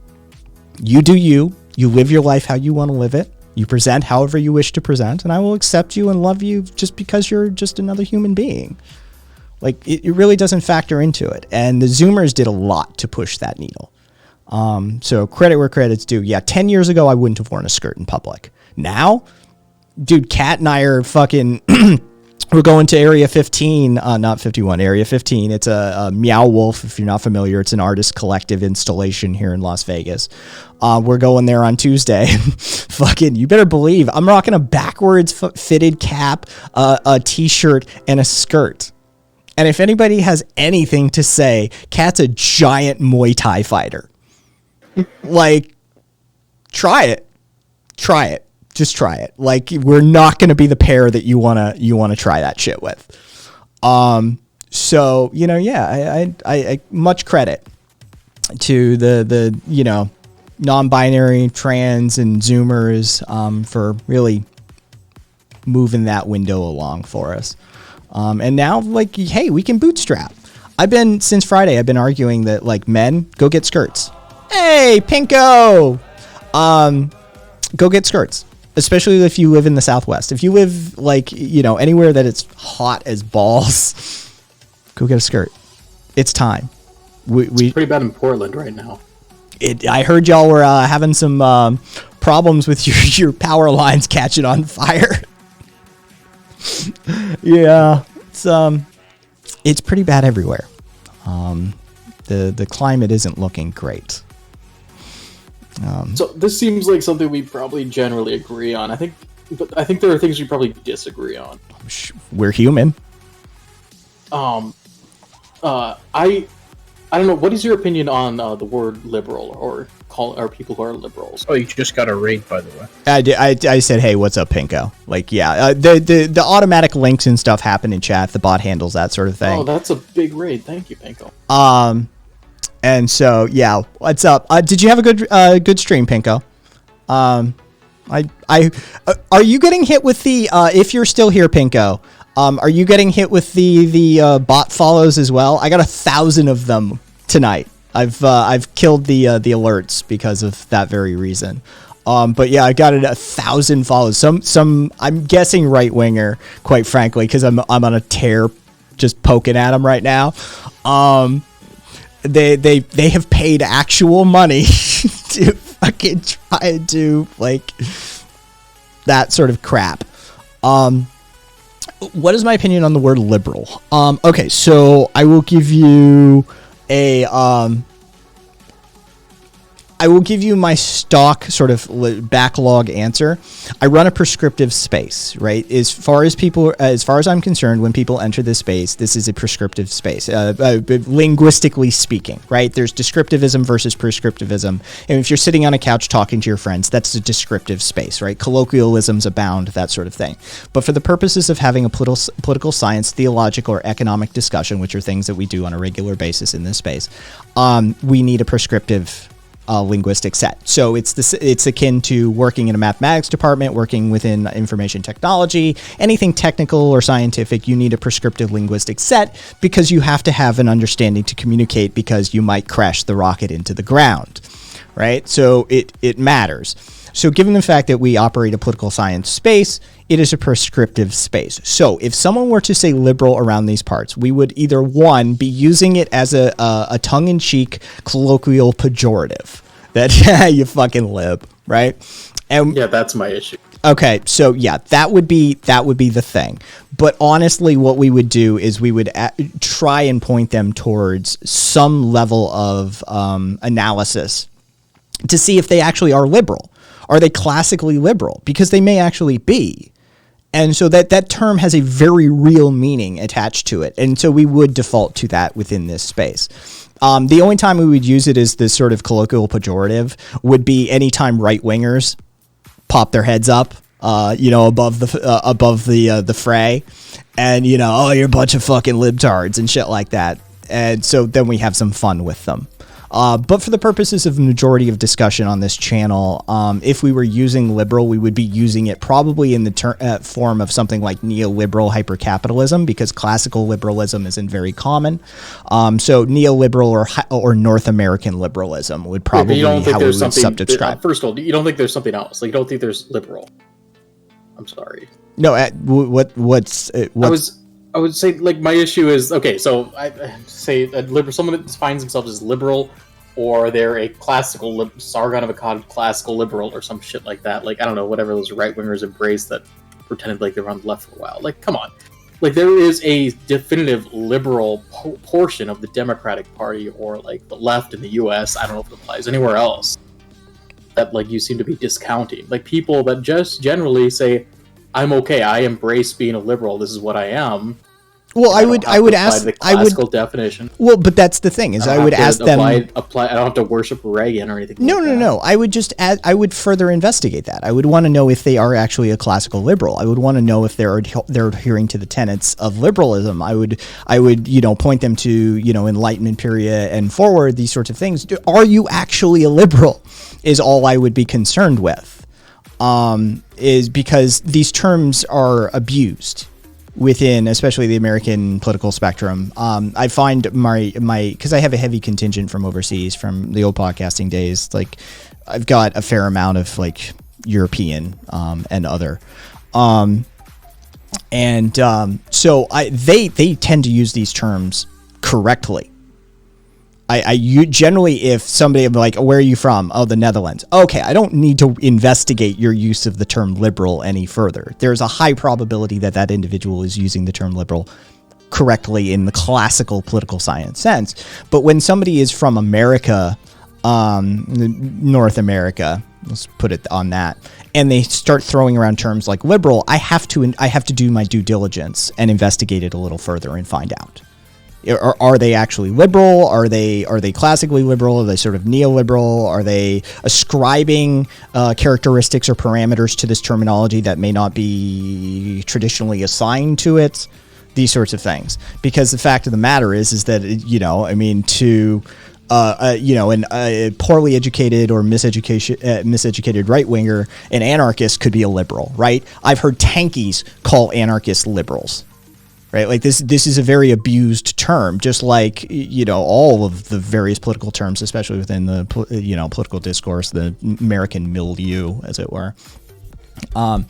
You do you live your life how you want to live it, you present however you wish to present, and I will accept you and love you just because you're just another human being. Like it really doesn't factor into it. And the Zoomers did a lot to push that needle. So credit where credit's due. Yeah, 10 years ago, I wouldn't have worn a skirt in public. Now, dude, Kat and I are fucking... We're going to Area 15, not 51, Area 15. It's a Meow Wolf, if you're not familiar. It's an artist collective installation here in Las Vegas. We're going there on Tuesday. Fucking, you better believe, I'm rocking a backwards fitted cap, a t-shirt, and a skirt. And if anybody has anything to say, Kat's a giant Muay Thai fighter. Like, try it. Try it. Just try it. Like, we're not going to be the pair that you want to try that shit with. So, you know, yeah, I much credit to the, you know, non-binary, trans, and Zoomers, for really moving that window along for us. And now, like, hey, we can bootstrap. Since Friday, I've been arguing that, like, men, go get skirts. Hey, Pinko! Go get skirts. Especially if you live in the Southwest. If you live, like, you know, anywhere that it's hot as balls, go get a skirt. It's time. It's pretty bad in Portland right now. I heard y'all were having some problems with your power lines catching on fire. Yeah, it's pretty bad everywhere. The climate isn't looking great. So this seems like something we probably generally agree on. I think there are things we probably disagree on. We're human. I don't know. What is your opinion on the word liberal or people who are liberals? Oh, you just got a raid, by the way. I said, hey, what's up, Pinko? Like, yeah, the automatic links and stuff happen in chat. The bot handles that sort of thing. Oh, that's a big raid. Thank you, Pinko. And so, yeah, what's up? Did you have a good stream, Pinko? Are you getting hit with the, if you're still here, Pinko, are you getting hit with the bot follows as well? I got 1,000 of them tonight. I've killed the alerts because of that very reason. But yeah, I got 1,000 follows. Some I'm guessing right winger, quite frankly, because I'm on a tear, just poking at them right now. They have paid actual money to fucking try and do like that sort of crap. What is my opinion on the word liberal? Okay, so I will give you my stock sort of backlog answer. I run a prescriptive space, right? As far as I'm concerned, when people enter this space, this is a prescriptive space, linguistically speaking, right? There's descriptivism versus prescriptivism. And if you're sitting on a couch talking to your friends, that's a descriptive space, right? Colloquialisms abound, that sort of thing. But for the purposes of having a political science, theological, or economic discussion, which are things that we do on a regular basis in this space, we need a prescriptive linguistic set. So it's akin to working in a mathematics department, working within information technology, anything technical or scientific. You need a prescriptive linguistic set because you have to have an understanding to communicate, because you might crash the rocket into the ground, right? So it matters. So given the fact that we operate a political science space, it is a prescriptive space. So if someone were to say liberal around these parts, we would either, one, be using it as a tongue-in-cheek colloquial pejorative. That you fucking lib, right? And yeah, that's my issue. Okay, so yeah, that would be the thing. But honestly, what we would do is we would try and point them towards some level of analysis to see if they actually are liberal. Are they classically liberal? Because they may actually be. And so that term has a very real meaning attached to it. And so we would default to that within this space. The only time we would use it as this sort of colloquial pejorative would be anytime right-wingers pop their heads up, above the fray, and, oh, you're a bunch of fucking libtards and shit like that. And so then we have some fun with them. But for the purposes of the majority of discussion on this channel, if we were using liberal, we would be using it probably in the form of something like neoliberal hypercapitalism, because classical liberalism isn't very common. So neoliberal or North American liberalism would probably be how we would subdescribe. First of all, you don't think there's something else? Like, you don't think there's liberal? I'm sorry. No, what's I would say, like, my issue is, okay, so I say a liberal, someone that defines themselves as liberal, or they're a classical, Sargon of Akkad classical liberal, or some shit like that. Like, I don't know, whatever those right-wingers embrace that pretended like they were on the left for a while. Like, come on. Like, there is a definitive liberal portion of the Democratic Party, or, like, the left in the U.S., I don't know if it applies anywhere else, that, like, you seem to be discounting. Like, people that just generally say, I'm okay, I embrace being a liberal, this is what I am. Well, I would ask the classical definition. Well, but that's the thing is I would ask them. I don't have to worship Reagan or anything. No. I would just I would further investigate that. I would want to know if they are actually a classical liberal. I would want to know if they're adhering to the tenets of liberalism. I would point them to Enlightenment period and forward, these sorts of things. Are you actually a liberal? Is all I would be concerned with. Is because these terms are abused within, especially the American political spectrum. I find my because I have a heavy contingent from overseas, from the old podcasting days. Like, I've got a fair amount of like European and other, so they tend to use these terms correctly. You generally, if somebody like, where are you from? Oh, the Netherlands. Okay, I don't need to investigate your use of the term liberal any further. There's a high probability that individual is using the term liberal correctly in the classical political science sense. But when somebody is from America, North America, let's put it on that, and they start throwing around terms like liberal, I have to do my due diligence and investigate it a little further and find out. Are they actually liberal? Are they classically liberal? Are they sort of neoliberal? Are they ascribing characteristics or parameters to this terminology that may not be traditionally assigned to it? These sorts of things. Because the fact of the matter is that a poorly educated or miseducated right winger, an anarchist could be a liberal, right? I've heard tankies call anarchists liberals. Right, like this is a very abused term, just like all of the various political terms, especially within the political discourse, the American milieu, as it were. I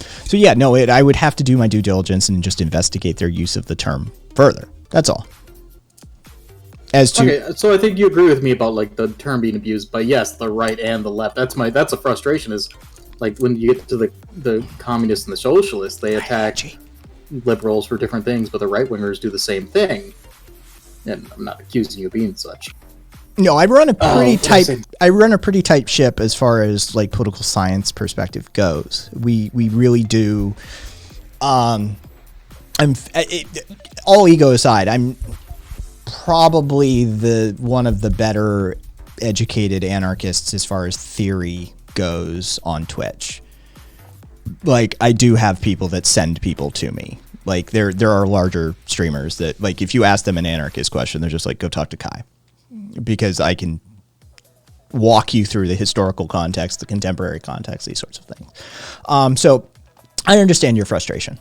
would have to do my due diligence and just investigate their use of the term further. That's all. Okay, so I think you agree with me about like the term being abused, but yes, the right and the left. That's a frustration. Is like when you get to the communists and the socialists, they attack liberals for different things, but the right wingers do the same thing. And I'm not accusing you of being such. No, I run a pretty tight ship as far as like political science perspective goes. We really do. All ego aside, I'm probably one of the better educated anarchists as far as theory goes on Twitch. Like, I do have people that send people to me. Like, there are larger streamers that, like, if you ask them an anarchist question, they're just like, go talk to Kai. Because I can walk you through the historical context, the contemporary context, these sorts of things. So I understand your frustration.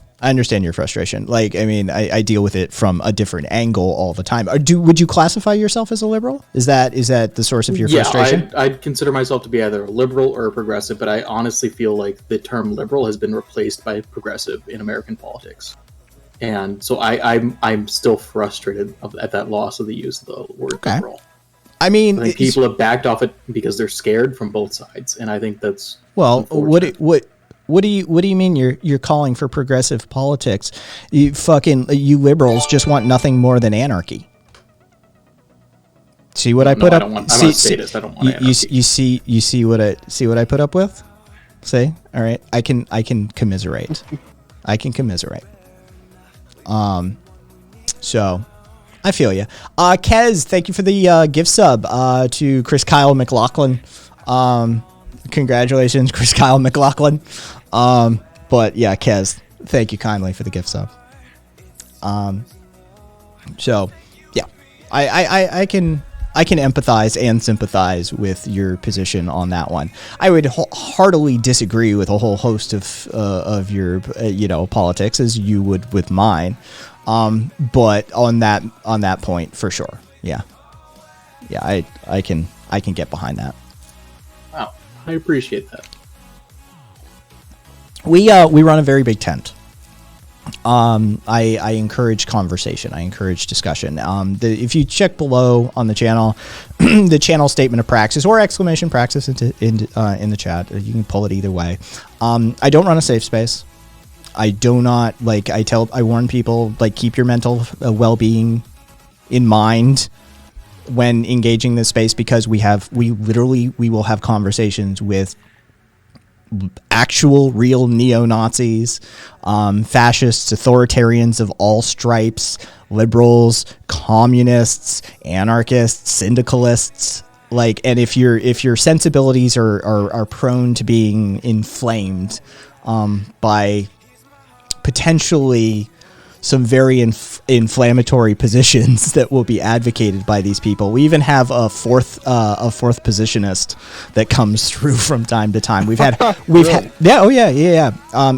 Like, I mean, I deal with it from a different angle all the time. Would you classify yourself as a liberal? Is that the source of your frustration? I'd consider myself to be either a liberal or a progressive, but I honestly feel like the term liberal has been replaced by progressive in American politics. And so I'm still frustrated at that loss of the use of the word liberal. I think people have backed off it because they're scared from both sides, and I think that's What do you mean you're calling for progressive politics? You liberals just want nothing more than anarchy. See what I put up? I'm not a sadist. I don't want anarchy. You see what I put up with? See? All right. I can commiserate. So I feel you. Kez, thank you for the gift sub to Chris Kyle McLaughlin. Congratulations, Chris Kyle McLaughlin. But yeah, Kez, thank you kindly for the gift sub. So yeah, I can empathize and sympathize with your position on that one. I would heartily disagree with a whole host of your politics, as you would with mine. But on that point, for sure, yeah, I can get behind that. Wow, I appreciate that. We run a very big tent. I encourage conversation. I encourage discussion. If you check below on the channel, the channel statement of praxis or exclamation praxis in the chat, you can pull it either way. I don't run a safe space. I do not I warn people, like, keep your mental well-being in mind when engaging this space, because we will have conversations with actual real neo-Nazis, fascists, authoritarians of all stripes, liberals, communists, anarchists, syndicalists, and if your sensibilities are prone to being inflamed by potentially some very inflammatory positions that will be advocated by these people. We even have a fourth positionist that comes through from time to time. Had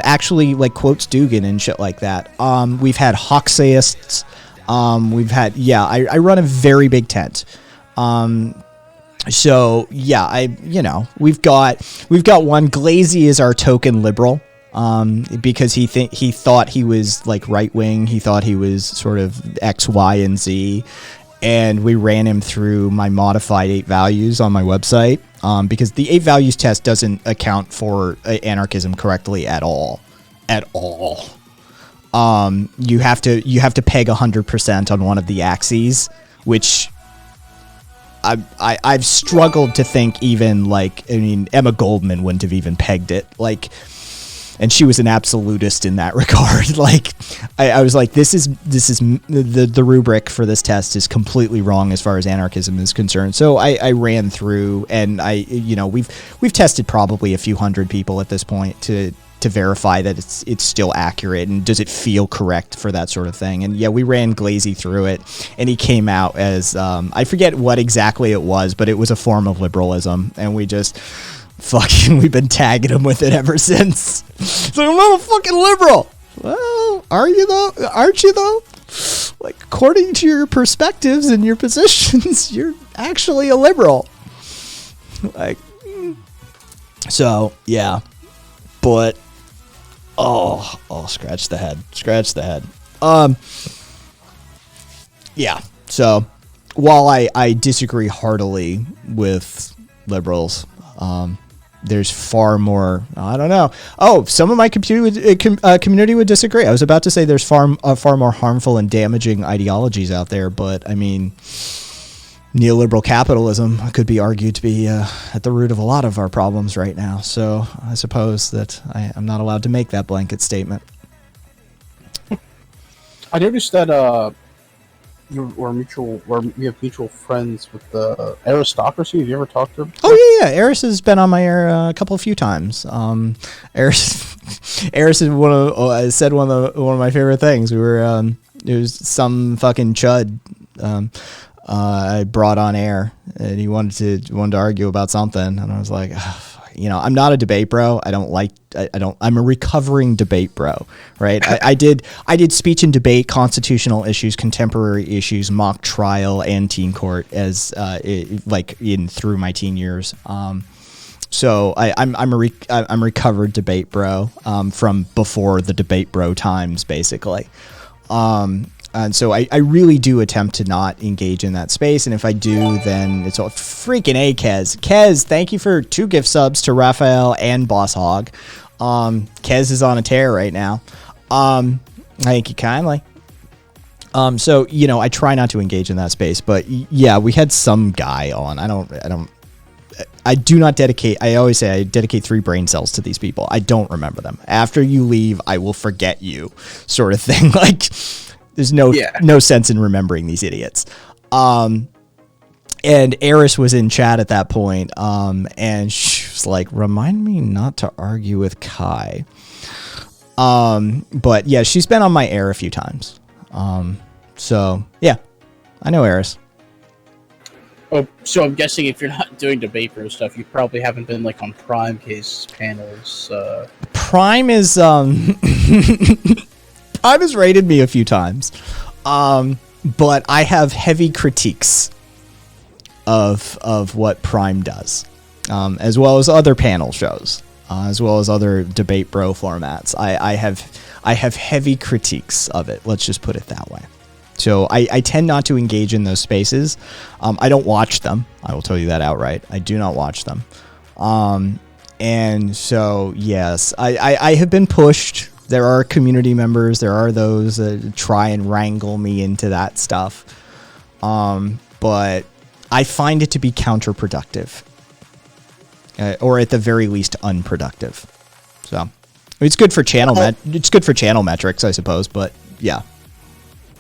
actually, like, quotes Dugan and shit like that. We've had Hoxaists. I run a very big tent. So yeah, we've got one. Glazy is our token liberal. Because he thought he was, like, right wing. He thought he was sort of X, Y, and Z, and we ran him through my modified 8 values on my website. Because the 8 values test doesn't account for anarchism correctly at all. You have to peg 100% on one of the axes, which I've struggled to think even, like, Emma Goldman wouldn't have even pegged it, like. And she was an absolutist in that regard. Like, I was like, this is the rubric for this test is completely wrong as far as anarchism is concerned. So I ran through, and we've tested probably a few hundred people at this point to verify that it's still accurate, and does it feel correct for that sort of thing. And yeah, we ran Glazy through it, and he came out as I forget what exactly it was, but it was a form of liberalism, and we've been tagging him with it ever since. So I'm not a fucking liberal. Well, are you though? Aren't you though? Like, according to your perspectives and your positions, you're actually a liberal. Like, so yeah, but scratch the head. Yeah. So while I disagree heartily with liberals, there's far more. I don't know. Oh, some of my community would disagree. I was about to say there's far more harmful and damaging ideologies out there, but I mean, neoliberal capitalism could be argued to be at the root of a lot of our problems right now. So I suppose that I'm not allowed to make that blanket statement. I noticed that we have mutual friends with the Aristocracy. Have you ever talked to him? Oh yeah. Eris has been on my air a few times. Eris is said one of my favorite things. We were it was some fucking chud I brought on air, and he wanted to argue about something, and I was like, I'm not a debate bro. I'm a recovering debate bro, right? I did speech and debate, constitutional issues, contemporary issues, mock trial, and teen court through my teen years. So I'm a recovered debate bro from before the debate bro times, basically. And so I really do attempt to not engage in that space. And if I do, then it's all freaking A, Kez. Kez, thank you for 2 gift subs to Raphael and Boss Hog. Kez is on a tear right now. Thank you kindly. So, I try not to engage in that space, but yeah, we had some guy on. I do not dedicate. I always say I dedicate 3 brain cells to these people. I don't remember them. After you leave, I will forget you, sort of thing. Like, there's no sense in remembering these idiots. And Eris was in chat at that point, and she was like, remind me not to argue with Kai. But yeah, she's been on my air a few times. So yeah, I know Eris. Oh, so I'm guessing if you're not doing debate bro stuff, you probably haven't been like on Prime case panels. Prime is Prime has rated me a few times, but I have heavy critiques of what Prime does, as well as other panel shows. as well as other debate bro formats. I have heavy critiques of it. Let's just put it that way. So I tend not to engage in those spaces. I don't watch them. I will tell you that outright. I do not watch them. And so, yes, I have been pushed. There are community members. There are those that try and wrangle me into that stuff. But I find it to be counterproductive. Or at the very least, unproductive. So it's good for channel it's good for channel metrics, I suppose. But yeah.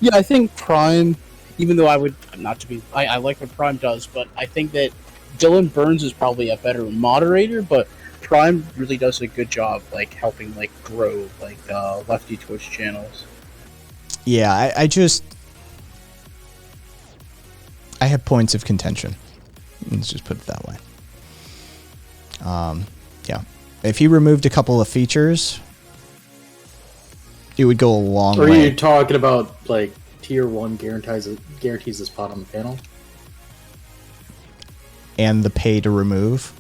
Yeah, I think Prime, even though I would not to be, I like what Prime does, but I think that Dylan Burns is probably a better moderator, but Prime really does a good job, like helping like grow like lefty Twitch channels. Yeah, I have points of contention. Let's just put it that way. Yeah, if he removed a couple of features, it would go a long way. Are you talking about like tier 1 guarantees a spot on the panel? And the pay to remove.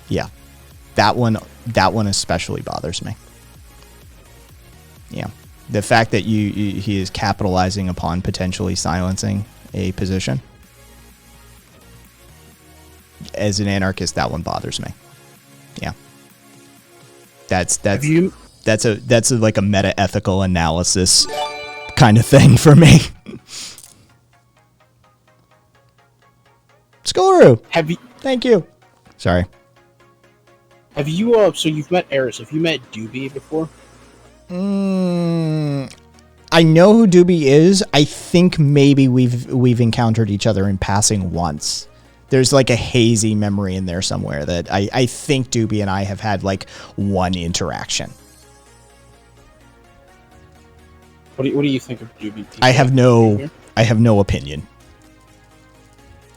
Yeah, that one especially bothers me. Yeah, the fact that he is capitalizing upon potentially silencing a position. As an anarchist, that one bothers me. Yeah, that's like a meta ethical analysis kind of thing for me. Skoru, thank you. Sorry. Have you so you've met Eris? Have you met Doobie before? I know who Doobie is. I think maybe we've encountered each other in passing once. There's like a hazy memory in there somewhere that I think Doobie and I have had like one interaction. What do you think of Doobie? I have no opinion.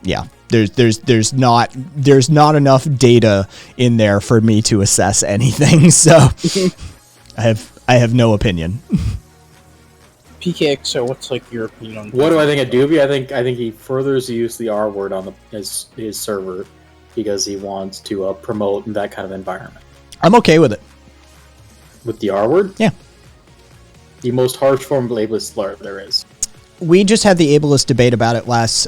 Yeah, there's not enough data in there for me to assess anything. So I have no opinion. PKXO, what's like your opinion on? What do I think of Doobie? I think he furthers the use of the R word on his server because he wants to promote that kind of environment. I'm okay with it. With the R word? Yeah. The most harsh form of ableist slur there is. We just had the ableist debate about it last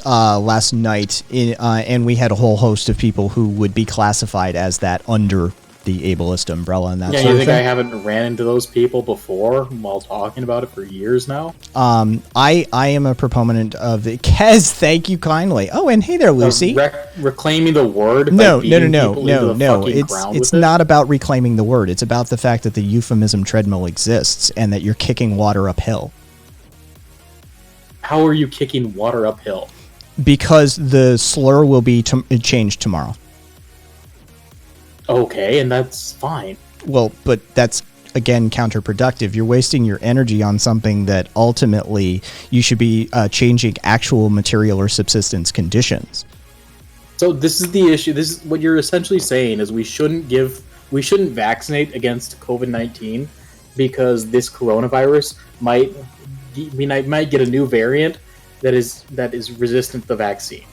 night, and we had a whole host of people who would be classified as that under the ableist umbrella and that sort of thing. You think I haven't ran into those people before while talking about it for years now? I am a proponent of the Kez. Thank you kindly. Oh, and hey there, Lucy. Reclaiming the word. No. It's not about reclaiming the word. It's about the fact that the euphemism treadmill exists and that you're kicking water uphill. How are you kicking water uphill? Because the slur will be changed tomorrow. Okay, and that's fine. Well, but that's, again, counterproductive. You're wasting your energy on something that ultimately you should be changing actual material or subsistence conditions. So this is the issue. This is what you're essentially saying is we shouldn't vaccinate against COVID-19 because this coronavirus might get a new variant that is resistant to the vaccine.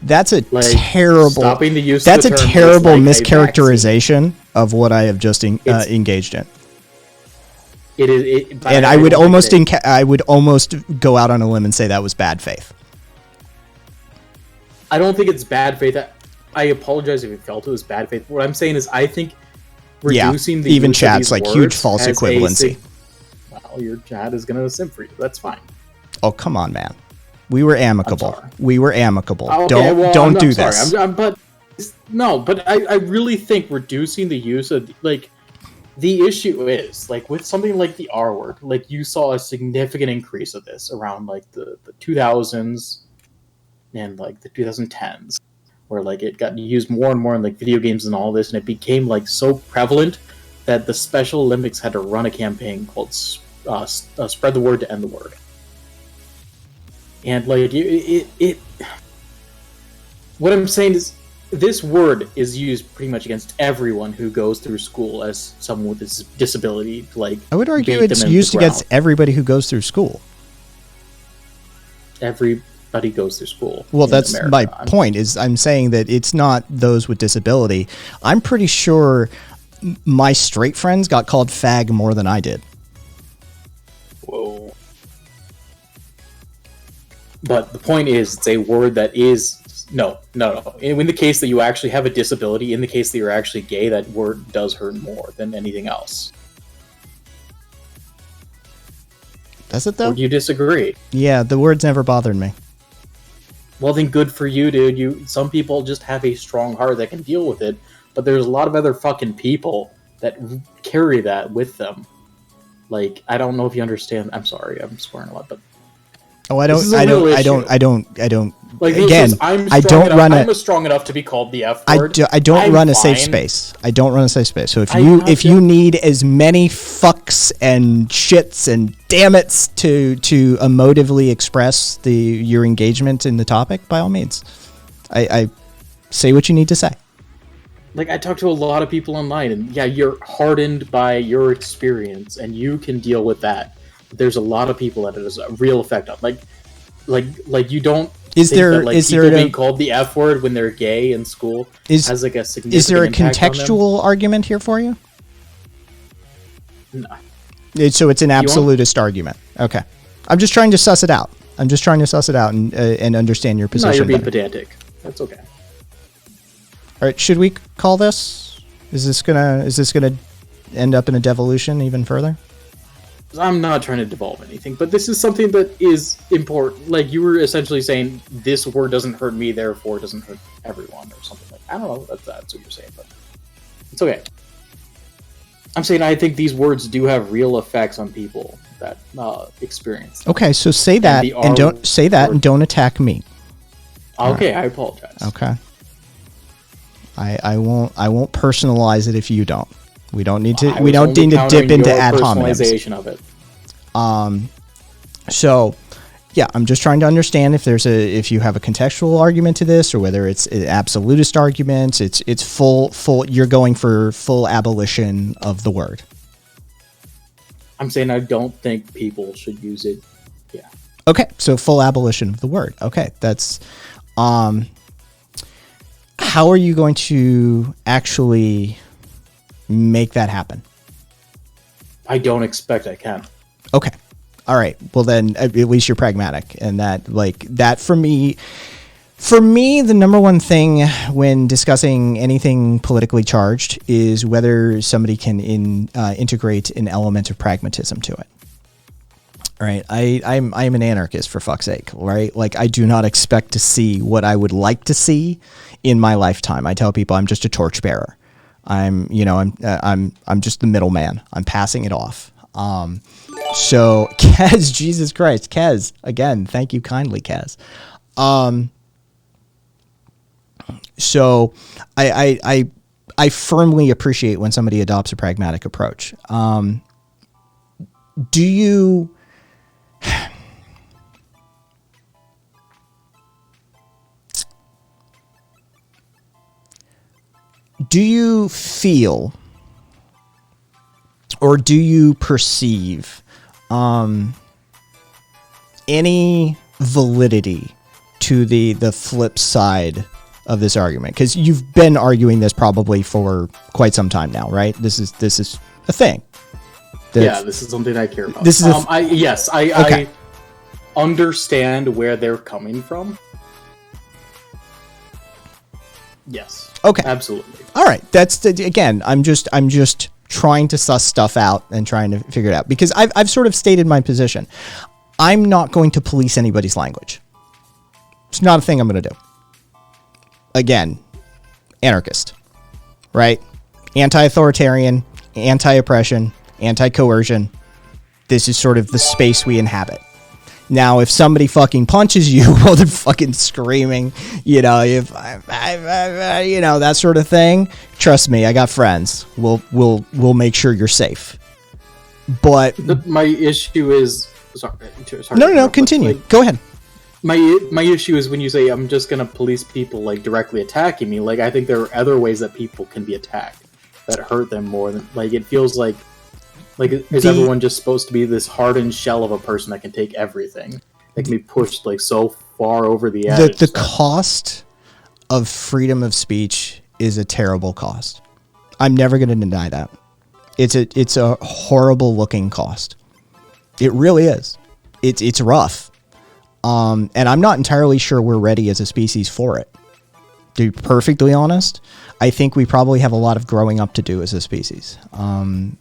That's a terrible. Stopping the use. That's of the a term terrible like mischaracterization of what I have just engaged in. It is, and I would almost go out on a limb and say that was bad faith. I don't think it's bad faith. I apologize if you felt it was bad faith. What I'm saying is, I think reducing the even use chat's of like these huge words false has equivalency. Well, your chat is going to simp for you. That's fine. Oh, come on, man. We were amicable. Okay, Don't do this. But I really think reducing the use of the issue is with something like the R word. You saw a significant increase of this around the 2000s and the 2010s, where it got used more and more in video games and all this, and it became so prevalent that the Special Olympics had to run a campaign called "Spread the Word to End the Word." And what I'm saying is, this word is used pretty much against everyone who goes through school as someone with a disability. I would argue it's used against everybody who goes through school. everybody goes through school. Well, in that's America. my point. Is I'm saying that it's not those with disability. I'm pretty sure my straight friends got called fag more than I did. Whoa. But the point is, it's a word that is no. In the case that you actually have a disability, in the case that you're actually gay, that word does hurt more than anything else. Does it though? Or do you disagree? Yeah, the words never bothered me. Well, then good for you, dude. Some people just have a strong heart that can deal with it, but there's a lot of other fucking people that carry that with them. Like, I don't know if you understand. I'm sorry, I'm swearing a lot, but Oh, I This is don't. a I don't. real I don't. issue. I don't. I don't. like Again, I don't run I'm a. strong enough to be called the F I word. don't I'm run a safe fine. space. I don't run a safe space. So if I you gotcha. need as many fucks and shits and damn it's to emotively express your engagement in the topic, by all means, I say what you need to say. Like, I talk to a lot of people online, and yeah, you're hardened by your experience, and you can deal with that. But there's a lot of people that it has a real effect on. Like you don't. Is think there- that, like, is people there a- being called the F word when they're gay in school has like a significant Is there a impact on them? contextual argument here for you? No. So it's an absolutist argument. Okay, I'm just trying to suss it out. And understand your No, position. you're being better. pedantic. That's okay. All right, should we call this? Is this gonna end up in a devolution even further? I'm not trying to devolve anything, but this is something that is important. Like, you were essentially saying, this word doesn't hurt me, therefore it doesn't hurt everyone, or something like that. I don't know if that's what you're saying, but it's okay. I'm saying I think these words do have real effects on people that experience them. Okay, so say that the and don't R say that word. and don't attack me. Okay, I apologize. Okay. I won't personalize it if you don't. We don't need to. I We was don't only need to countering dip into your ad hominems. personalization of it. So, yeah, I'm just trying to understand if you have a contextual argument to this, or whether it's an absolutist argument. It's full. You're going for full abolition of the word. I'm saying I don't think people should use it. Yeah. Okay, so full abolition of the word. Okay, that's. How are you going to actually make that happen? I don't expect I can. Okay. All right. Well, then at least you're pragmatic, and that for me, the number one thing when discussing anything politically charged is whether somebody can integrate an element of pragmatism to it. All right. I'm an anarchist, for fuck's sake. Right. Like, I do not expect to see what I would like to see in my lifetime. I tell people I'm just a torchbearer. I'm just the middleman. I'm passing it off. So Kez, Jesus Christ, Kez, again, thank you kindly, Kez. So I firmly appreciate when somebody adopts a pragmatic approach. Do you feel, or do you perceive any validity to the flip side of this argument? Because you've been arguing this probably for quite some time now, right? This is a thing. Yeah, this is something I care about. This is I understand where they're coming from. Yes. Okay. Absolutely. All right. Again, I'm just trying to suss stuff out and trying to figure it out, because I've sort of stated my position. I'm not going to police anybody's language. It's not a thing I'm going to do. Again, anarchist, right? Anti-authoritarian, anti-oppression, anti-coercion. This is sort of the space we inhabit. Now, if somebody fucking punches you while they're fucking screaming, if that sort of thing, trust me, I got friends. We'll make sure you're safe. But My issue is sorry no, continue. Go ahead. My issue is when you say I'm just gonna police people like directly attacking me. Like, I think there are other ways that people can be attacked that hurt them more than, like, it feels like is everyone just supposed to be this hardened shell of a person that can take everything? That can be pushed like so far over the edge. The cost of freedom of speech is a terrible cost. I'm never going to deny that. It's a horrible looking cost. It really is. It's rough. And I'm not entirely sure we're ready as a species for it. To be perfectly honest, I think we probably have a lot of growing up to do as a species.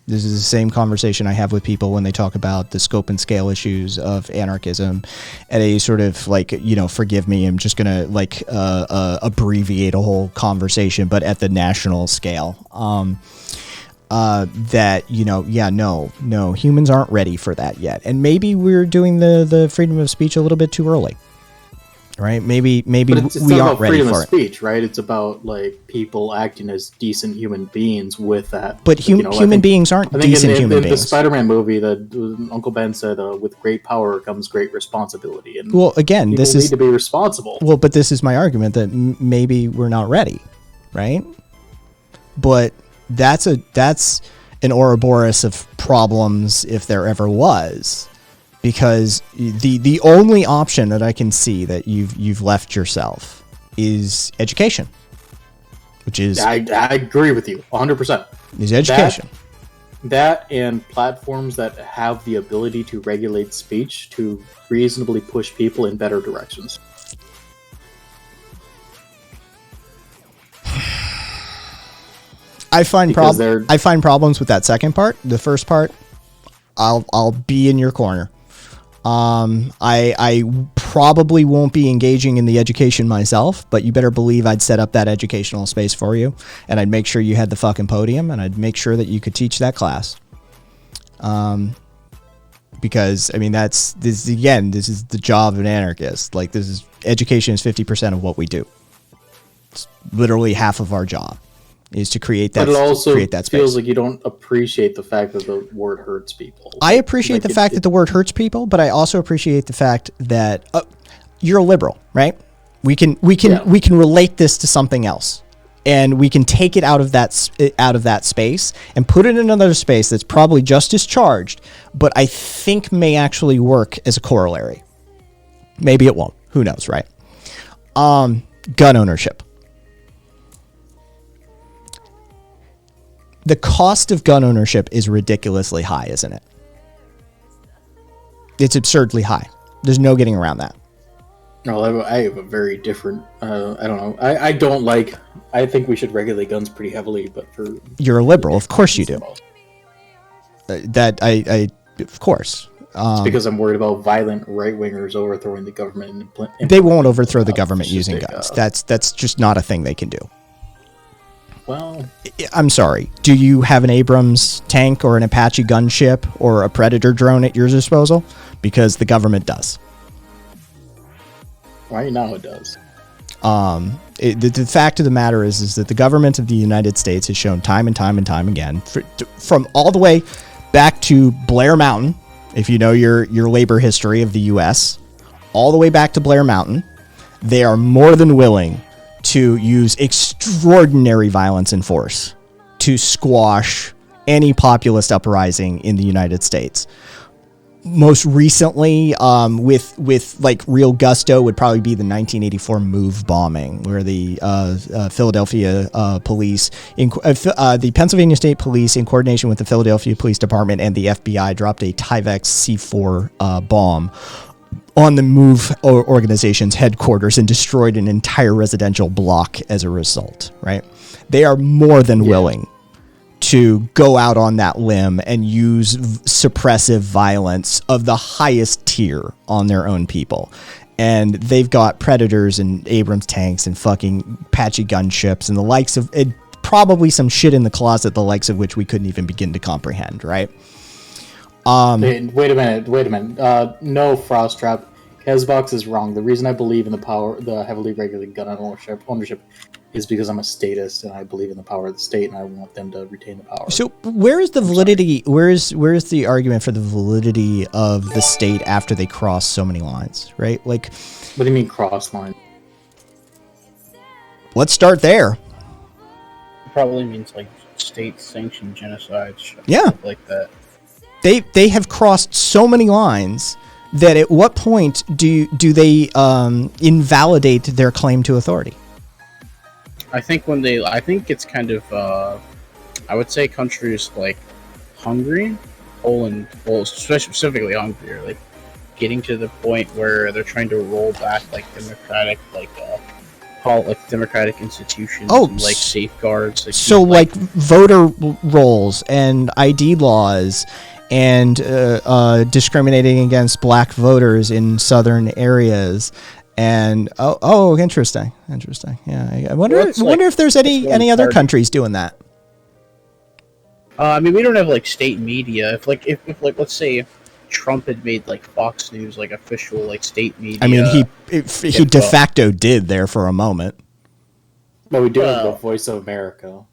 This is the same conversation I have with people when they talk about the scope and scale issues of anarchism at a sort of like, forgive me, I'm just going to like abbreviate a whole conversation, but at the national scale. That, no, humans aren't ready for that yet. And maybe we're doing the freedom of speech a little bit too early. Right? Maybe it's we aren't ready freedom for of it. speech, right? It's about like people acting as decent human beings with that. But human beings aren't decent human beings. The Spider-Man movie, that Uncle Ben said, "With great power comes great responsibility." And well, again, people this need is to be responsible. Well, but this is my argument that maybe we're not ready, right? But that's an Ouroboros of problems if there ever was. Because the only option that I can see that you've left yourself is education, which is I agree with you 100%. Is education. That and platforms that have the ability to regulate speech to reasonably push people in better directions. I find problems with that second part. The first part, I'll be in your corner. I probably won't be engaging in the education myself, but you better believe I'd set up that educational space for you, and I'd make sure you had the fucking podium, and I'd make sure that you could teach that class. Because I mean, this is the job of an anarchist. Like, education is 50% of what we do. It's literally half of our job is to create that. But it also space. feels like you don't appreciate the fact that the word hurts people. I appreciate the fact that the word hurts people, but I also appreciate the fact that you're a liberal, right? We can relate this to something else, and we can take it out of that space and put it in another space that's probably just as charged, but I think may actually work as a corollary. Maybe it won't. Who knows, right? Gun ownership. The cost of gun ownership is ridiculously high, isn't it? It's absurdly high. There's no getting around that. No, I have a very different. I don't know. I think we should regulate guns pretty heavily, but for you're a liberal, of course you do. Of course. It's because I'm worried about violent right wingers overthrowing the government. They won't overthrow the government using guns. That's just not a thing they can do. Well, I'm sorry. Do you have an Abrams tank or an Apache gunship or a Predator drone at your disposal? Because the government does. Right now it does. The fact of the matter is that the government of the United States has shown time and time and time again, from all the way back to Blair Mountain, if you know your labor history of the U.S., all the way back to Blair Mountain, they are more than willing to use extraordinary violence and force to squash any populist uprising in the United States. Most recently, with like real gusto, would probably be the 1984 MOVE bombing, where the Philadelphia police, the Pennsylvania State Police, in coordination with the Philadelphia Police Department and the FBI, dropped a Tyvek C4 bomb on the MOVE organization's headquarters and destroyed an entire residential block as a result, right? They are more than willing to go out on that limb and use suppressive violence of the highest tier on their own people. And they've got Predators and Abrams tanks and fucking Apache gunships and the likes of it, probably some shit in the closet, the likes of which we couldn't even begin to comprehend, right? Wait a minute. No, Frosttrap. Kezbox is wrong. The reason I believe in the heavily regulated gun ownership is because I'm a statist and I believe in the power of the state and I want them to retain the power. So where is the validity? Where is the argument for the validity of the state after they cross so many lines, right? Like, what do you mean cross line? Let's start there. It probably means like state-sanctioned genocide. Yeah, like that. They have crossed so many lines that at what point do they invalidate their claim to authority? I think it's kind of, I would say countries like Hungary, Poland, well, specifically Hungary, are like getting to the point where they're trying to roll back like democratic, democratic institutions, and, like safeguards. So like voter rolls and ID laws and discriminating against black voters in southern areas. And interesting. Yeah, I wonder if there's any other countries doing that. I mean, we don't have like state media. If let's say Trump had made like Fox News like official like state media. I mean, he de facto did there for a moment. Well, we do have the Voice of America,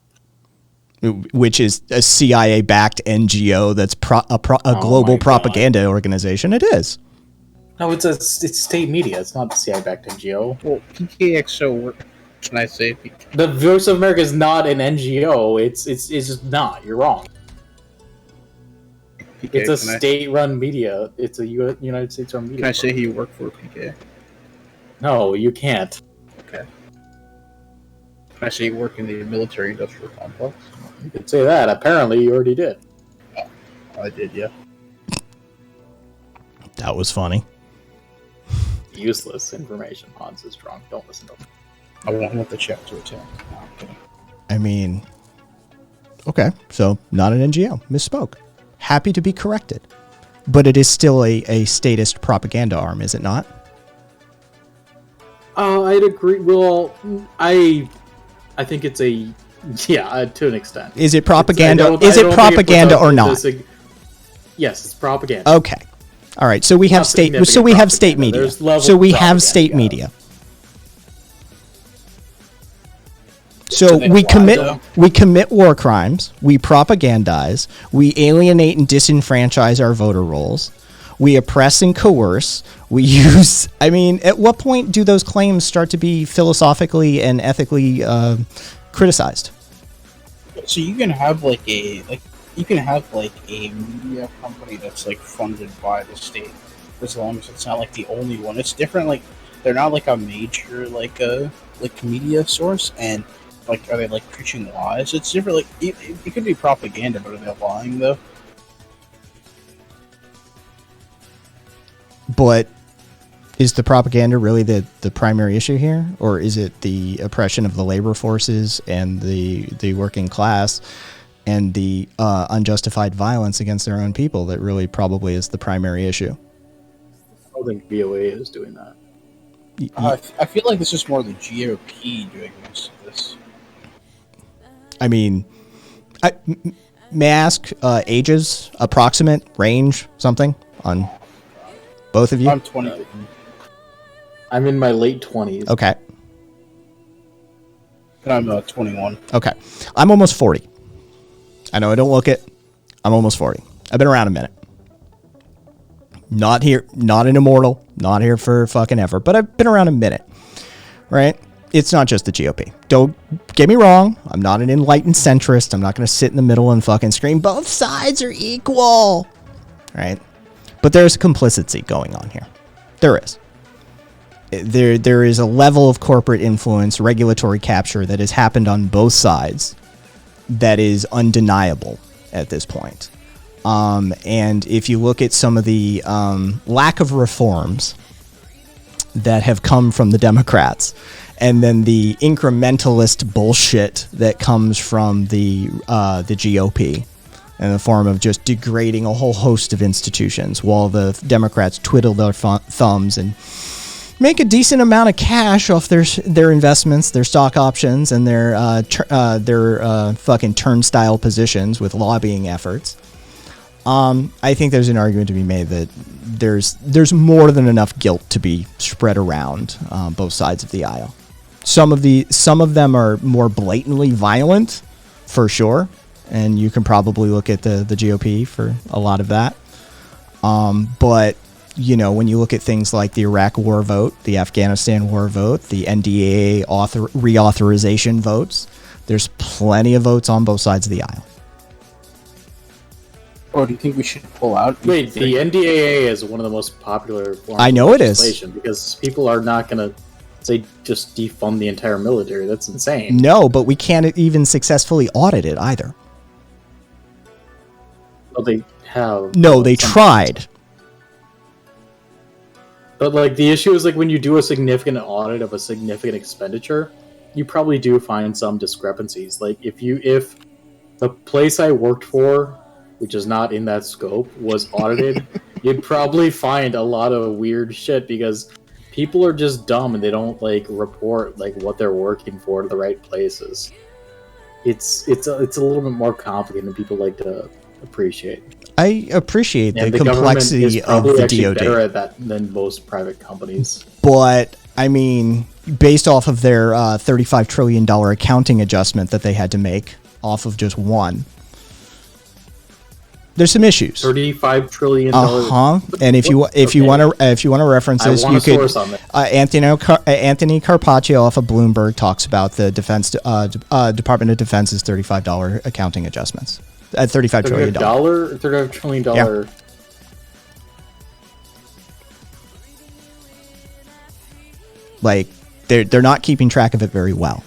which is a CIA-backed NGO that's a global propaganda organization. It is. No, it's state media. It's not the CIA-backed NGO. Well, PKXO. What can I say? The Voice of America is not an NGO. It's just not. You're wrong. PK, it's a state-run media. It's a United States-run media. Can I say you work for PK? No, you can't. Okay. Can I say you work in the military-industrial complex? You could say that. Apparently, you already did. Oh, I did, yeah. That was funny. Useless information. Hans is drunk. Don't listen to him. I want the check to attend. No, I'm kidding. I mean, okay, so not an NGO. Misspoke. Happy to be corrected. But it is still a statist propaganda arm, is it not? I'd agree. Well, I think it's to an extent. Is it propaganda? Is it propaganda or not? Yes, it's propaganda. Okay. All right. So we have state. So we have state media. So we have state media. So we commit war crimes. We propagandize. We alienate and disenfranchise our voter rolls. We oppress and coerce. We use. I mean, at what point do those claims start to be philosophically and ethically criticized? So you can have a media company that's like funded by the state, as long as it's not like the only one. It's different. Like they're not like a major like media source, and like are they like preaching lies? It's different. Like it could be propaganda, but are they lying though? But is the propaganda really the primary issue here? Or is it the oppression of the labor forces and the working class and the unjustified violence against their own people that really probably is the primary issue? I don't think VOA is doing that. I feel like this is more the GOP doing most of this. I mean, may I ask ages, approximate, range, something on both of you? I'm 20. I'm in my late 20s. Okay. And I'm 21. Okay. I'm almost 40. I know I don't look it. I'm almost 40. I've been around a minute. Not here, not an immortal, not here for fucking ever, but I've been around a minute, right? It's not just the GOP. Don't get me wrong. I'm not an enlightened centrist. I'm not going to sit in the middle and fucking scream, both sides are equal, right? But there's complicity going on here. There is. There is a level of corporate influence, regulatory capture that has happened on both sides that is undeniable at this point. And if you look at some of the lack of reforms that have come from the Democrats, and then the incrementalist bullshit that comes from the GOP in the form of just degrading a whole host of institutions, while the Democrats twiddle their thumbs and make a decent amount of cash off their investments, their stock options, and their fucking turnstile positions with lobbying efforts. I think there's an argument to be made that there's more than enough guilt to be spread around both sides of the aisle. Some of them are more blatantly violent, for sure, and you can probably look at the GOP for a lot of that. But you know, when you look at things like the Iraq war vote, the Afghanistan war vote, the NDAA reauthorization votes, there's plenty of votes on both sides of the aisle. Or do you think we should pull out? Wait, the NDAA is one of the most popular forms I know of it is. legislation because people are not going to say just defund the entire military. That's insane. No, but we can't even successfully audit it either. Well, they have. No, they tried. But like the issue is like when you do a significant audit of a significant expenditure, you probably do find some discrepancies. Like if the place I worked for, which is not in that scope, was audited, you'd probably find a lot of weird shit because people are just dumb and they don't like report like what they're working for to the right places. It's a little bit more complicated than people like to appreciate. I appreciate And the the government is complexity of probably the actually DoD. better at that than most private companies. But I mean, based off of their $35 trillion accounting adjustment that they had to make off of just one, there's some issues. $35 trillion. And if you want to reference I this, want you a could. source on that. Anthony Carpaccio off of Bloomberg talks about the defense Department of Defense's $35 accounting adjustments. $35 trillion. $35 trillion. Yeah. Like they're not keeping track of it very well.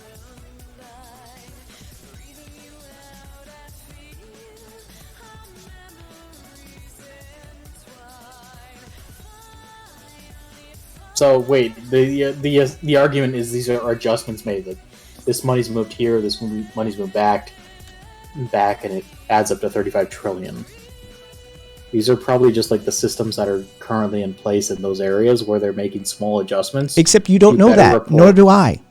So wait, the argument is these are adjustments made. That this money's moved here, this money's moved back, and it adds up to 35 trillion. These are probably just like the systems that are currently in place in those areas where they're making small adjustments. Except you don't know that, nor do I.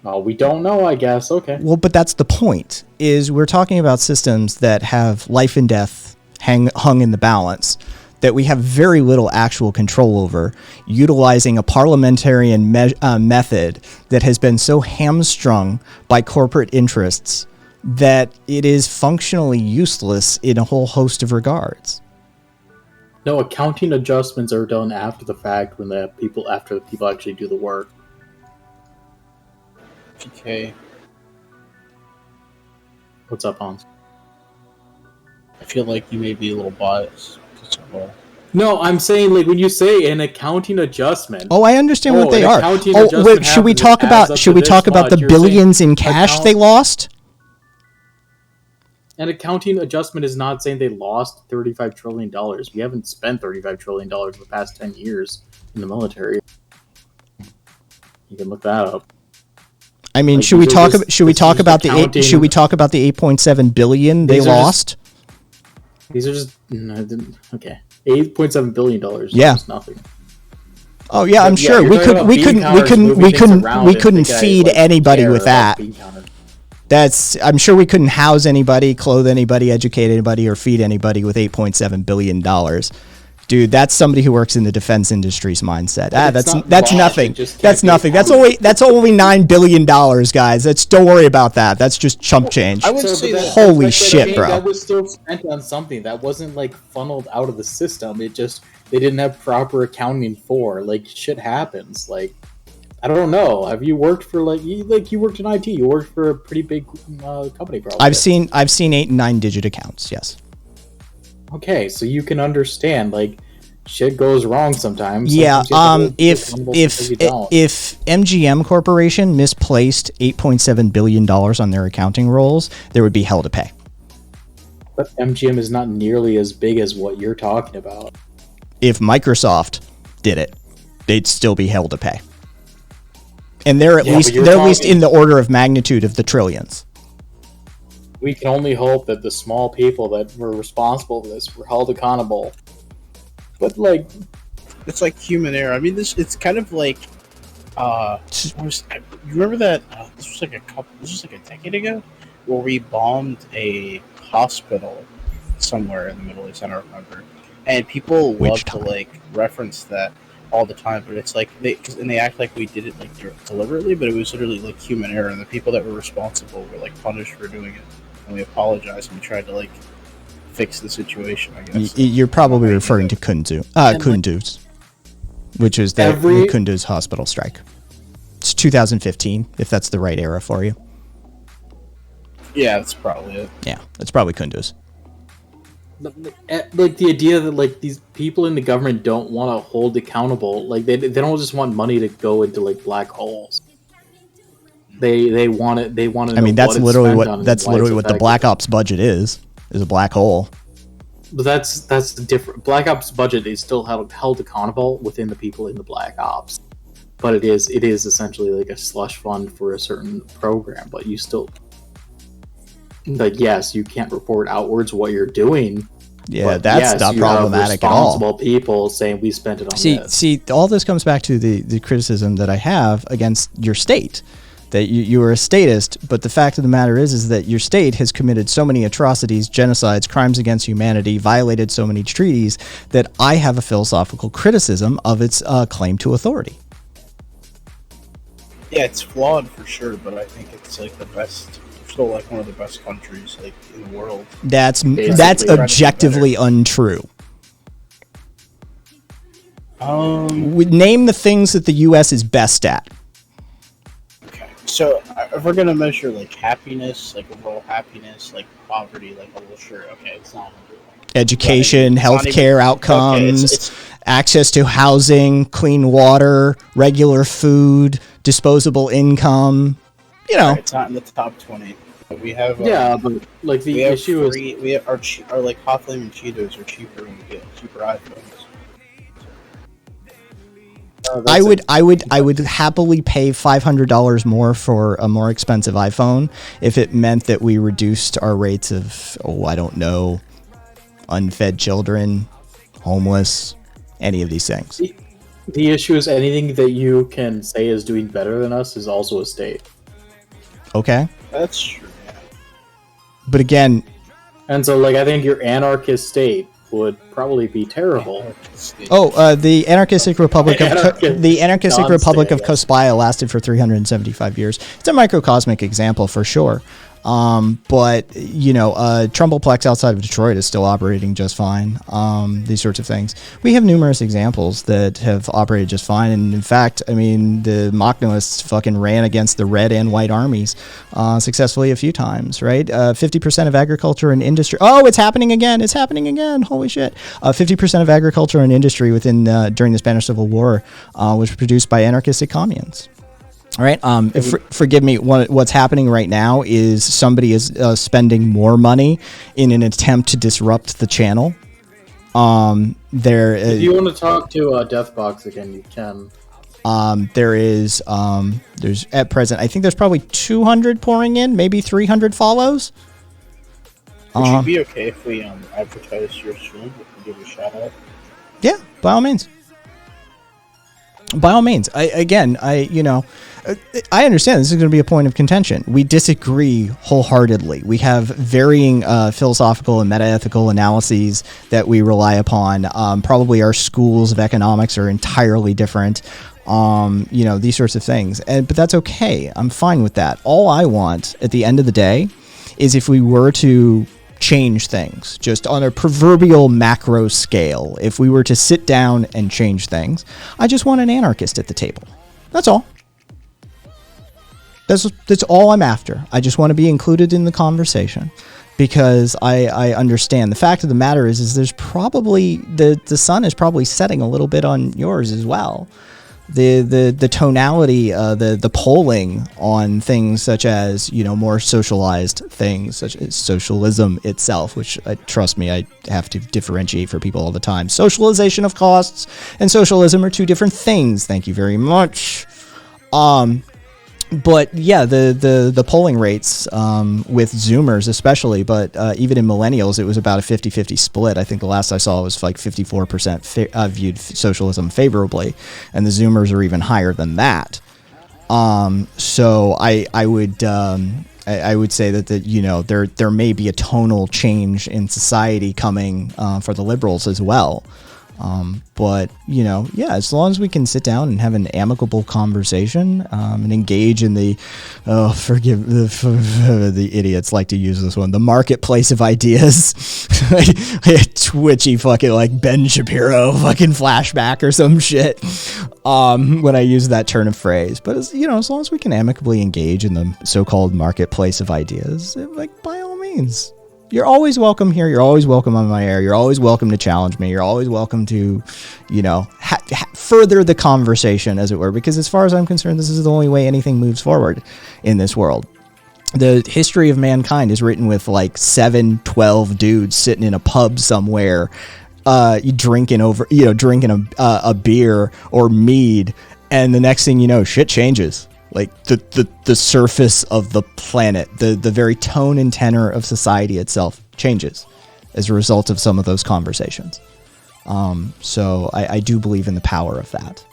Oh, we don't know, I guess. Okay. Well, but that's the point, is we're talking about systems that have life and death hung in the balance, that we have very little actual control over, utilizing a parliamentarian method that has been so hamstrung by corporate interests that it is functionally useless in a whole host of regards. No, accounting adjustments are done after the fact when the people actually do the work. Okay. What's up, Hans? I feel like you may be a little biased. No, I'm saying like when you say an accounting adjustment. Oh, I understand what they an are. accounting Oh, adjustment wait, should we happens, talk it adds about up should to we this talk about much. the You're billions saying in cash account- they lost? An accounting adjustment is not saying they lost $35 trillion. We haven't spent $35 trillion in the past 10 years in the military. You can look that up. I mean, Like, should we these are talk? just- Should we this is talk just about the accounting. should we talk about the 8.7 billion they These are lost? These are just okay. $8.7 billion. Yeah. Is nothing. Oh yeah, I'm Yeah, sure you're we talking about bean counters moving things around and couldn't thinking I, feed like, anybody care with about that. bean counters. I'm sure we couldn't house anybody, clothe anybody, educate anybody, or feed anybody with $8.7 billion. Dude, that's somebody who works in the defense industry's mindset. It's not That's lost, nothing. it just can't That's be nothing. accounted. That's only $9 billion, guys. Don't worry about that. That's just chump change. I would So, say but that Holy that's shit, okay, bro. That was still spent on something. That wasn't like funneled out of the system. It just they didn't have proper accounting for. Like shit happens. Like I don't know. Have you worked for you worked in IT? You worked for a pretty big company, probably. I've seen 8 and 9 digit accounts. Yes. Okay, so you can understand like shit goes wrong sometimes. Yeah. Sometimes you have to hold If people accountable, sometimes you don't. MGM Corporation misplaced $8.7 billion on their accounting rolls, there would be hell to pay. But MGM is not nearly as big as what you're talking about. If Microsoft did it, they'd still be hell to pay. And they're at least in the order of magnitude of the trillions. We can only hope that the small people that were responsible for this were held accountable. But like, it's like human error. I mean, it's kind of like, you remember that? This was like a decade ago, where we bombed a hospital somewhere in the Middle East. I don't remember, and people love to like reference that all the time. But it's like they act like we did it like deliberately, but it was literally like human error, and the people that were responsible were like punished for doing it, and we apologized and we tried to like fix the situation, I guess. You're probably referring to Kunduz, which is the Kunduz hospital strike. It's 2015, if that's the right era for you. Yeah, that's probably it. Yeah, that's probably Kunduz. like the idea that like these people in the government don't want to hold accountable, like they don't just want money to go into like black holes. They want it. They want to. I mean, that's literally what the Black Ops budget is a black hole. But that's different. Black Ops budget is still held accountable within the people in the Black Ops, but it is essentially like a slush fund for a certain program. But you still, like, yes, you can't report outwards what you're doing. Yeah, that's not problematic at all. Responsible people saying we spent it on this. See, all this comes back to the criticism that I have against your state. That you are a statist, but the fact of the matter is that your state has committed so many atrocities, genocides, crimes against humanity, violated so many treaties, that I have a philosophical criticism of its claim to authority. Yeah, it's flawed for sure, but I think it's like the best, still like one of the best countries like in the world. That's objectively untrue. Name the things that the U.S. is best at. So, if we're gonna measure like happiness, like overall happiness, like poverty, like well, sure, okay, it's not education, healthcare outcomes, it's access to housing, clean water, regular food, disposable income. You know, it's not in the top 20. But we have but like the issue is we have our like hot flaming Cheetos are cheaper when we get cheaper iPhones. I would happily pay $500 more for a more expensive iPhone if it meant that we reduced our rates of, I don't know, unfed children, homeless, any of these things. The issue is anything that you can say is doing better than us is also a state. Okay. That's true. Yeah. But again, and so like I think your anarchist state would probably be terrible. The anarchistic republic of Kospaya lasted for 375 years. It's a microcosmic example for sure. But you know, Trumbleplex outside of Detroit is still operating just fine. These sorts of things. We have numerous examples that have operated just fine. And in fact, I mean, the Machnoists fucking ran against the red and white armies successfully a few times, right? 50% of agriculture and industry. Oh, it's happening again. It's happening again. Holy shit. 50% of agriculture and industry within during the Spanish Civil War was produced by anarchistic communes. All right. Forgive me. What's happening right now is somebody is spending more money in an attempt to disrupt the channel. If you want to talk to Deathbox again, you can. There's at present, I think there's probably 200 pouring in, maybe 300 follows. Would you be okay if we advertise your stream? If we give you a shout out? Yeah, by all means. By all means. I understand this is going to be a point of contention. We disagree wholeheartedly. We have varying philosophical and meta-ethical analyses that we rely upon. Probably our schools of economics are entirely different. These sorts of things. But that's okay. I'm fine with that. All I want at the end of the day is if we were to change things just on a proverbial macro scale, if we were to sit down and change things, I just want an anarchist at the table. That's all. That's all I'm after. I just want to be included in the conversation because I understand. The fact of the matter is there's probably the sun is probably setting a little bit on yours as well. The tonality, the polling on things such as, more socialized things such as socialism itself, which trust me, I have to differentiate for people all the time. Socialization of costs and socialism are two different things. Thank you very much. But yeah, the polling rates with Zoomers especially, but even in millennials, it was about a 50-50 split. I think the last I saw was like 54% viewed socialism favorably, and the Zoomers are even higher than that. So I would say that there may be a tonal change in society coming for the liberals as well. But as long as we can sit down and have an amicable conversation and engage in the idiots like to use this one, the marketplace of ideas, twitchy fucking like Ben Shapiro fucking flashback or some shit when I use that turn of phrase. But as long as we can amicably engage in the so-called marketplace of ideas, by all means. You're always welcome here. You're always welcome on my air. You're always welcome to challenge me. You're always welcome to, further the conversation, as it were, because as far as I'm concerned, this is the only way anything moves forward in this world. The history of mankind is written with like 12 dudes sitting in a pub somewhere, drinking a beer or mead, and the next thing you know, shit changes. Like the surface of the planet, the very tone and tenor of society itself changes as a result of some of those conversations. So I do believe in the power of that.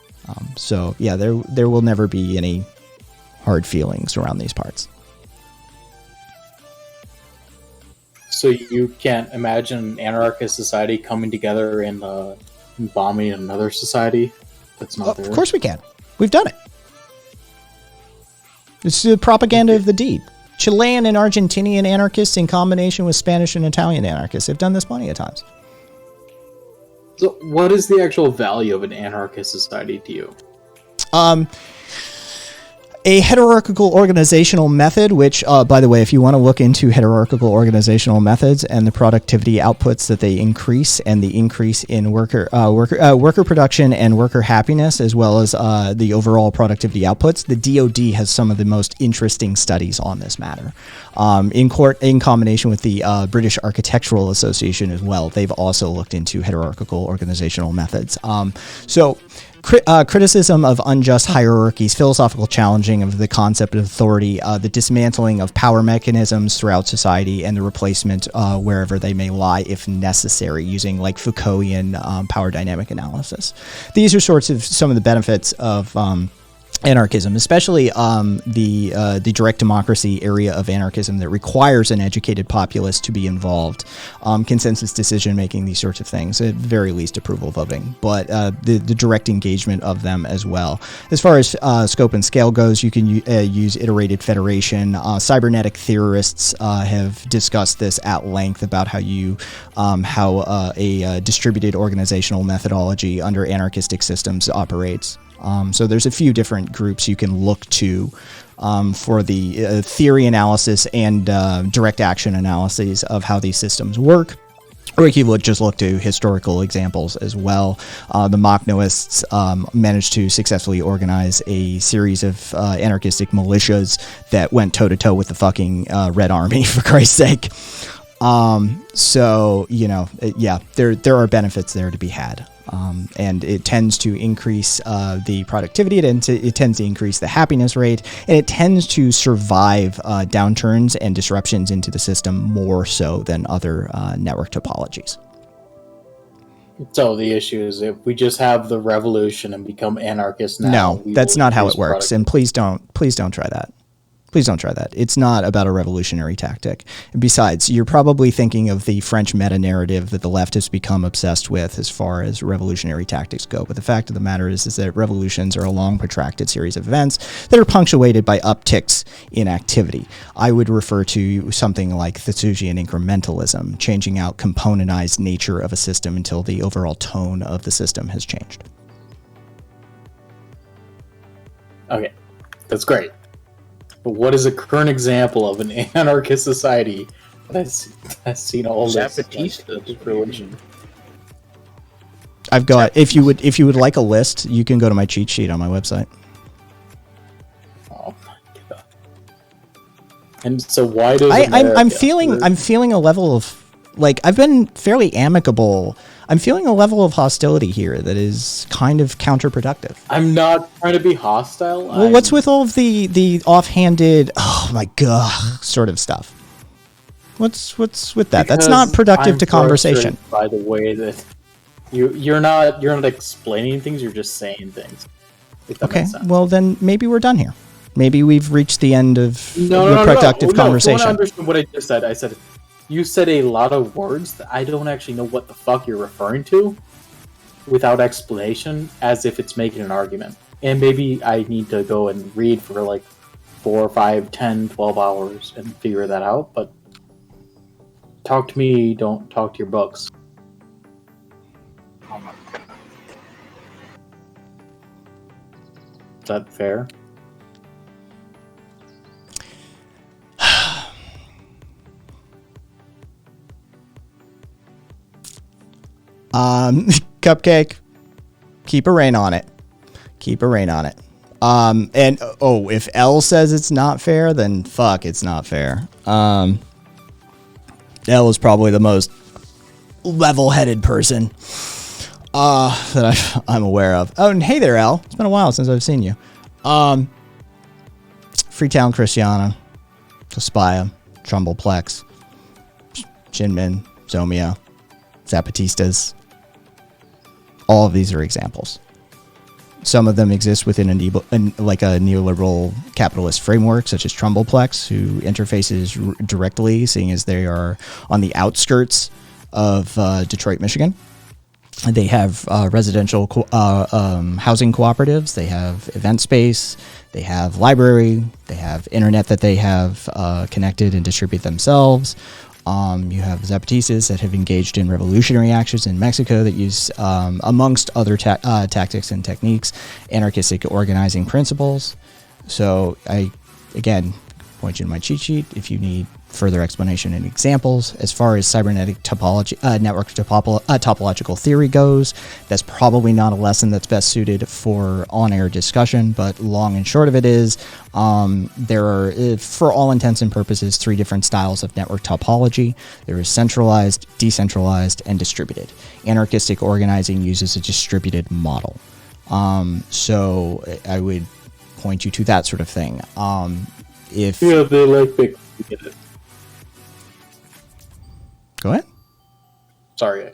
So yeah, there will never be any hard feelings around these parts. So you can't imagine an anarchist society coming together and bombing another society that's not there? Of course we can. We've done it. It's the propaganda of the deed. Chilean and Argentinian anarchists in combination with Spanish and Italian anarchists have done this plenty of times. So what is the actual value of an anarchist society to you? A hierarchical organizational method, which, by the way, if you want to look into hierarchical organizational methods and the productivity outputs that they increase, and the increase in worker production and worker happiness, as well as the overall productivity outputs, the DoD has some of the most interesting studies on this matter. In combination with the British Architectural Association as well, they've also looked into hierarchical organizational methods. Criticism of unjust hierarchies, philosophical challenging of the concept of authority, the dismantling of power mechanisms throughout society, and the replacement wherever they may lie if necessary, using like Foucaultian power dynamic analysis. These are some of the benefits of anarchism, especially the direct democracy area of anarchism that requires an educated populace to be involved, consensus decision making, these sorts of things, at very least approval voting, but the direct engagement of them as well. As far as scope and scale goes, you can use iterated federation. Cybernetic theorists have discussed this at length about how a distributed organizational methodology under anarchistic systems operates. So there's a few different groups you can look to for the theory analysis and direct action analyses of how these systems work. Or you can just look to historical examples as well. The Makhnoists managed to successfully organize a series of anarchistic militias that went toe-to-toe with the fucking Red Army, for Christ's sake. There are benefits there to be had. And it tends to increase the productivity, it tends to increase the happiness rate, and it tends to survive downturns and disruptions into the system more so than other network topologies. So the issue is, if we just have the revolution and become anarchists now... No, that's not how it works, and please don't try that. Please don't try that. It's not about a revolutionary tactic. And besides, you're probably thinking of the French meta-narrative that the left has become obsessed with as far as revolutionary tactics go. But the fact of the matter is that revolutions are a long, protracted series of events that are punctuated by upticks in activity. I would refer to something like Thetousian incrementalism, changing out componentized nature of a system until the overall tone of the system has changed. Okay, that's great. But what is a current example of an anarchist society that has seen all this fruition? I've got, if you would like a list, you can go to my cheat sheet on my website. Oh my god! And so why does I'm feeling a level of, like, I've been fairly amicable. I'm feeling a level of hostility here that is kind of counterproductive. I'm not trying to be hostile. Well, what's with all of the offhanded, oh my god, sort of stuff? What's with that? That's not productive to conversation. By the way that you're not explaining things, you're just saying things. Okay, well then maybe we're done here. Maybe we've reached the end of the productive conversation. I understand what I just said. I said, you said a lot of words that I don't actually know what the fuck you're referring to without explanation, as if it's making an argument. And maybe I need to go and read for like 4, 5, 10, 12 hours and figure that out, but talk to me, don't talk to your books. Is that fair? Cupcake, keep a rein on it. Keep a rein on it. And if L says it's not fair, then fuck, it's not fair. L is probably the most level-headed person that I'm aware of. Oh, and hey there, L. It's been a while since I've seen you. Freetown Christiana, Caspia, Trumbleplex, Jinmin, Zomia, Zapatistas. All of these are examples. Some of them exist within a neoliberal capitalist framework, such as Trumbleplex, who interfaces directly, seeing as they are on the outskirts of Detroit, Michigan. They have residential housing cooperatives. They have event space. They have library. They have internet that they have connected and distribute themselves. You have Zapatistas that have engaged in revolutionary actions in Mexico that use, amongst other tactics and techniques, anarchistic organizing principles. So I, again, point you to my cheat sheet if you need further explanation and examples. As far as cybernetic topology, network topological theory goes, that's probably not a lesson that's best suited for on-air discussion, but long and short of it is, there are, for all intents and purposes, 3 different styles of network topology. There is centralized, decentralized, and distributed. Anarchistic organizing uses a distributed model. So I would point you to that sort of thing. Yeah, they like big. Go ahead. Sorry.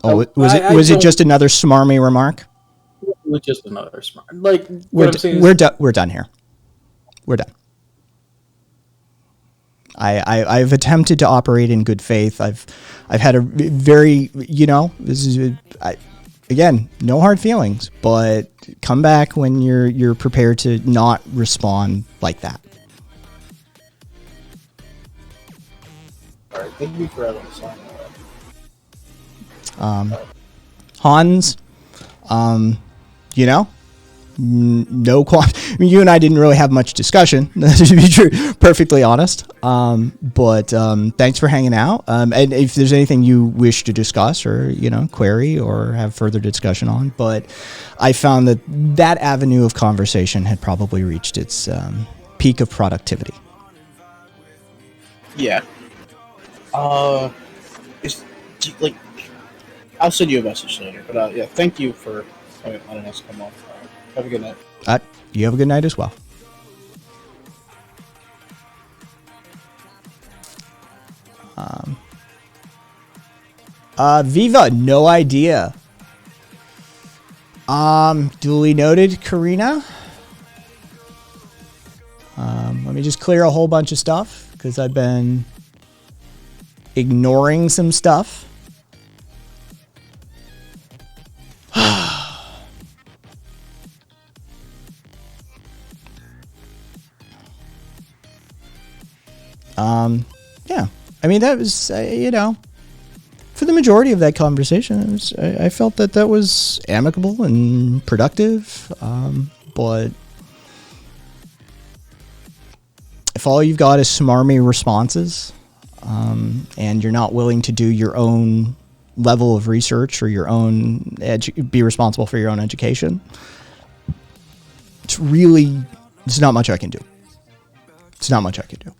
Oh, was it just another smarmy remark? It was just another smart. Like We're done here. We're done. I've attempted to operate in good faith. I've had a very, this is again, no hard feelings, but come back when you're prepared to not respond like that. All right, thank you for having us on. Hans, you and I didn't really have much discussion, to be true, perfectly honest. But thanks for hanging out. And if there's anything you wish to discuss or, query or have further discussion on, but I found that avenue of conversation had probably reached its peak of productivity. Yeah. I'll send you a message later. But yeah, thank you for letting us come on. Right. Have a good night. You have a good night as well. Viva, no idea. Duly noted, Karina. Let me just clear a whole bunch of stuff because I've been ignoring some stuff. Yeah. I mean, that was, for the majority of that conversation, I felt that was amicable and productive. But if all you've got is smarmy responses, and you're not willing to do your own level of research or your own be responsible for your own education, there's not much I can do. It's not much I can do.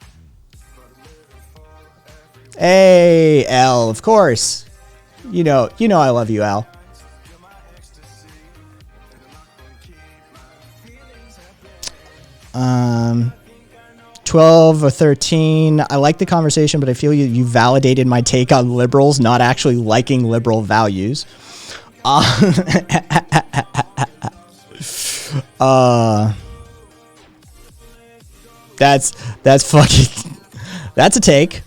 Hey, Al, of course. You know I love you, Al. Um, 12 or 13. I like the conversation, but I feel you validated my take on liberals not actually liking liberal values. That's fucking. That's a take.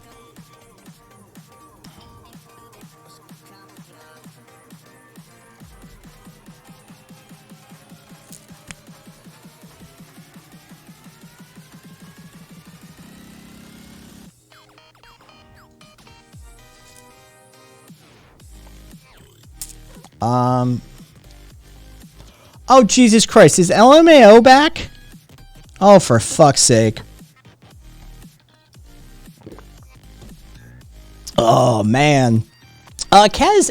Oh, Jesus Christ. Is LMAO back? Oh, for fuck's sake. Oh, man. Kez,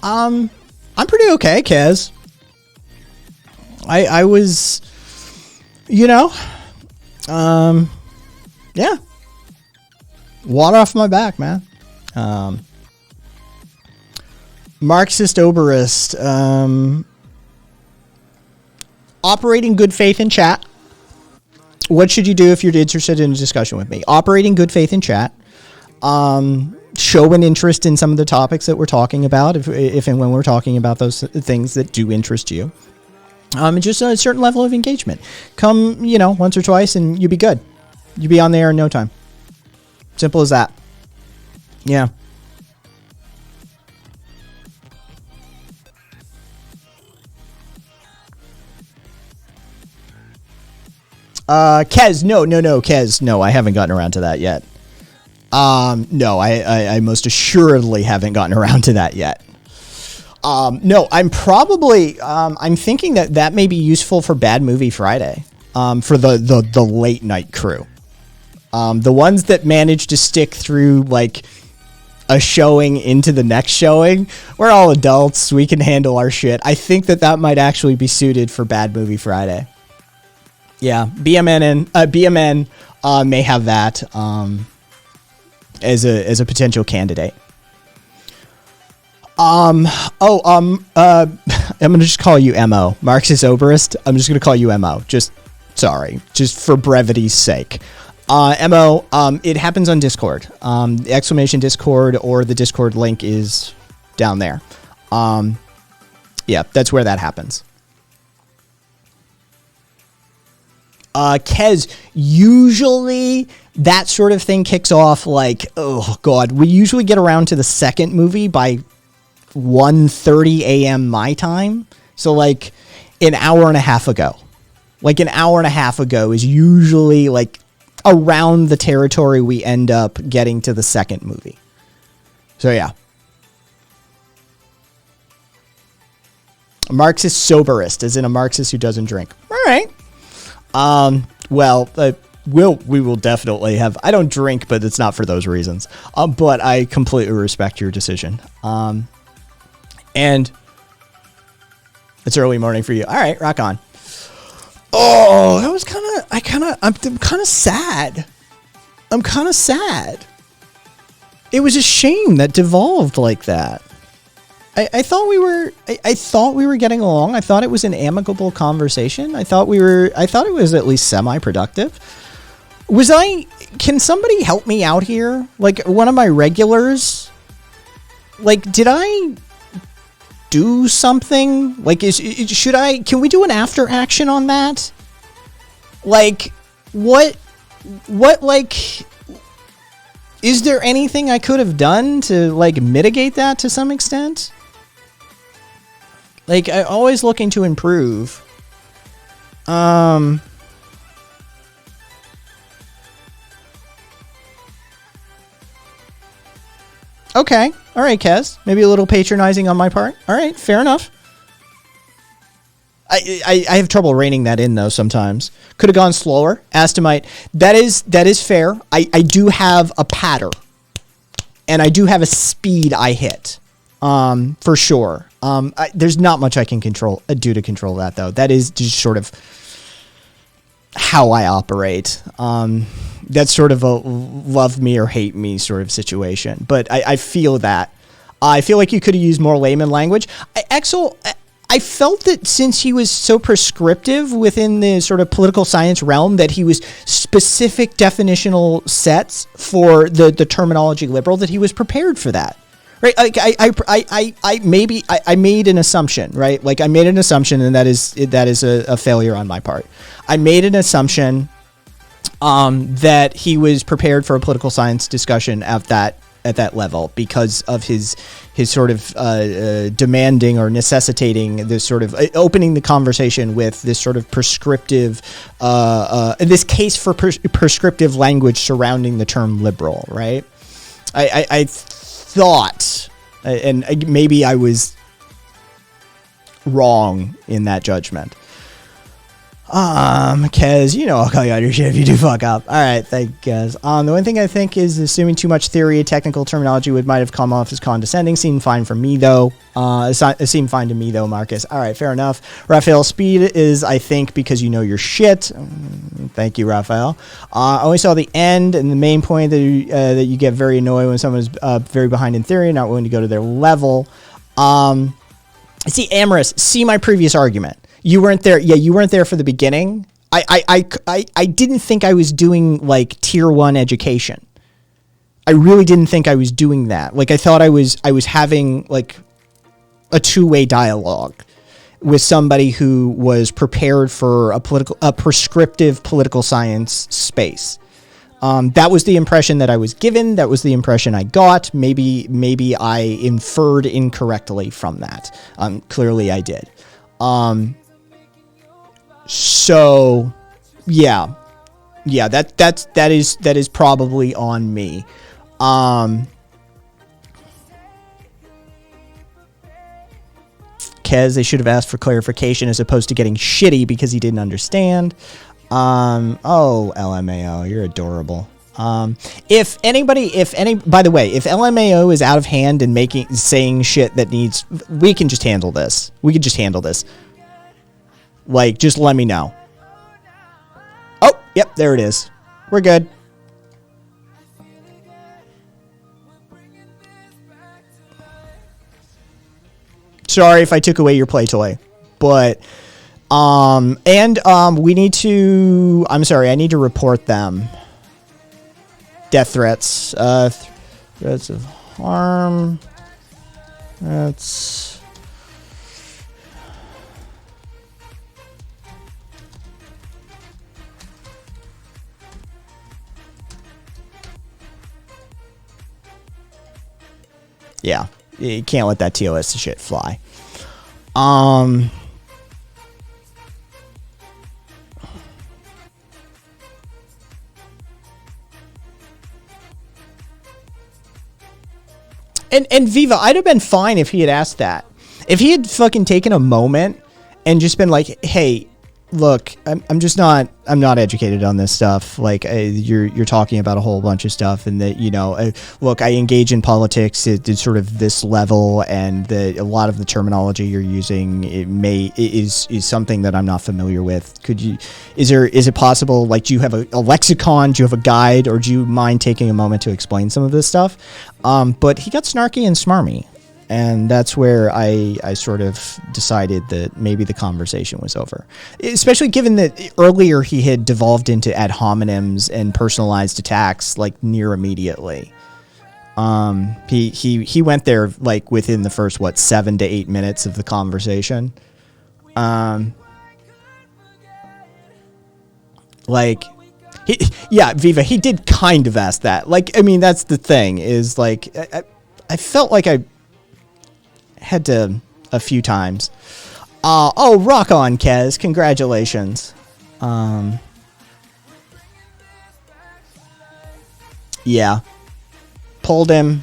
I'm pretty okay, Kez. I was, yeah. Water off my back, man. Marxist Oberist, operating good faith in chat. What should you do if you're interested in a discussion with me? Operating good faith in chat. Show an interest in some of the topics that we're talking about, if and when we're talking about those things that do interest you. Just a certain level of engagement. Come, once or twice and you'll be good. You'll be on the air in no time. Simple as that. Yeah. Kez, no, Kez, no, I haven't gotten around to that yet. No, I most assuredly haven't gotten around to that yet. No, I'm probably, I'm thinking that may be useful for Bad Movie Friday, for the late night crew. The ones that manage to stick through, like, a showing into the next showing. We're all adults. We can handle our shit. I think that might actually be suited for Bad Movie Friday. Yeah, BMN may have that as a potential candidate. I'm gonna just call you Mo, Marxist Oberist. I'm just gonna call you Mo. Just for brevity's sake. Mo, it happens on Discord. The exclamation Discord or the Discord link is down there. Yeah, that's where that happens. Kez, usually that sort of thing kicks off like, oh God, we usually get around to the second movie by 1:30 a.m. my time. So like an hour and a half ago. Like an hour and a half ago is usually like around the territory we end up getting to the second movie. So yeah. A Marxist soberist, as in a Marxist who doesn't drink. All right. We will definitely have, I don't drink, but it's not for those reasons. But I completely respect your decision. And it's early morning for you. All right, rock on. Oh, that was I'm kind of sad. I'm kind of sad. It was a shame that devolved like that. I thought we were getting along. I thought it was an amicable conversation. I thought it was at least semi-productive. Can somebody help me out here? Like one of my regulars? Like, did I do something? Like, can we do an after action on that? Like, what, like, is there anything I could have done to, like, mitigate that to some extent? Like, I'm always looking to improve. Okay. All right, Kez. Maybe a little patronizing on my part. All right, fair enough. I have trouble reining that in, though, sometimes. Could have gone slower. Astamite. That is fair. I do have a patter. And I do have a speed I hit. For sure. There's not much I can do to control that, though. That is just sort of how I operate. That's sort of a love me or hate me sort of situation. But I feel that. I feel like you could have used more layman language. Exel, I felt that since he was so prescriptive within the sort of political science realm, that he was specific definitional sets for the terminology liberal, that he was prepared for that. Right, like I made an assumption, right? Like I made an assumption, and that is a failure on my part. I made an assumption that he was prepared for a political science discussion at that level because of his sort of demanding or necessitating this sort of opening the conversation with this sort of prescriptive, this case for prescriptive language surrounding the term liberal, right? I thought, and maybe I was wrong in that judgment. Kez, you know I'll call you on your shit if you do fuck up. All right, thank you, guys. The one thing I think is assuming too much theory, technical terminology might have come off as condescending. Seemed fine for me though. It seemed fine to me though, Marcus. All right, fair enough. Raphael, speed is, I think, because you know your shit. Thank you, Raphael. I only saw the end and the main point that you get very annoyed when someone is very behind in theory, not willing to go to their level. See, Amorous, see my previous argument. You weren't there. Yeah, you weren't there for the beginning. I didn't think I was doing like tier 1 education. I really didn't think I was doing that. Like I thought I was having like a two-way dialogue with somebody who was prepared for a prescriptive political science space. That was the impression that I was given. That was the impression I got. Maybe I inferred incorrectly from that. Clearly I did. So yeah, that is probably on me. Kez, they should have asked for clarification as opposed to getting shitty because he didn't understand. Oh, LMAO, you're adorable. By the way, if LMAO is out of hand and saying shit that needs, we can just handle this. Like, just let me know. Oh, yep, there it is. We're good. Sorry if I took away your play toy, but we need to. I'm sorry, I need to report them. Death threats, threats of harm. That's. Yeah, you can't let that TOS shit fly. And Viva, I'd have been fine if he had asked that. If he had fucking taken a moment and just been like, hey, look, I'm not educated on this stuff. Like you're talking about a whole bunch of stuff, and that, you know, look, I engage in politics at sort of this level, and a lot of the terminology you're using is something that I'm not familiar with. Is it possible? Like, do you have a lexicon? Do you have a guide, or do you mind taking a moment to explain some of this stuff? But he got snarky and smarmy. And that's where I sort of decided that maybe the conversation was over. Especially given that earlier he had devolved into ad hominems and personalized attacks like near immediately. He went there like within the first 7 to 8 minutes of the conversation. Viva, he did kind of ask that. Like, I mean, that's the thing is like I felt like I had to a few times. Rock on, Kez. Congratulations. Yeah. Pulled him.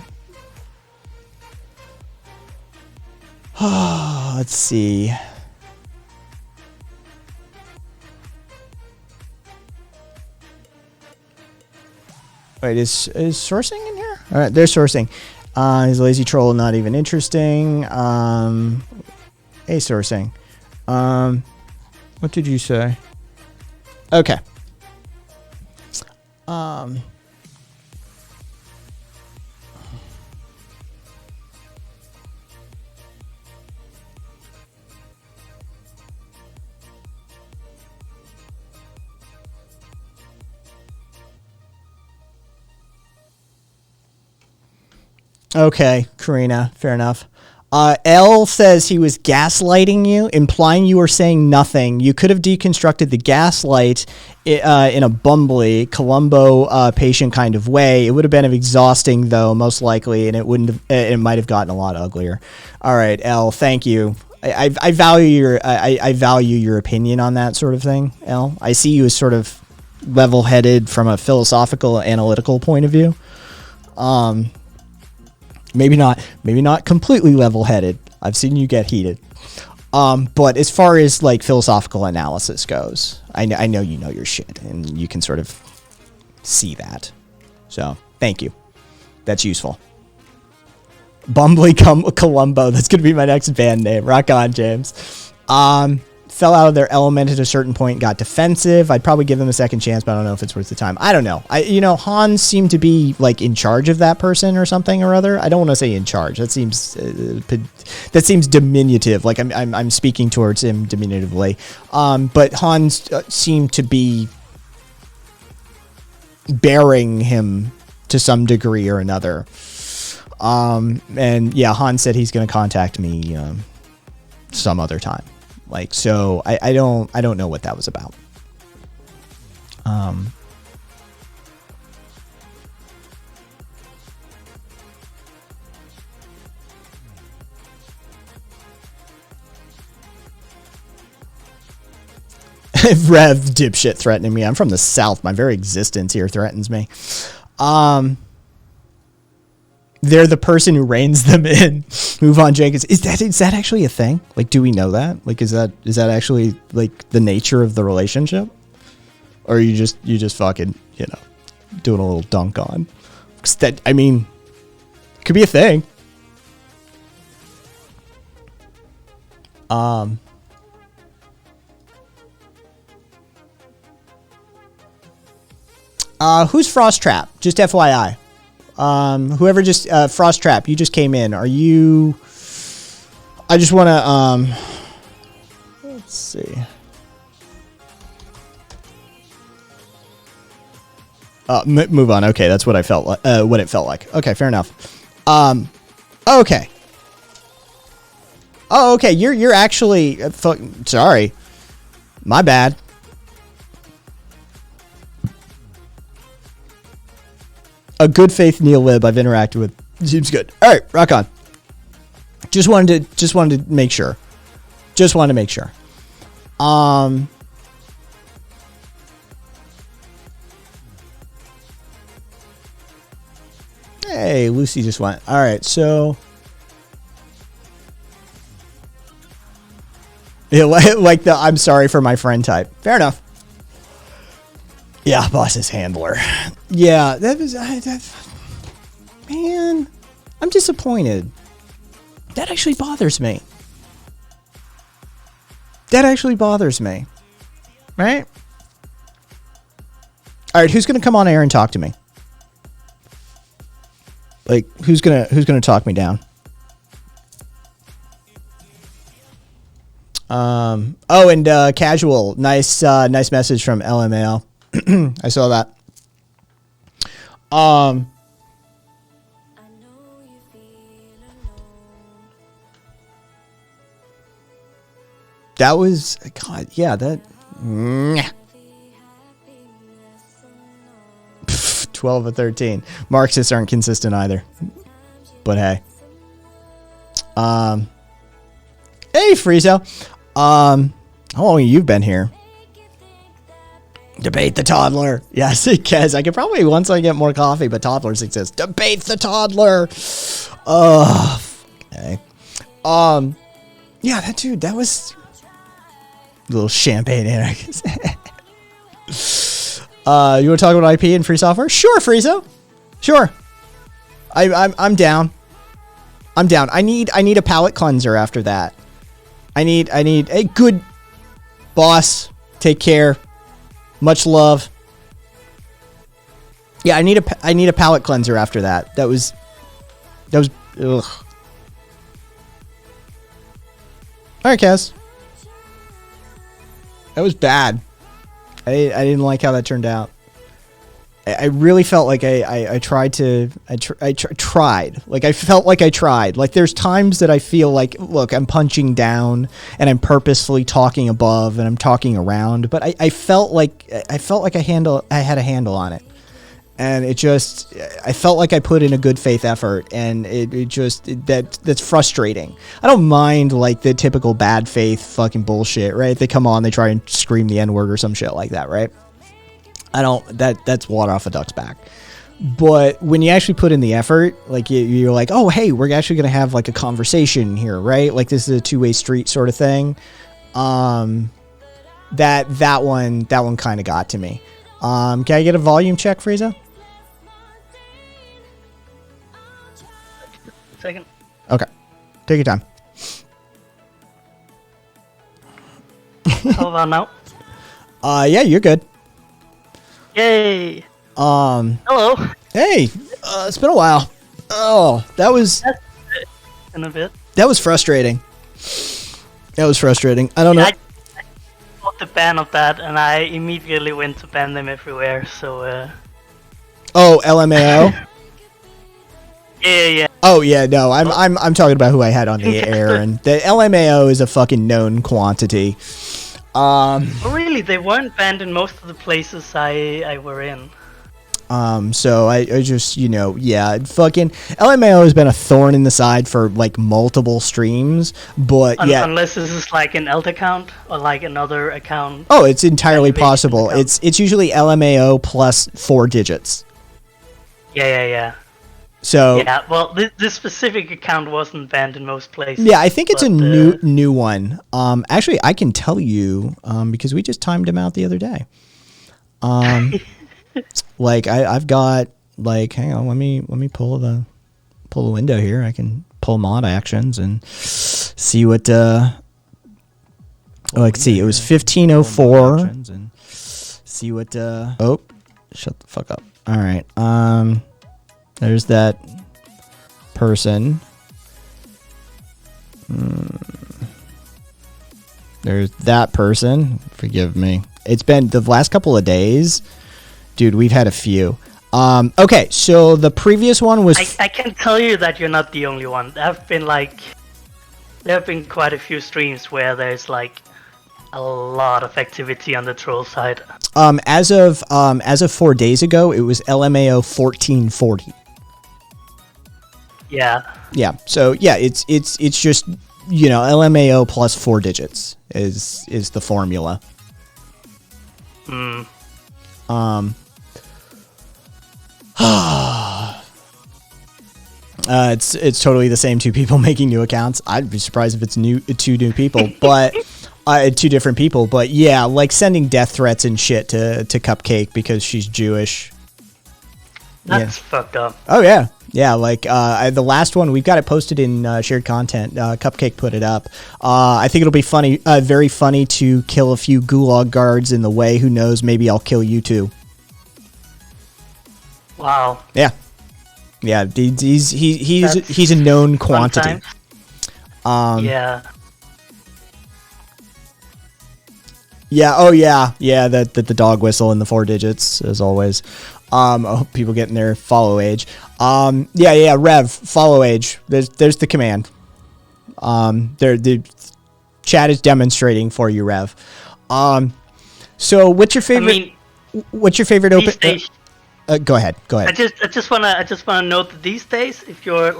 Let's see. Wait, is sourcing in here? All right, they're sourcing. He's a lazy troll, not even interesting. A sourcing. What did you say? Okay. Okay, Karina, fair enough. L says he was gaslighting you, implying you were saying nothing. You could have deconstructed the gaslight in a bumbly Columbo patient kind of way. It would have been exhausting, though, most likely, and it might have gotten a lot uglier. All right, L, thank you. I value your opinion on that sort of thing, L. I see you as sort of level-headed from a philosophical, analytical point of view. Maybe not completely level-headed. I've seen you get heated. But as far as like philosophical analysis goes, I know you know your shit, and you can sort of see that. So thank you. That's useful. Bumbly Columbo. That's gonna be my next band name. Rock on, James. Fell out of their element at a certain point and got defensive. I'd probably give them a second chance, but I don't know if it's worth the time. I don't know. Hans seemed to be like in charge of that person or something or other. I don't want to say in charge. That seems diminutive. Like I'm speaking towards him diminutively. But Hans seemed to be bearing him to some degree or another. And yeah, Hans said he's going to contact me some other time. Like, so I don't know what that was about. Rev dipshit threatening me. I'm from the South. My very existence here threatens me. They're the person who reins them in. Move on, Jenkins. Is that actually a thing? Like, do we know that? Like, is that actually like the nature of the relationship? Or are you just fucking, doing a little dunk on? 'Cause that, I mean, could be a thing. Who's Frost Trap? Just FYI. Whoever just Frost Trap, you just came in. Are you? I just want to let's see. Move on. Okay, that's what I felt like. What it felt like. Okay, fair enough. Okay. Oh, okay. You're actually sorry. My bad. A good faith neolib I've interacted with. Seems good. All right, rock on. Just wanted to make sure. Hey, Lucy just went. All right, so yeah, like the I'm sorry for my friend type. Fair enough. Yeah, boss's handler. Yeah, that was... man, I'm disappointed. That actually bothers me. Right? Alright, who's gonna come on air and talk to me? Like, who's gonna talk me down? Oh, and Casual. Nice message from LMAO. I saw that. That was God. Yeah, that. 12 or 13. Marxists aren't consistent either. But hey. Hey, Friezo. How long have you been here? Debate the toddler. Yes, Kez. I could probably, once I get more coffee, but toddlers exist. Debate the toddler. Okay. Yeah, that dude, that was a little champagne anarchist. You want to talk about IP and free software? Sure, Friezo. Sure. I'm down. I need a palate cleanser after that. I need a good boss. Take care. Much love. Yeah, I need a palate cleanser after that. That was ugh. All right, Kaz. That was bad. I didn't like how that turned out. I really felt like I tried. Like, I felt like I tried. Like, there's times that I feel like, look, I'm punching down and I'm purposefully talking above and I'm talking around, but I felt like I had a handle on it. And I felt like I put in a good faith effort, and that's frustrating. I don't mind like the typical bad faith fucking bullshit, right? They come on, they try and scream the N-word or some shit like that, right? That's water off a duck's back. But when you actually put in the effort, like you're like, oh, hey, we're actually going to have like a conversation here, right? Like this is a two-way street sort of thing. That one kind of got to me. Can I get a volume check, Frieza? Second. Okay. Take your time. How about now? Yeah, you're good. Yay! Hello. Hey, it's been a while. Oh, that was In a bit. frustrating. That was frustrating. I don't know. I got the ban of that, and I immediately went to ban them everywhere. So. Oh, LMAO. Yeah. Oh yeah, no, I'm talking about who I had on the air, and the LMAO is a fucking known quantity. Oh, really? They weren't banned in most of the places I were in. So I just, yeah, fucking LMAO has been a thorn in the side for like multiple streams, but yeah. Unless this is like an alt account or like another account. Oh, it's entirely possible. Account. It's usually LMAO plus 4 digits. Yeah. So yeah, well, this specific account wasn't banned in most places. yeah, I think it's a new one. Actually, I can tell you because we just timed him out the other day. Like I've got like, hang on, let me pull the window here. I can pull mod actions and see what. Like, see, it was 1504. And see what. Oh, shut the fuck up. All right. There's that person. There's that person. Forgive me. It's been the last couple of days. Dude, we've had a few. Okay, so the previous one was... I can tell you that you're not the only one. There have been quite a few streams where there's like a lot of activity on the troll side. As of 4 days ago, it was LMAO 1440. Yeah. Yeah. So yeah, it's just LMAO plus 4 digits is the formula. It's totally the same 2 people making new accounts. I'd be surprised if it's 2 new people, but 2 different people. But yeah, like sending death threats and shit to Cupcake because she's Jewish. That's fucked up. Oh yeah. Yeah, like the last one, we've got it posted in shared content. Cupcake put it up. I think it'll be funny, very funny to kill a few Gulag guards in the way. Who knows? Maybe I'll kill you too. Wow. Yeah. He's a known quantity. Yeah. Yeah. Oh yeah. Yeah. The dog whistle and the 4 digits as always. I hope people getting their follow age. Yeah. Rev, follow age. There's the command. The chat is demonstrating for you, Rev. So what's your favorite? What's your favorite open? Days, go ahead. I just wanna note that these days, if you're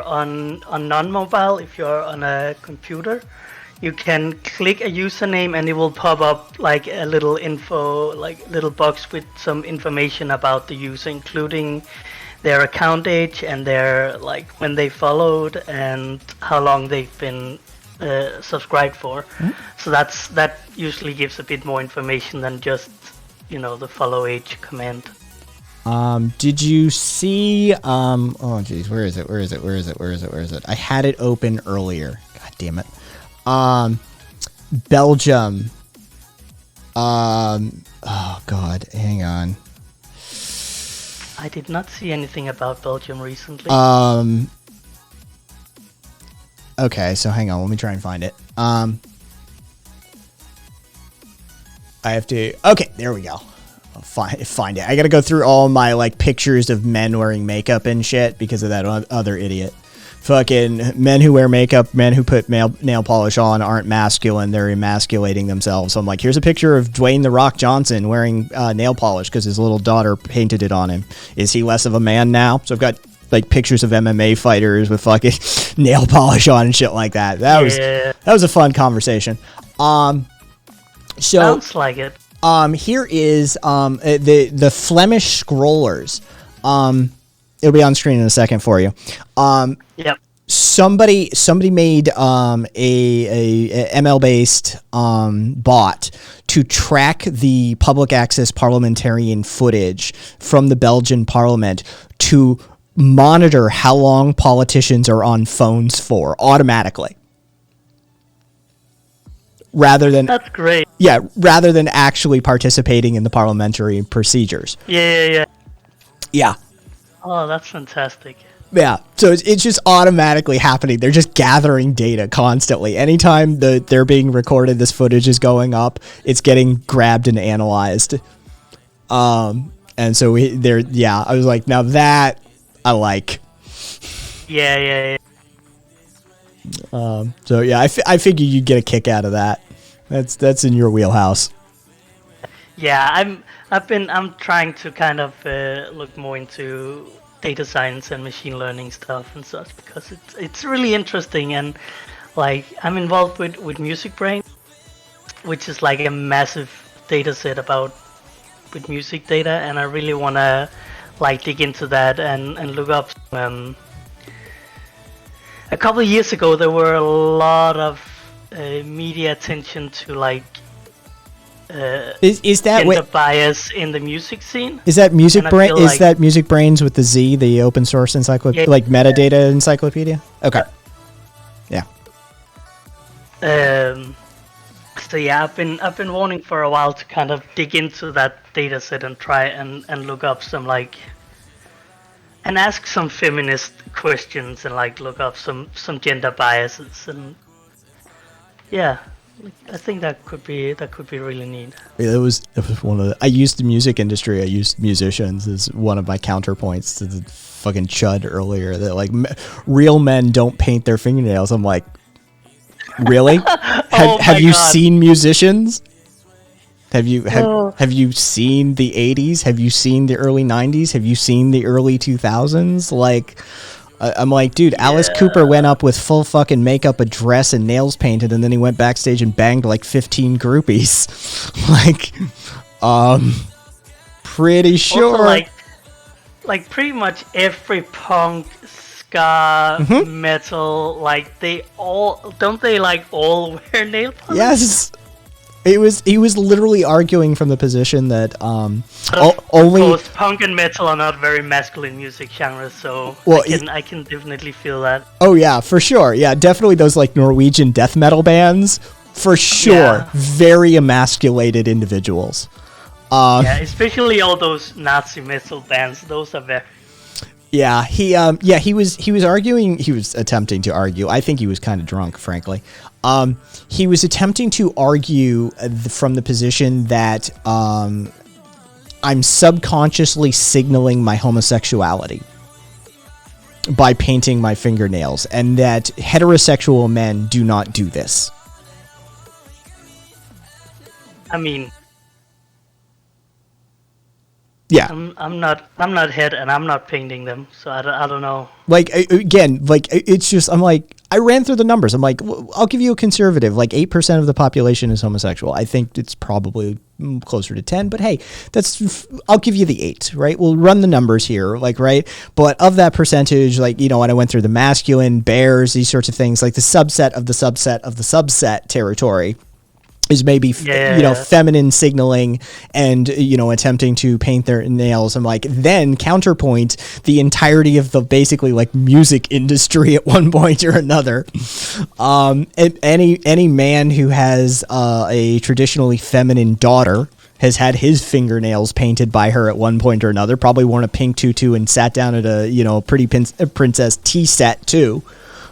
on non-mobile, if you're on a computer, you can click a username and it will pop up like a little little box with some information about the user, including their account age and their when they followed and how long they've been subscribed for. So that usually gives a bit more information than just the follow age command. Did you see oh geez, where is it? I had it open earlier. God damn it. Belgium. Oh god, hang on. I did not see anything about Belgium recently. Okay, so hang on, let me try and find it. I have to. Okay, there we go. I'll find it. I gotta go through all my pictures of men wearing makeup and shit because of that other idiot. Fucking men who wear makeup, men who put nail polish on aren't masculine. They're emasculating themselves. So I'm like, here's a picture of Dwayne "The Rock" Johnson wearing nail polish because his little daughter painted it on him. Is he less of a man now? So I've got pictures of MMA fighters with fucking nail polish on and shit like that. That was a fun conversation. So sounds like it. Here is the Flemish scrollers. It'll be on screen in a second for you. Yep. Somebody made a ML based bot to track the public access parliamentarian footage from the Belgian parliament to monitor how long politicians are on phones for automatically. That's great. Yeah, rather than actually participating in the parliamentary procedures. Yeah. Yeah. Oh, that's fantastic. Yeah, so it's just automatically happening. They're just gathering data constantly. Anytime they're being recorded, this footage is going up. It's getting grabbed and analyzed. And so I was like, now that I like. Yeah. So yeah, I figure you'd get a kick out of that. That's in your wheelhouse. Yeah, I'm trying to kind of look more into data science and machine learning stuff and such because it's really interesting, and like I'm involved with MusicBrain, which is like a massive data set with music data, and I really want to like dig into that and look up a couple of years ago there were a lot of media attention to like is that gender bias in the music scene. Is that MusicBrain? Is like, that MusicBrains with the Z, the open source encyclopedia, like metadata encyclopedia? Okay. Yeah. So yeah, I've been wanting for a while to kind of dig into that data set and try and look up some like and ask some feminist questions and like look up some gender biases, and yeah, I think that could be really neat. It was one of I used the music industry. I used musicians as one of my counterpoints to the fucking chud earlier that like real men don't paint their fingernails. I'm like, really? Have you seen musicians? Have you seen the 80s? Have you seen the early 90s? Have you seen the early 2000s? Like, I'm like, dude, Alice Cooper went up with full fucking makeup, a dress, and nails painted, and then he went backstage and banged like 15 groupies. Like, pretty sure. Also, like pretty much every punk, ska, metal, like they all all wear nail polish? Yes. He was literally arguing from the position that only both punk and metal are not very masculine music genres, so I can definitely feel that. Oh yeah, for sure. Yeah, definitely those like Norwegian death metal bands, for sure. Yeah. Very emasculated individuals. Yeah, especially all those Nazi metal bands. Those are very. Yeah, he was arguing. He was attempting to argue. I think he was kind of drunk, frankly. He was attempting to argue from the position that I'm subconsciously signaling my homosexuality by painting my fingernails, and that heterosexual men do not do this. I mean, yeah, I'm not head, and I'm not painting them, so I don't know. Like, again, like, it's just, I'm like, I ran through the numbers. I'm like, I'll give you a conservative, like 8% of the population is homosexual. I think it's probably closer to 10, but hey, I'll give you the 8, right? We'll run the numbers here, like, right? But of that percentage, like, you know, when I went through the masculine, bears, these sorts of things, like the subset of the subset of the subset territory is maybe, feminine signaling and, attempting to paint their nails. I'm like, then counterpoint the entirety of the basically like music industry at one point or another. Any man who has a traditionally feminine daughter has had his fingernails painted by her at one point or another, probably worn a pink tutu and sat down at a, pretty princess tea set too.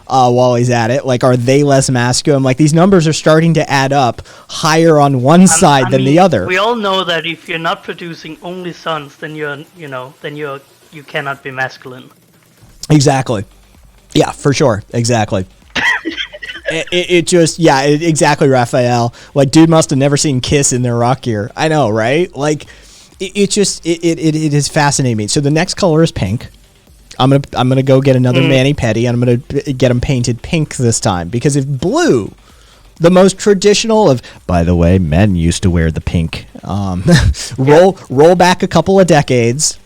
While he's at it, like, are they less masculine? Like, these numbers are starting to add up higher on one side than the other. We all know that if you're not producing only sons, then you cannot be masculine. Exactly. Yeah, for sure. Exactly. Exactly, Raphael. Like, dude must have never seen Kiss in their rock gear. I know, right? Like, it is fascinating me. So the next color is pink. I'm gonna go get another mani-pedi, and I'm gonna get them painted pink this time, because if blue The most traditional of, by the way, men used to wear the pink. Roll back a couple of decades.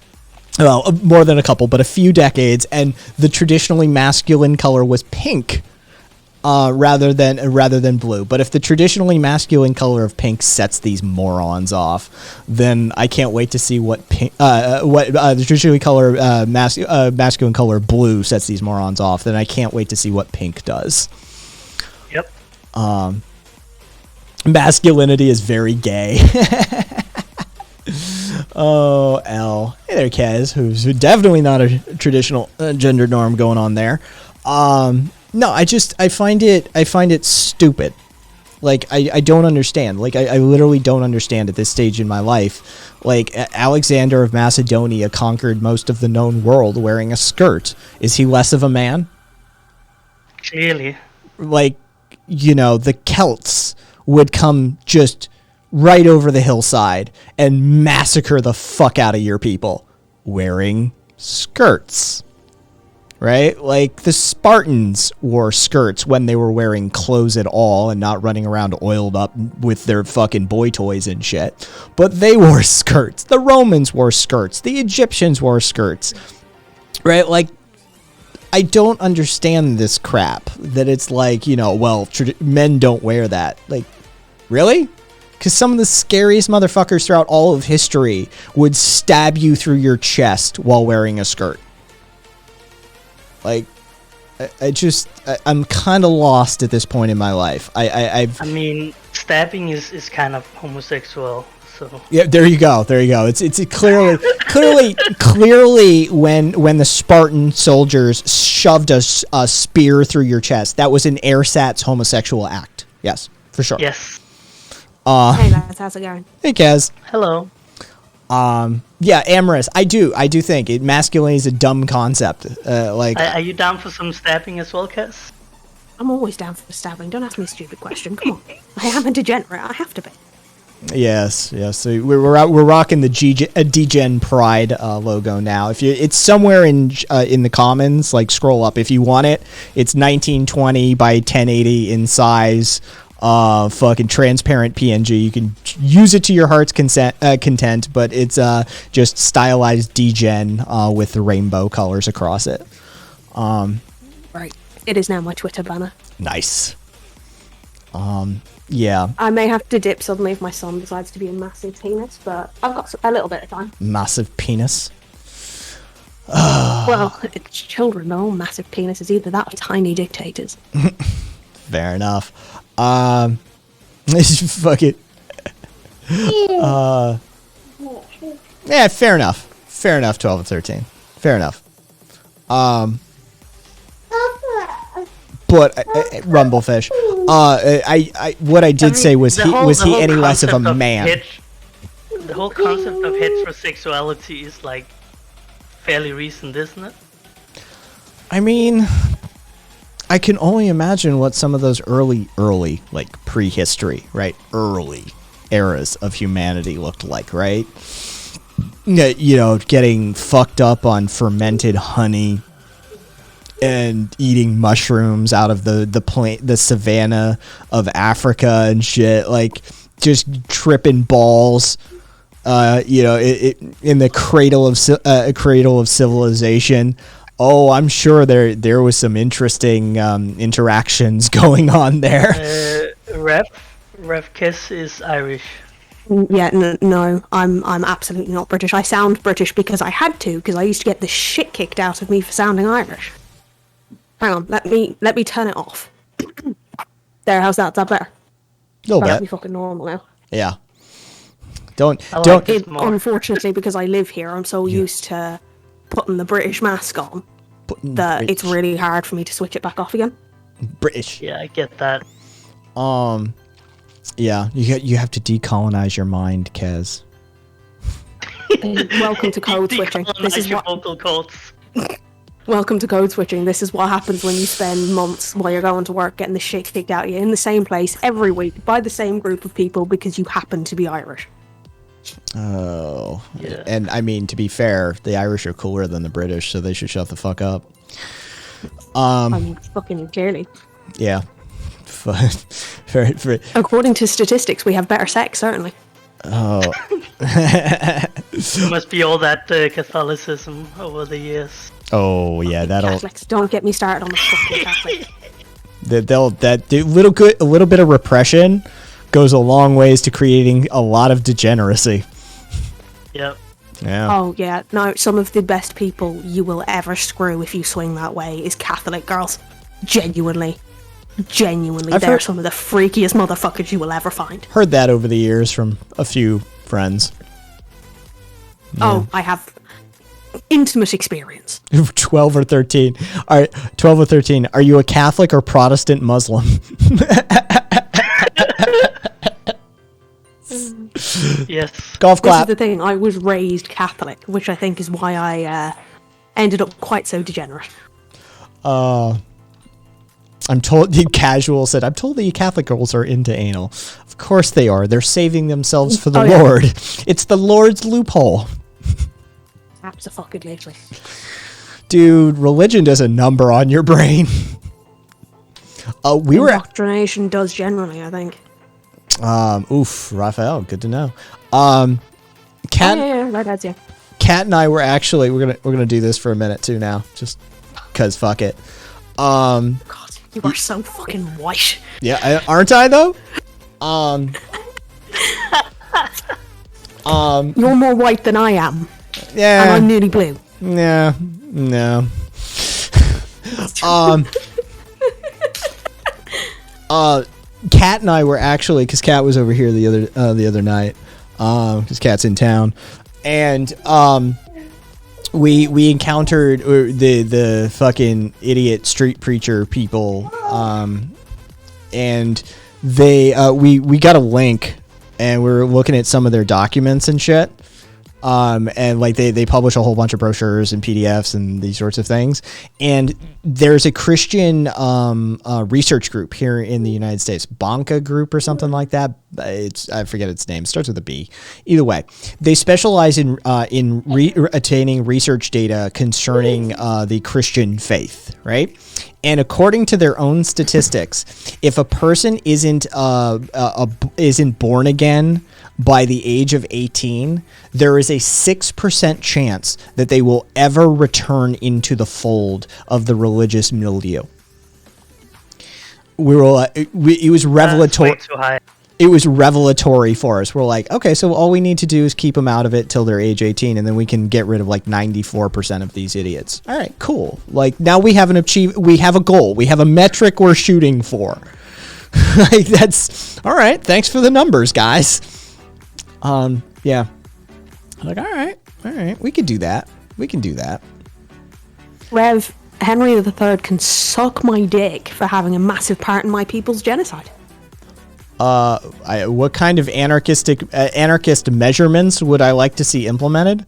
Well, more than a couple, but a few decades, and the traditionally masculine color was pink, rather than blue. But if the traditionally masculine color of pink sets these morons off, then I can't wait to see what the traditionally masculine color blue sets these morons off. Then I can't wait to see what pink does. Yep. Masculinity is very gay. Oh, L. Hey there, Kaz, who's definitely not a traditional gender norm going on there. No, I find it stupid. Like, I don't understand. Like, I literally don't understand at this stage in my life. Like, Alexander of Macedonia conquered most of the known world wearing a skirt. Is he less of a man? Clearly. Like, you know, the Celts would come just right over the hillside and massacre the fuck out of your people wearing skirts, right? Like, the Spartans wore skirts when they were wearing clothes at all and not running around oiled up with their fucking boy toys and shit. But they wore skirts. The Romans wore skirts. The Egyptians wore skirts, right? Like, I don't understand this crap that it's like, you know, well, men don't wear that. Like, really? Because some of the scariest motherfuckers throughout all of history would stab you through your chest while wearing a skirt. Like, I'm kind of lost at this point in my life. I mean, stabbing is kind of homosexual, so. Yeah, there you go. It's clearly when the Spartan soldiers shoved a spear through your chest, that was an ersatz homosexual act. Yes, for sure. Yes. Hey guys, how's it going? Hey, Kaz. Hello. Yeah, amorous. I do think masculinity is a dumb concept. Like, Are you down for some stabbing as well, Cass? I'm always down for stabbing. Don't ask me a stupid question. Come on. I am a degenerate. I have to be. yes. So we're rocking the Degen Pride logo now. It's somewhere in the commons. Like, scroll up if you want it. It's 1920 by 1080 in size. Fucking transparent PNG. You can use it to your heart's content, but it's just stylized degen with the rainbow colors across it. Right. It is now my Twitter banner. Nice. Yeah. I may have to dip suddenly if my son decides to be a massive penis, but I've got a little bit of time. Massive penis. Well, it's children. They're all massive penises. Either that or tiny dictators. Fair enough. Fuck it. Yeah, fair enough. 12 and 13. Fair enough. But Rumblefish. What I did say was he any less of a man? The whole concept of heterosexuality is like fairly recent, isn't it? I mean, I can only imagine what some of those early, like prehistory, right? Early eras of humanity looked like, right? You know, getting fucked up on fermented honey and eating mushrooms out of the savanna of Africa and shit, like just tripping balls. You know, in the cradle of civilization. Oh, I'm sure there was some interesting interactions going on there. Ref Kiss is Irish. Yeah, no, I'm absolutely not British. I sound British because I had to, because I used to get the shit kicked out of me for sounding Irish. Hang on, let me turn it off. There, how's that? Is that better? That'll be fucking normal now. Yeah. Don't. Unfortunately, because I live here, I'm so used to putting the British mask on that it's really hard for me to switch it back off again. British. Yeah, I get that. Yeah, you have to decolonize your mind, Kez. Welcome to code switching. This is what vocal cords. Welcome to code switching. This is what happens when you spend months while you're going to work getting the shit kicked out of you in the same place every week by the same group of people because you happen to be Irish. Oh. Yeah. And I mean, to be fair, the Irish are cooler than the British, so they should shut the fuck up. I mean, fucking clearly. Yeah. According to statistics, we have better sex, certainly. Oh. It must be all that Catholicism over the years. Oh yeah, that'll. Catholics, don't get me started on the fucking Catholic. A little bit of repression goes a long ways to creating a lot of degeneracy. Yep. Yeah. Oh yeah, no, some of the best people you will ever screw if you swing that way is Catholic girls. Genuinely, I've they're heard- some of the freakiest motherfuckers you will ever find. Heard that over the years from a few friends. Oh, I have intimate experience. 12 or 13. All right, 12 or 13. Are you a Catholic or Protestant Muslim? Yes. Golf This is clap. the thing, I was raised Catholic, which I think is why I ended up quite so degenerate. I'm told, the casual said, I'm told the Catholic girls are into anal. Of course they are. They're saving themselves for the Oh, yeah. Lord. It's the Lord's loophole. Abso-fucking-lutely. Dude, religion does a number on your brain. We were at, Indoctrination does generally, I think. Raphael, good to know. Oh, Kat, yeah, redheads, yeah. Kat and I were actually, we're gonna do this for a minute too now, just cause fuck it. God, you are so fucking white. Yeah, aren't I though? You're more white than I am, and Yeah, I'm nearly blue. no. Kat and I were actually, because Kat was over here the other night, because Kat's in town, and we encountered the fucking idiot street preacher people, and they we got a link, and we were looking at some of their documents and shit. And like they publish a whole bunch of brochures and PDFs and these sorts of things. And there's a Christian research group here in the United States, Banca Group or something like that. I forget its name. It starts with a B. Either way, they specialize in attaining research data concerning the Christian faith, right? And according to their own statistics, if a person isn't born again by the age of 18, there is a 6% chance that they will ever return into the fold of the religious milieu. It was revelatory. That's way too high. It was revelatory for us. We're like, okay, so all we need to do is keep them out of it till they're age 18, and then we can get rid of like 94% of these idiots. All right, cool. Like now we have we have a goal. We have a metric we're shooting for. Like that's all right. Thanks for the numbers, guys. Yeah. I'm like, all right, we could do that. We can do that. Rev, Henry III can suck my dick for having a massive part in my people's genocide. What kind of anarchist measurements would I like to see implemented?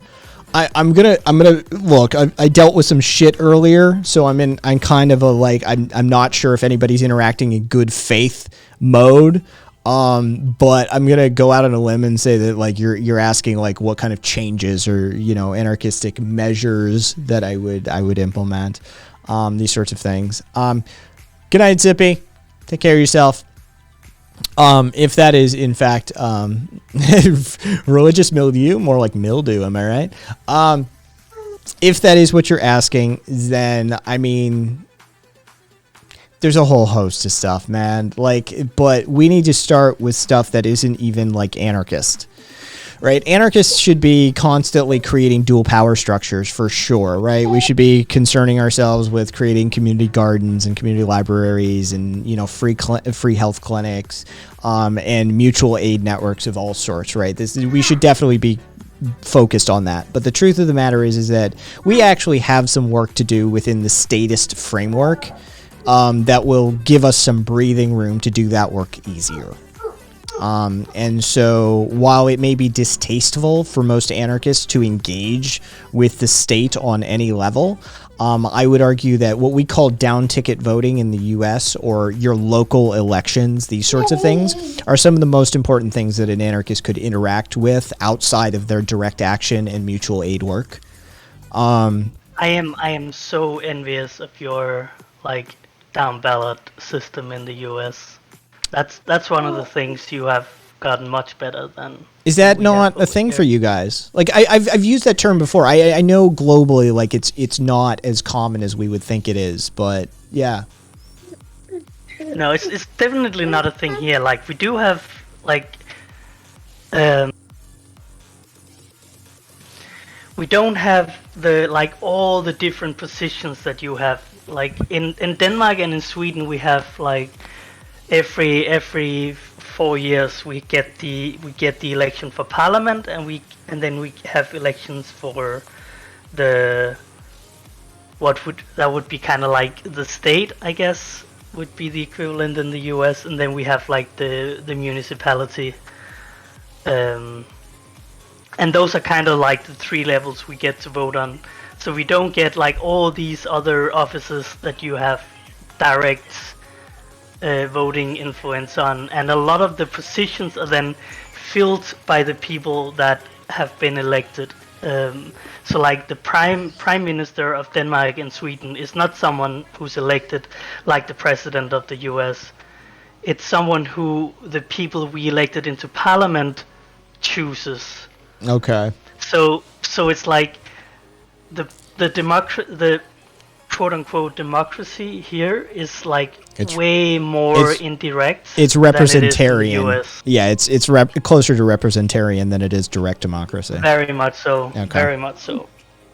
I'm gonna look. I dealt with some shit earlier, so I'm kind of a like I'm not sure if anybody's interacting in good faith mode. But I'm gonna go out on a limb and say that like you're asking like what kind of changes or anarchistic measures that I would implement, these sorts of things. Good night, Zippy. Take care of yourself. If that is in fact religious milieu, more like mildew, am I right? If that is what you're asking, then I mean, there's a whole host of stuff, man. Like, but we need to start with stuff that isn't even like anarchist, right? Anarchists should be constantly creating dual power structures for sure, right? We should be concerning ourselves with creating community gardens and community libraries and free health clinics, and mutual aid networks of all sorts, right? We should definitely be focused on that. But the truth of the matter is that we actually have some work to do within the statist framework. That will give us some breathing room to do that work easier. And so while it may be distasteful for most anarchists to engage with the state on any level, I would argue that what we call down ticket voting in the US or your local elections, these sorts of things, are some of the most important things that an anarchist could interact with outside of their direct action and mutual aid work. I am so envious of your like down ballot system in the U.S. That's one of the things you have gotten much better than. Is that we not have a thing over for here. you guys? Like I've used that term before. I know globally, like it's not as common as we would think it is, but yeah. No, it's definitely not a thing here. Like we do have we don't have the all the different positions that you have. Like in Denmark and in Sweden, we have like every 4 years we get the election for parliament, and then we have elections for the that would be kind of like the state, I guess, would be the equivalent in the US, and then we have like the municipality, and those are kind of like the 3 levels we get to vote on. So we don't get like all these other offices that you have direct voting influence on, and a lot of the positions are then filled by the people that have been elected. So like the prime minister of Denmark and Sweden is not someone who's elected like the president of the US. It's someone who the people we elected into parliament chooses. Okay. So it's like the quote unquote democracy here is like way more indirect. It's than it is in the representarian. US. Yeah, it's closer to representarian than it is direct democracy. Very much so. Okay. Very much so.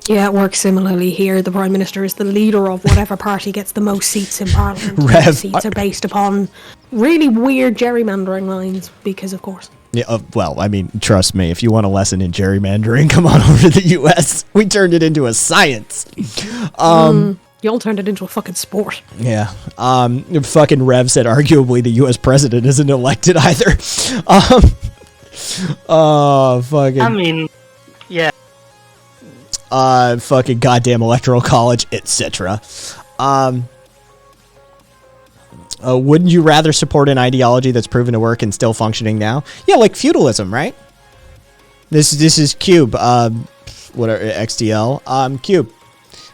Yeah, it works similarly here. The Prime Minister is the leader of whatever party gets the most seats in Parliament. Rev, Those seats are based upon really weird gerrymandering lines, because of course. Yeah, well, I mean, trust me, if you want a lesson in gerrymandering, come on over to the U.S. We turned it into a science. Y'all turned it into a fucking sport. Yeah. Fucking Rev said arguably the U.S. president isn't elected either. Fucking. I mean, yeah. Fucking goddamn electoral college, etc. Wouldn't you rather support an ideology that's proven to work and still functioning now? Yeah, like feudalism, right? This is Cube. Whatever, XDL. Cube.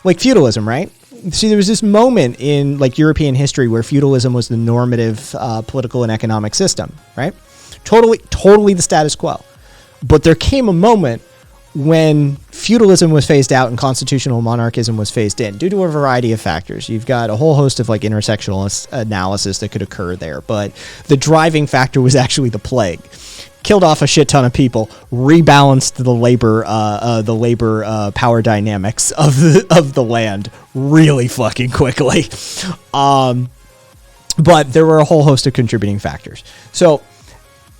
Like feudalism, right? See, there was this moment in like European history where feudalism was the normative political and economic system, right? Totally the status quo. But there came a moment when feudalism was phased out and constitutional monarchism was phased in due to a variety of factors. You've got a whole host of like intersectional analysis that could occur there, but the driving factor was actually the plague. Killed off a shit ton of people, rebalanced the labor power dynamics of the land really fucking quickly. But there were a whole host of contributing factors. So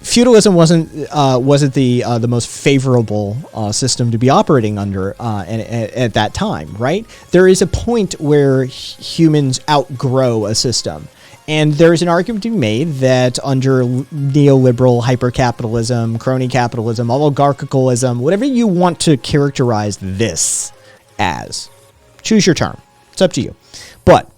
feudalism wasn't the most favorable system to be operating under at that time, right? There is a point where humans outgrow a system. And there's an argument to be made that under neoliberal hypercapitalism, crony capitalism, oligarchicalism, whatever you want to characterize this as, choose your term. It's up to you. But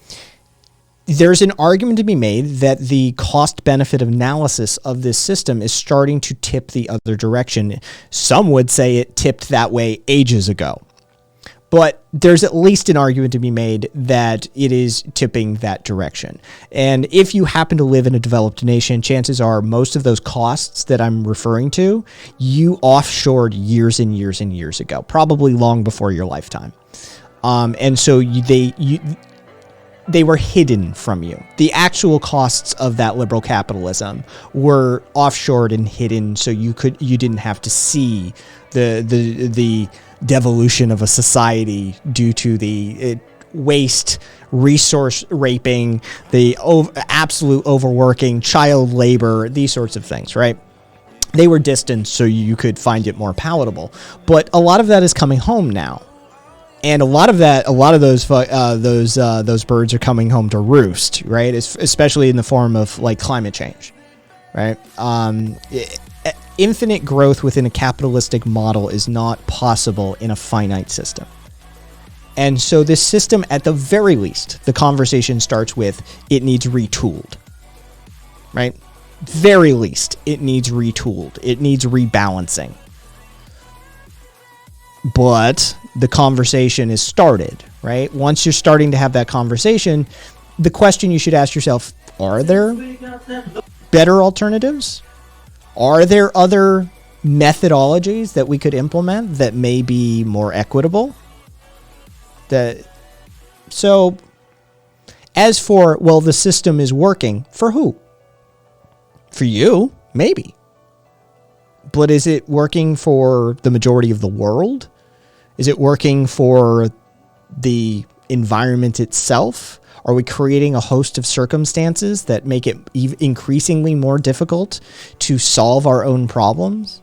there's an argument to be made that the cost-benefit analysis of this system is starting to tip the other direction. Some would say it tipped that way ages ago. But there's at least an argument to be made that it is tipping that direction. And if you happen to live in a developed nation, chances are most of those costs that I'm referring to, you offshored years and years and years ago, probably long before your lifetime. And so they were hidden from you. The actual costs of that liberal capitalism were offshored and hidden, so you didn't have to see the devolution of a society due to the waste, resource raping, the absolute overworking, child labor, these sorts of things, right? They were distant so you could find it more palatable. But a lot of that is coming home now. And a lot of those birds are coming home to roost, right? Especially in the form of like climate change, right? Infinite growth within a capitalistic model is not possible in a finite system. And so this system, at the very least, the conversation starts with it needs retooled, right? Very least, it needs retooled. It needs rebalancing. But the conversation is started, right? Once you're starting to have that conversation, the question you should ask yourself, are there better alternatives? Are there other methodologies that we could implement that may be more equitable? So, as for, well, the system is working, for who? For you, maybe. But is it working for the majority of the world? Is it working for the environment itself? Are we creating a host of circumstances that make it increasingly more difficult to solve our own problems?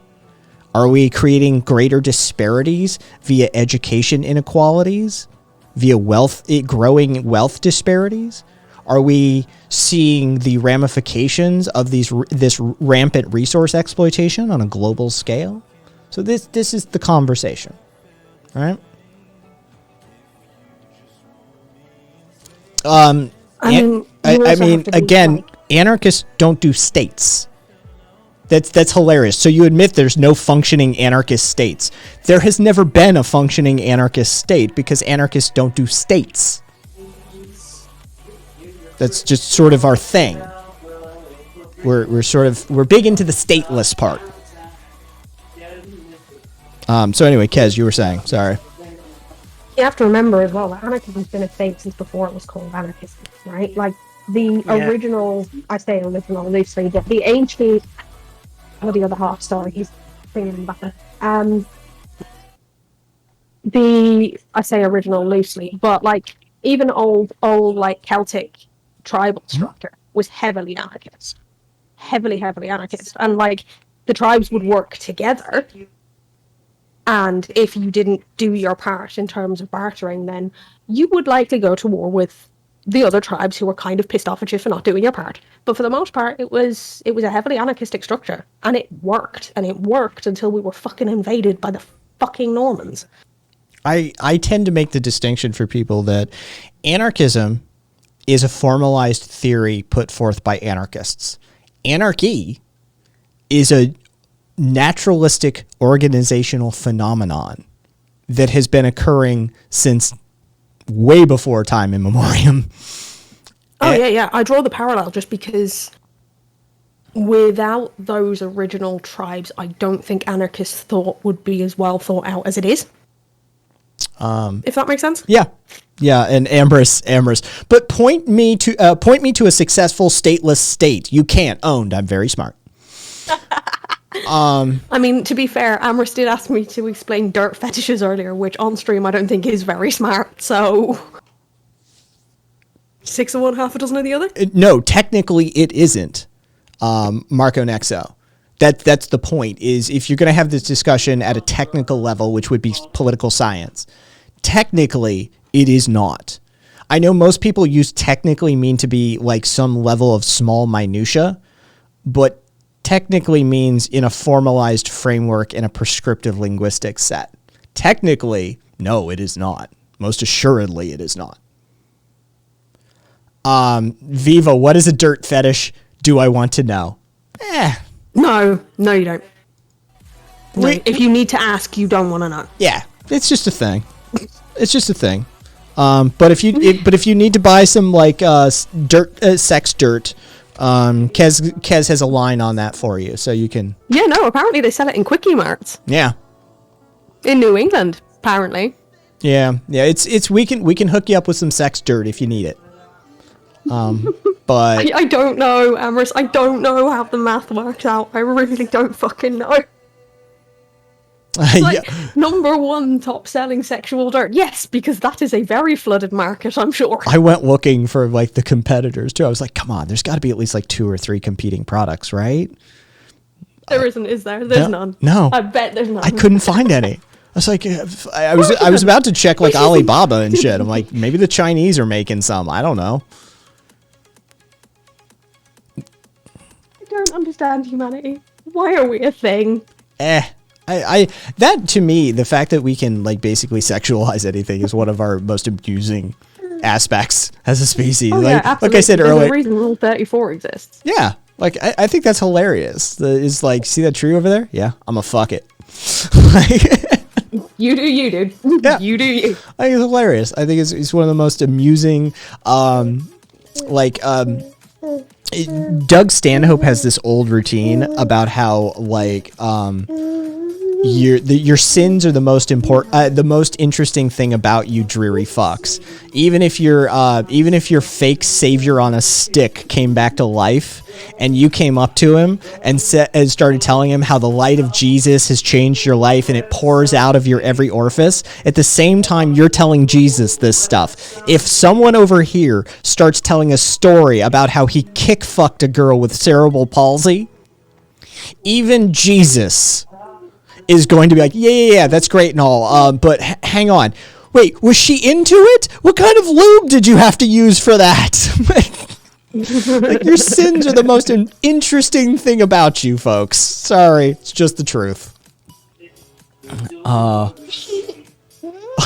Are we creating greater disparities via education inequalities, via growing wealth disparities? Are we seeing the ramifications of this rampant resource exploitation on a global scale? So this is the conversation, all right? I mean, again, anarchists don't do states. That's hilarious. So you admit there's no functioning anarchist states. There has never been a functioning anarchist state because anarchists don't do states. That's just sort of our thing. We're big into the stateless part. So anyway, Kez, you were saying, sorry. You have to remember as well that anarchism's been a thing since before it was called anarchism, right? like the original, I say original loosely, but the ancient, or the other half, sorry, he's singing back there. I say original loosely, but like even old like Celtic tribal structure was heavily anarchist, heavily anarchist, and like the tribes would work together. And if you didn't do your part in terms of bartering, then you would likely go to war with the other tribes who were kind of pissed off at you for not doing your part. But for the most part, it was a heavily anarchistic structure, and it worked until we were fucking invaded by the fucking Normans. I tend to make the distinction for people that anarchism is a formalized theory put forth by anarchists. Anarchy is a naturalistic organizational phenomenon that has been occurring since way before time immemorial. Yeah. I draw the parallel just because without those original tribes, I don't think anarchist thought would be as well thought out as it is. If that makes sense. Yeah, and Ambrose. But point me to a successful stateless state. You can't. Owned. I'm very smart. I mean, to be fair, Amherst did ask me to explain dirt fetishes earlier, which on stream I don't think is very smart, so 6 of one, half a dozen of the other? No, technically it isn't, Marco Nexo. That's the point, is if you're going to have this discussion at a technical level, which would be political science, technically it is not. I know most people use technically mean to be like some level of small minutia, but technically means in a formalized framework in a prescriptive linguistic set. Technically, no, it is not. Most assuredly, it is not. Viva, what is a dirt fetish? Do I want to know? No, you don't. No, if you need to ask, you don't want to know. Yeah, it's just a thing. It's just a thing. But if you need to buy some like sex dirt, Kez has a line on that for you, so you can. Yeah, no. Apparently, they sell it in quickie marts. Yeah. In New England, apparently. Yeah. It's we can hook you up with some sex dirt if you need it. But I don't know, Amherst. I don't know how the math works out. I really don't fucking know. Like, number one top selling sexual dirt. Yes, because that is a very flooded market, I'm sure. I went looking for like the competitors too. I was like, come on, there's got to be at least like 2 or 3 competing products, right? There isn't, is there? There's none. No. I bet there's none. I couldn't find any. I was like, I was about to check like Alibaba and shit. I'm like, maybe the Chinese are making some. I don't know. I don't understand humanity. Why are we a thing? That to me, the fact that we can like basically sexualize anything is one of our most amusing aspects as a species. Oh, like, yeah, like I said earlier, there's a reason Rule 34 exists. Yeah, like I think that's hilarious. Is like, see that tree over there? Yeah, I'm gonna fuck it. You do you, dude. Yeah. You do you. I think it's hilarious. I think it's one of the most amusing like Doug Stanhope has this old routine about how like your sins are the most important, the most interesting thing about you, dreary fucks. Even if your fake savior on a stick came back to life, and you came up to him and started telling him how the light of Jesus has changed your life and it pours out of your every orifice, at the same time you're telling Jesus this stuff. If someone over here starts telling a story about how he kick fucked a girl with cerebral palsy, even Jesus is going to be like, yeah, that's great and all, but hang on. Wait, was she into it? What kind of lube did you have to use for that? Like, your sins are the most interesting thing about you, folks. Sorry, it's just the truth.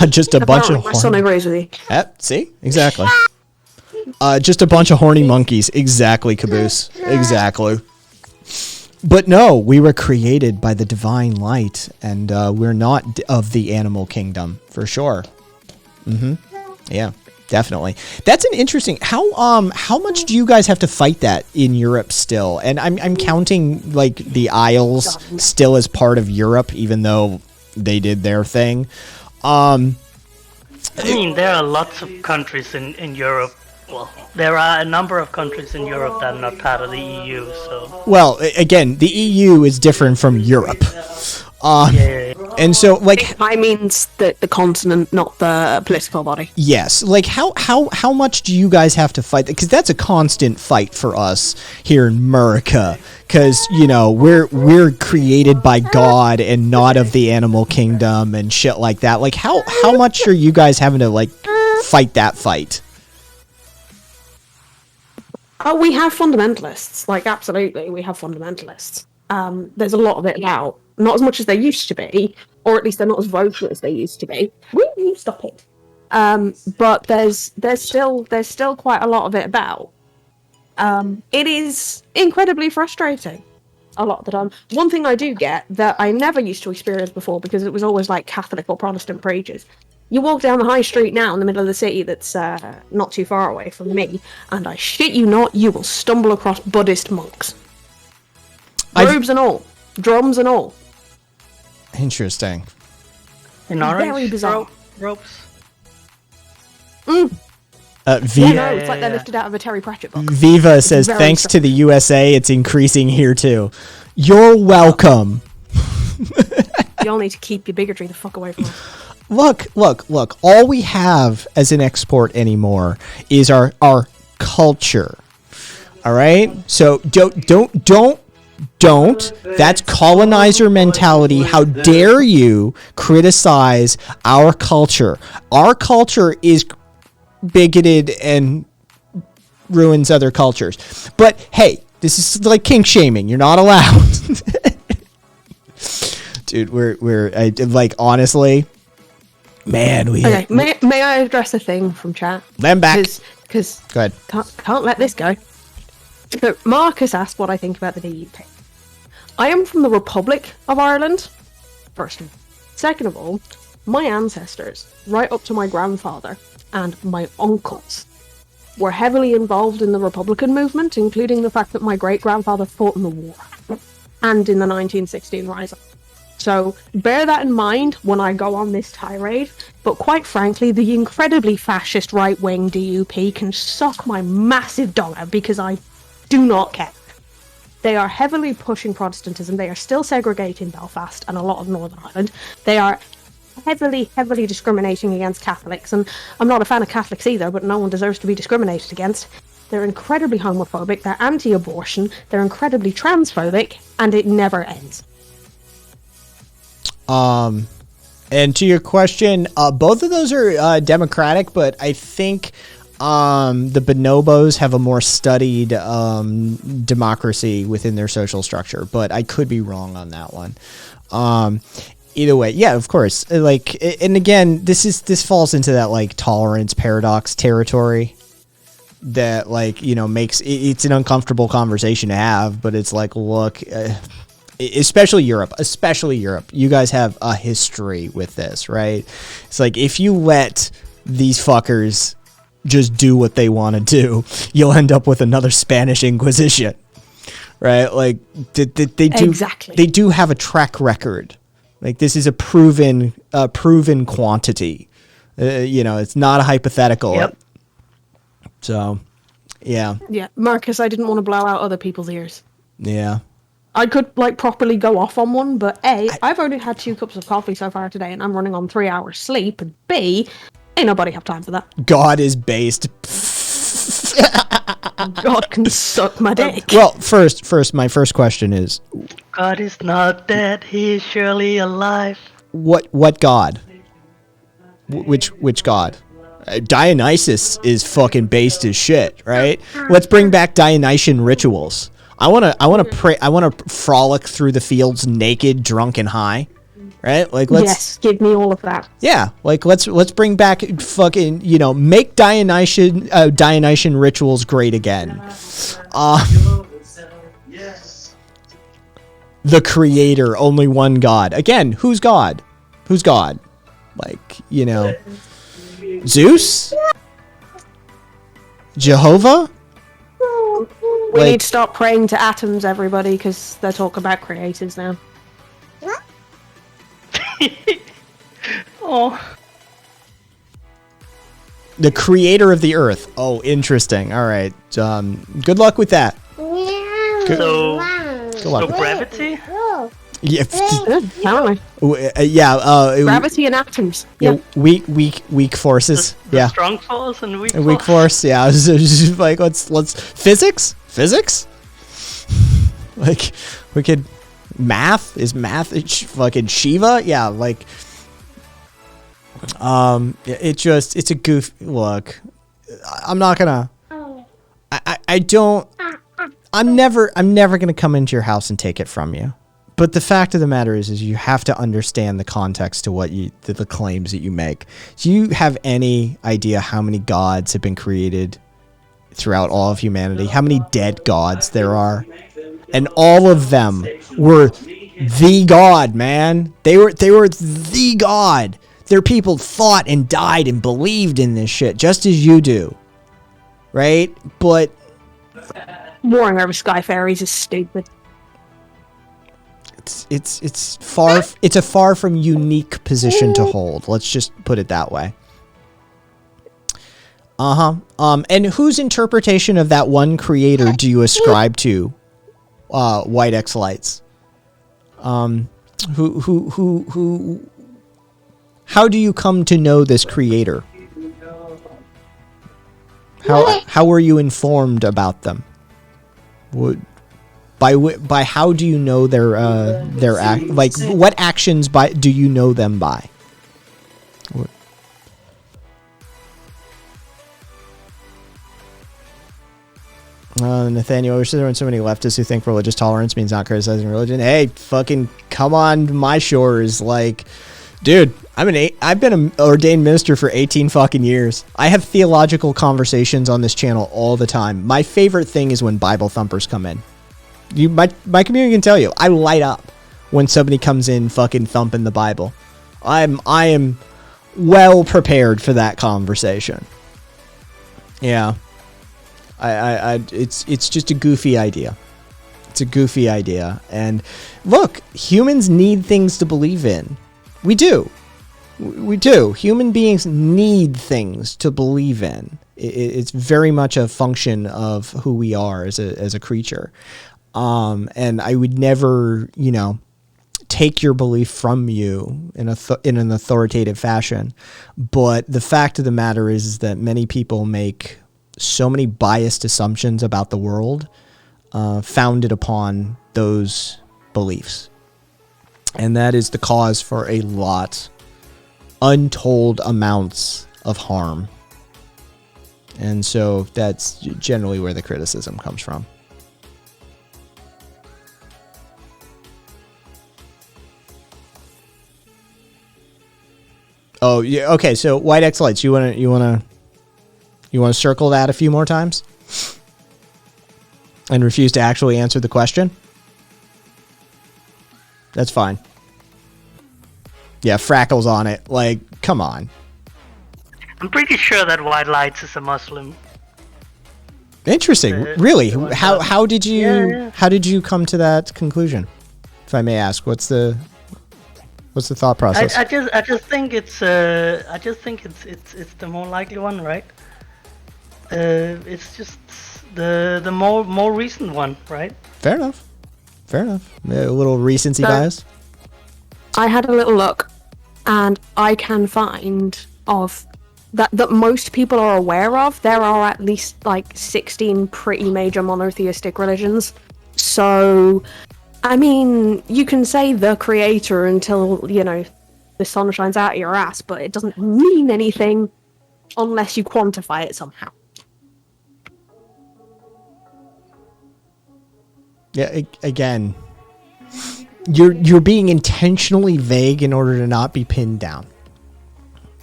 Just a bunch of my son agrees with you. See? Exactly. Just a bunch of horny monkeys. Exactly, Caboose. Exactly. But no, we were created by the divine light, and we're not of the animal kingdom, for sure. Yeah, definitely. That's an interesting. How much do you guys have to fight that in Europe still? And I'm counting like the Isles still as part of Europe, even though they did their thing. I mean, there are lots of countries in Europe. Well, there are a number of countries in Europe that are not part of the EU, so... Well, again, the EU is different from Europe. And so, like... I means the continent, not the political body. Yes. Like, how much do you guys have to fight? Because that's a constant fight for us here in America. Because, you know, we're created by God and not of the animal kingdom and shit like that. Like, how much are you guys having to, like, fight that fight? Oh, we have fundamentalists. Like, absolutely, we have fundamentalists. There's a lot of it about. Not as much as they used to be, or at least they're not as vocal as they used to be. Woo, stop it. But there's still quite a lot of it about. It is incredibly frustrating a lot of the time. One thing I do get that I never used to experience before, because it was always like Catholic or Protestant preachers. You walk down the high street now in the middle of the city that's not too far away from me, and I shit you not, you will stumble across Buddhist monks. Robes and all. Drums and all. Interesting. In orange Very bizarre. ropes. Yeah, no, it's like they're lifted out of a Terry Pratchett book. Viva says, thanks to the USA, it's increasing here too. You're welcome. You all need to keep your bigotry the fuck away from us. Look. All we have as an export anymore is our culture. All right? So don't. That's colonizer mentality. How dare you criticize our culture? Our culture is bigoted and ruins other cultures. But hey, this is like kink shaming. You're not allowed. Dude, we're like, honestly, man, we... Okay, may I address a thing from chat? Let him back. Because go ahead. Can't let this go. So Marcus asked what I think about the DUP. I am from the Republic of Ireland, first of all. Second of all, my ancestors, right up to my grandfather and my uncles, were heavily involved in the Republican movement, including the fact that my great-grandfather fought in the war and in the 1916 Rising. So bear that in mind when I go on this tirade, but quite frankly, the incredibly fascist right-wing DUP can suck my massive dong out because I do not care. They are heavily pushing Protestantism. They are still segregating Belfast and a lot of Northern Ireland. They are heavily discriminating against Catholics, and I'm not a fan of Catholics either, but no one deserves to be discriminated against. They're incredibly homophobic, they're anti-abortion, they're incredibly transphobic, and it never ends. And to your question, both of those are Democratic, but I think the bonobos have a more studied democracy within their social structure, but I could be wrong on that one. Either way, yeah, of course. Like, and again, this falls into that like tolerance paradox territory that, like, you know, makes it's an uncomfortable conversation to have, but it's like, look, especially Europe, you guys have a history with this, right? It's like, if you let these fuckers just do what they want to do, you'll end up with another Spanish Inquisition, right? Like they do. Exactly. They do have a track record. Like this is a proven quantity. It's not a hypothetical. Yep. So, yeah. Yeah, Marcus, I didn't want to blow out other people's ears. Yeah. I could properly go off on one, but I've only had 2 cups of coffee so far today, and I'm running on 3 hours sleep. And B, ain't nobody have time for that. God is based. God can suck my dick. Well, first, my first question is, God is not dead, he is surely alive. what God? Which God? Dionysus is fucking based as shit, right? Let's bring back Dionysian rituals. I wanna pray. I wanna frolic through the fields naked, drunk, and high, right? Like Yes, give me all of that. Yeah, like let's bring back fucking make Dionysian rituals great again. The creator, only one God. Again, who's God? Who's God? Like, Zeus? Jehovah? We need to stop praying to atoms, everybody, because they're talking about creators now. Oh, The creator of the earth. Oh, interesting. All right. Good luck with that. so Good luck. gravity? Yeah. Apparently. Gravity and atoms. Yeah, weak forces. The Yeah. strong force and weak A weak force, yeah. It's just like let's physics. Like we could math fucking Shiva, yeah. Like it's a goof. Look, I'm not gonna. I don't. I'm never gonna come into your house and take it from you. But the fact of the matter is you have to understand the context to the claims that you make. Do you have any idea how many gods have been created throughout all of humanity? How many dead gods there are? And all of them were the god, man. They were the god. Their people fought and died and believed in this shit, just as you do. Right? But Warring over sky fairies is stupid. it's a far from unique position to hold. Let's just put it that way. And whose interpretation of that one creator do you ascribe to, White X Lights? Who how do you come to know this creator? How were you informed about them? By how do you know their act? Like what actions do you know them by? Nathaniel, there are so many leftists who think religious tolerance means not criticizing religion. Hey, fucking come on my shores. Like, dude, I've been an ordained minister for 18 fucking years. I have theological conversations on this channel all the time. My favorite thing is when Bible thumpers come in. My community can tell you, I light up when somebody comes in fucking thumping the Bible. I am well prepared for that conversation. Yeah. It's just a goofy idea. It's a goofy idea. And look, humans need things to believe in. We do. We do. Human beings need things to believe in. It's very much a function of who we are as a creature. And I would never, take your belief from you in an authoritative fashion. But the fact of the matter is that many people make so many biased assumptions about the world, founded upon those beliefs. And that is the cause for a lot, untold amounts of harm. And so that's generally where the criticism comes from. Oh, yeah. Okay. So White X Lights, you want to circle that a few more times and refuse to actually answer the question? That's fine. Yeah, Frackle's on it. Like, come on. I'm pretty sure that White Lights is a Muslim. Interesting. Really? How did you Yeah. how did you come to that conclusion? If I may ask, what's the thought process? I just think it's the more likely one, right? It's just the more recent one, right? Fair enough. Fair enough. A little recency So- bias. I had a little look, and I can find of that most people are aware of. There are at least like 16 pretty major monotheistic religions. So, I mean, you can say the creator until, you know, the sun shines out of your ass, but it doesn't mean anything unless you quantify it somehow. Yeah, again, you're being intentionally vague in order to not be pinned down.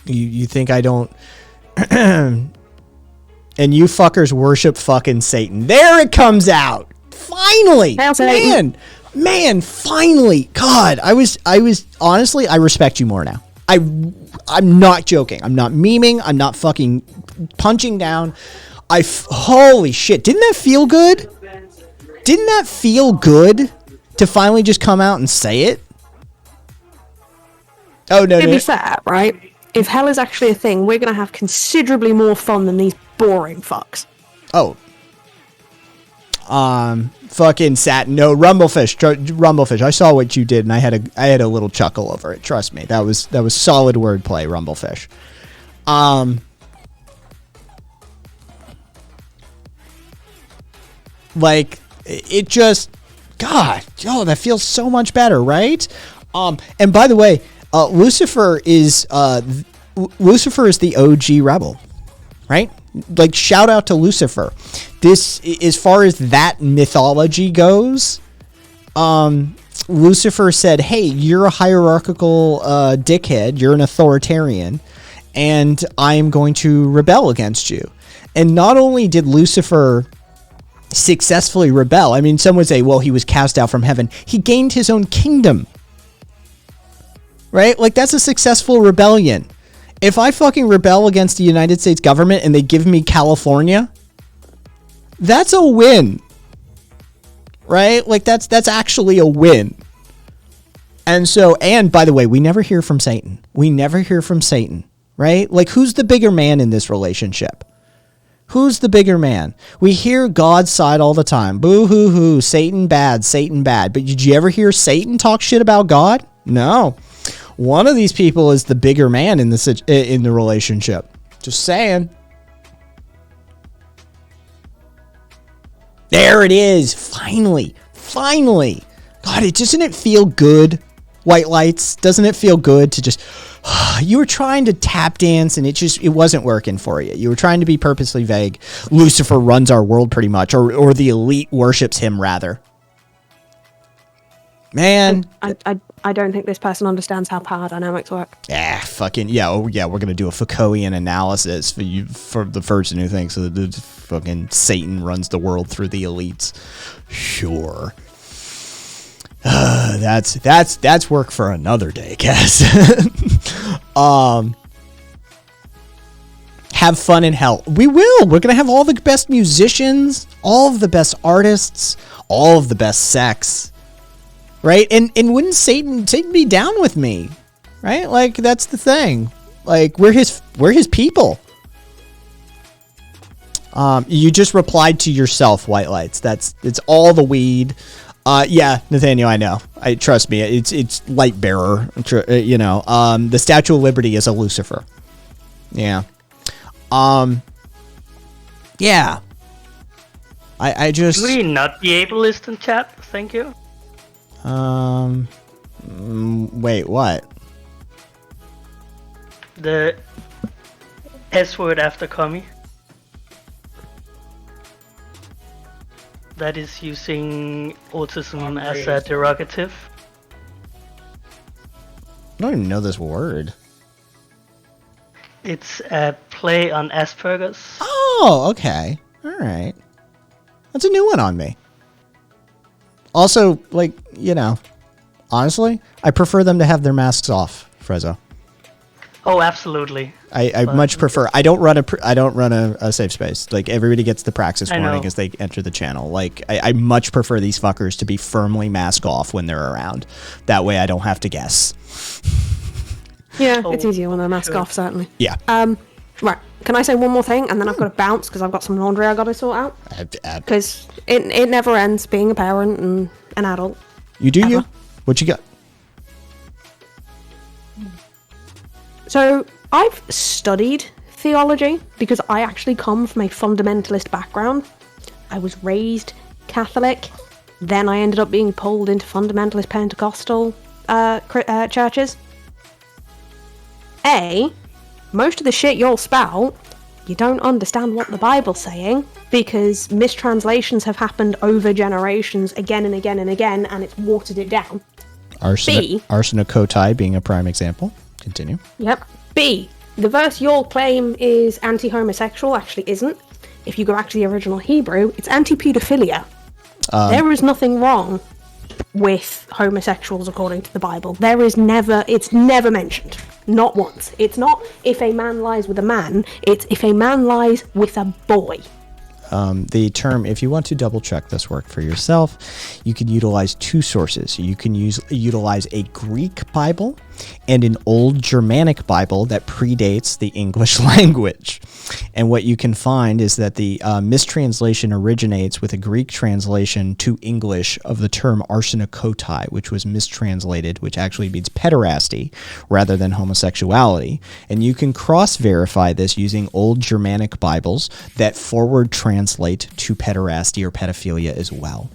You think I don't and you fuckers worship fucking Satan. There it comes out. Finally. Hail Satan. Man, finally. God, I was honestly, I respect you more now. I'm not joking. I'm not memeing. I'm not fucking punching down. Holy shit. Didn't that feel good? Didn't that feel good to finally just come out and say it? Oh, no, To no. be fair, right? If hell is actually a thing, we're going to have considerably more fun than these boring fucks. Oh. Fucking Satin. No, Rumblefish. I saw what you did, and I had a little chuckle over it. Trust me, that was solid wordplay, Rumblefish. Like it just, God, that feels so much better, right? And by the way, Lucifer is the OG rebel, right? Like, shout out to Lucifer. This, as far as that mythology goes, Lucifer said, hey, you're a hierarchical dickhead, you're an authoritarian, and I am going to rebel against you. And not only did Lucifer successfully rebel, I mean, some would say, well, he was cast out from heaven. He gained his own kingdom. Right? Like, that's a successful rebellion. If I fucking rebel against the United States government and they give me California, that's a win. Right? Like, that's actually a win. And so, and by the way, we never hear from Satan. We never hear from Satan. Right? Like, who's the bigger man in this relationship? Who's the bigger man? We hear God's side all the time. Boo hoo hoo, Satan bad, Satan bad. But did you ever hear Satan talk shit about God? No. One of these people is the bigger man in the relationship. Just saying. There it is. Finally. God, doesn't it feel good? White Lights. Doesn't it feel good to just... You were trying to tap dance and it wasn't working for you. You were trying to be purposely vague. Lucifer runs our world pretty much, or the elite worships him rather. Man. I don't think this person understands how power dynamics work. Fucking yeah. Oh yeah, we're gonna do a Foucaultian analysis for the person who thinks that fucking Satan runs the world through the elites. Sure. That's work for another day, Cass. Have fun in hell. We will. We're gonna have all the best musicians, all of the best artists, all of the best sex. Right? And wouldn't Satan be down with me? Right? Like, that's the thing. Like, we're his people. You just replied to yourself, White Lights. It's all the weed. Yeah, Nathaniel, I know. Trust me, it's light bearer. You know, the Statue of Liberty is a Lucifer. Yeah. Yeah. I just. Should we not be ableist in chat? Thank you. Wait, what? The S word after commie. That is using autism as a derogative. I don't even know this word. It's a play on Asperger's. Oh, okay. All right. That's a new one on me. Also, like, you know, honestly, I prefer them to have their masks off, Frezzo. Oh, absolutely. I But- much prefer. I don't run a safe space. Like everybody gets the praxis I warning know. as they enter the channel. Like I much prefer these fuckers to be firmly mask off when they're around. That way I don't have to guess. Yeah, Oh, it's easier when they're mask sure. off, certainly. Yeah. Right. Can I say one more thing, and then I've got to bounce because I've got some laundry I got to sort out. Because it never ends being a parent and an adult. You do you? Ever. What you got? So I've studied theology because I actually come from a fundamentalist background. I was raised Catholic, then I ended up being pulled into fundamentalist Pentecostal churches. Most of the shit you'll spout, you don't understand what the Bible's saying because mistranslations have happened over generations again and again and again, and it's watered it down. Arsena Kotai being a prime example. Continue. Yep. B. The verse you'll claim is anti-homosexual actually isn't. If you go back to the original Hebrew, it's anti-pedophilia. There is nothing wrong with homosexuals according to the Bible. It's never mentioned. Not once. It's not if a man lies with a man, it's if a man lies with a boy. The term, if you want to double check this work for yourself, you can utilize two sources. You can utilize a Greek Bible and an old Germanic Bible that predates the English language. And what you can find is that the mistranslation originates with a Greek translation to English of the term arsenokotai, which was mistranslated, which actually means pederasty rather than homosexuality. And you can cross-verify this using old Germanic Bibles that forward translate to pederasty or pedophilia as well.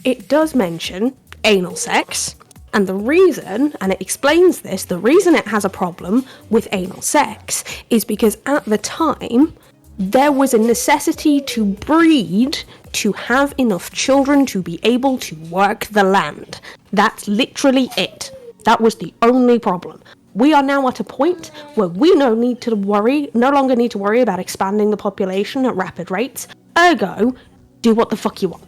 It does mention anal sex, and the reason, and it explains this, the reason it has a problem with anal sex is because at the time, there was a necessity to breed to have enough children to be able to work the land. That's literally it. That was the only problem. We are now at a point where we no longer need to worry about expanding the population at rapid rates. Ergo, do what the fuck you want.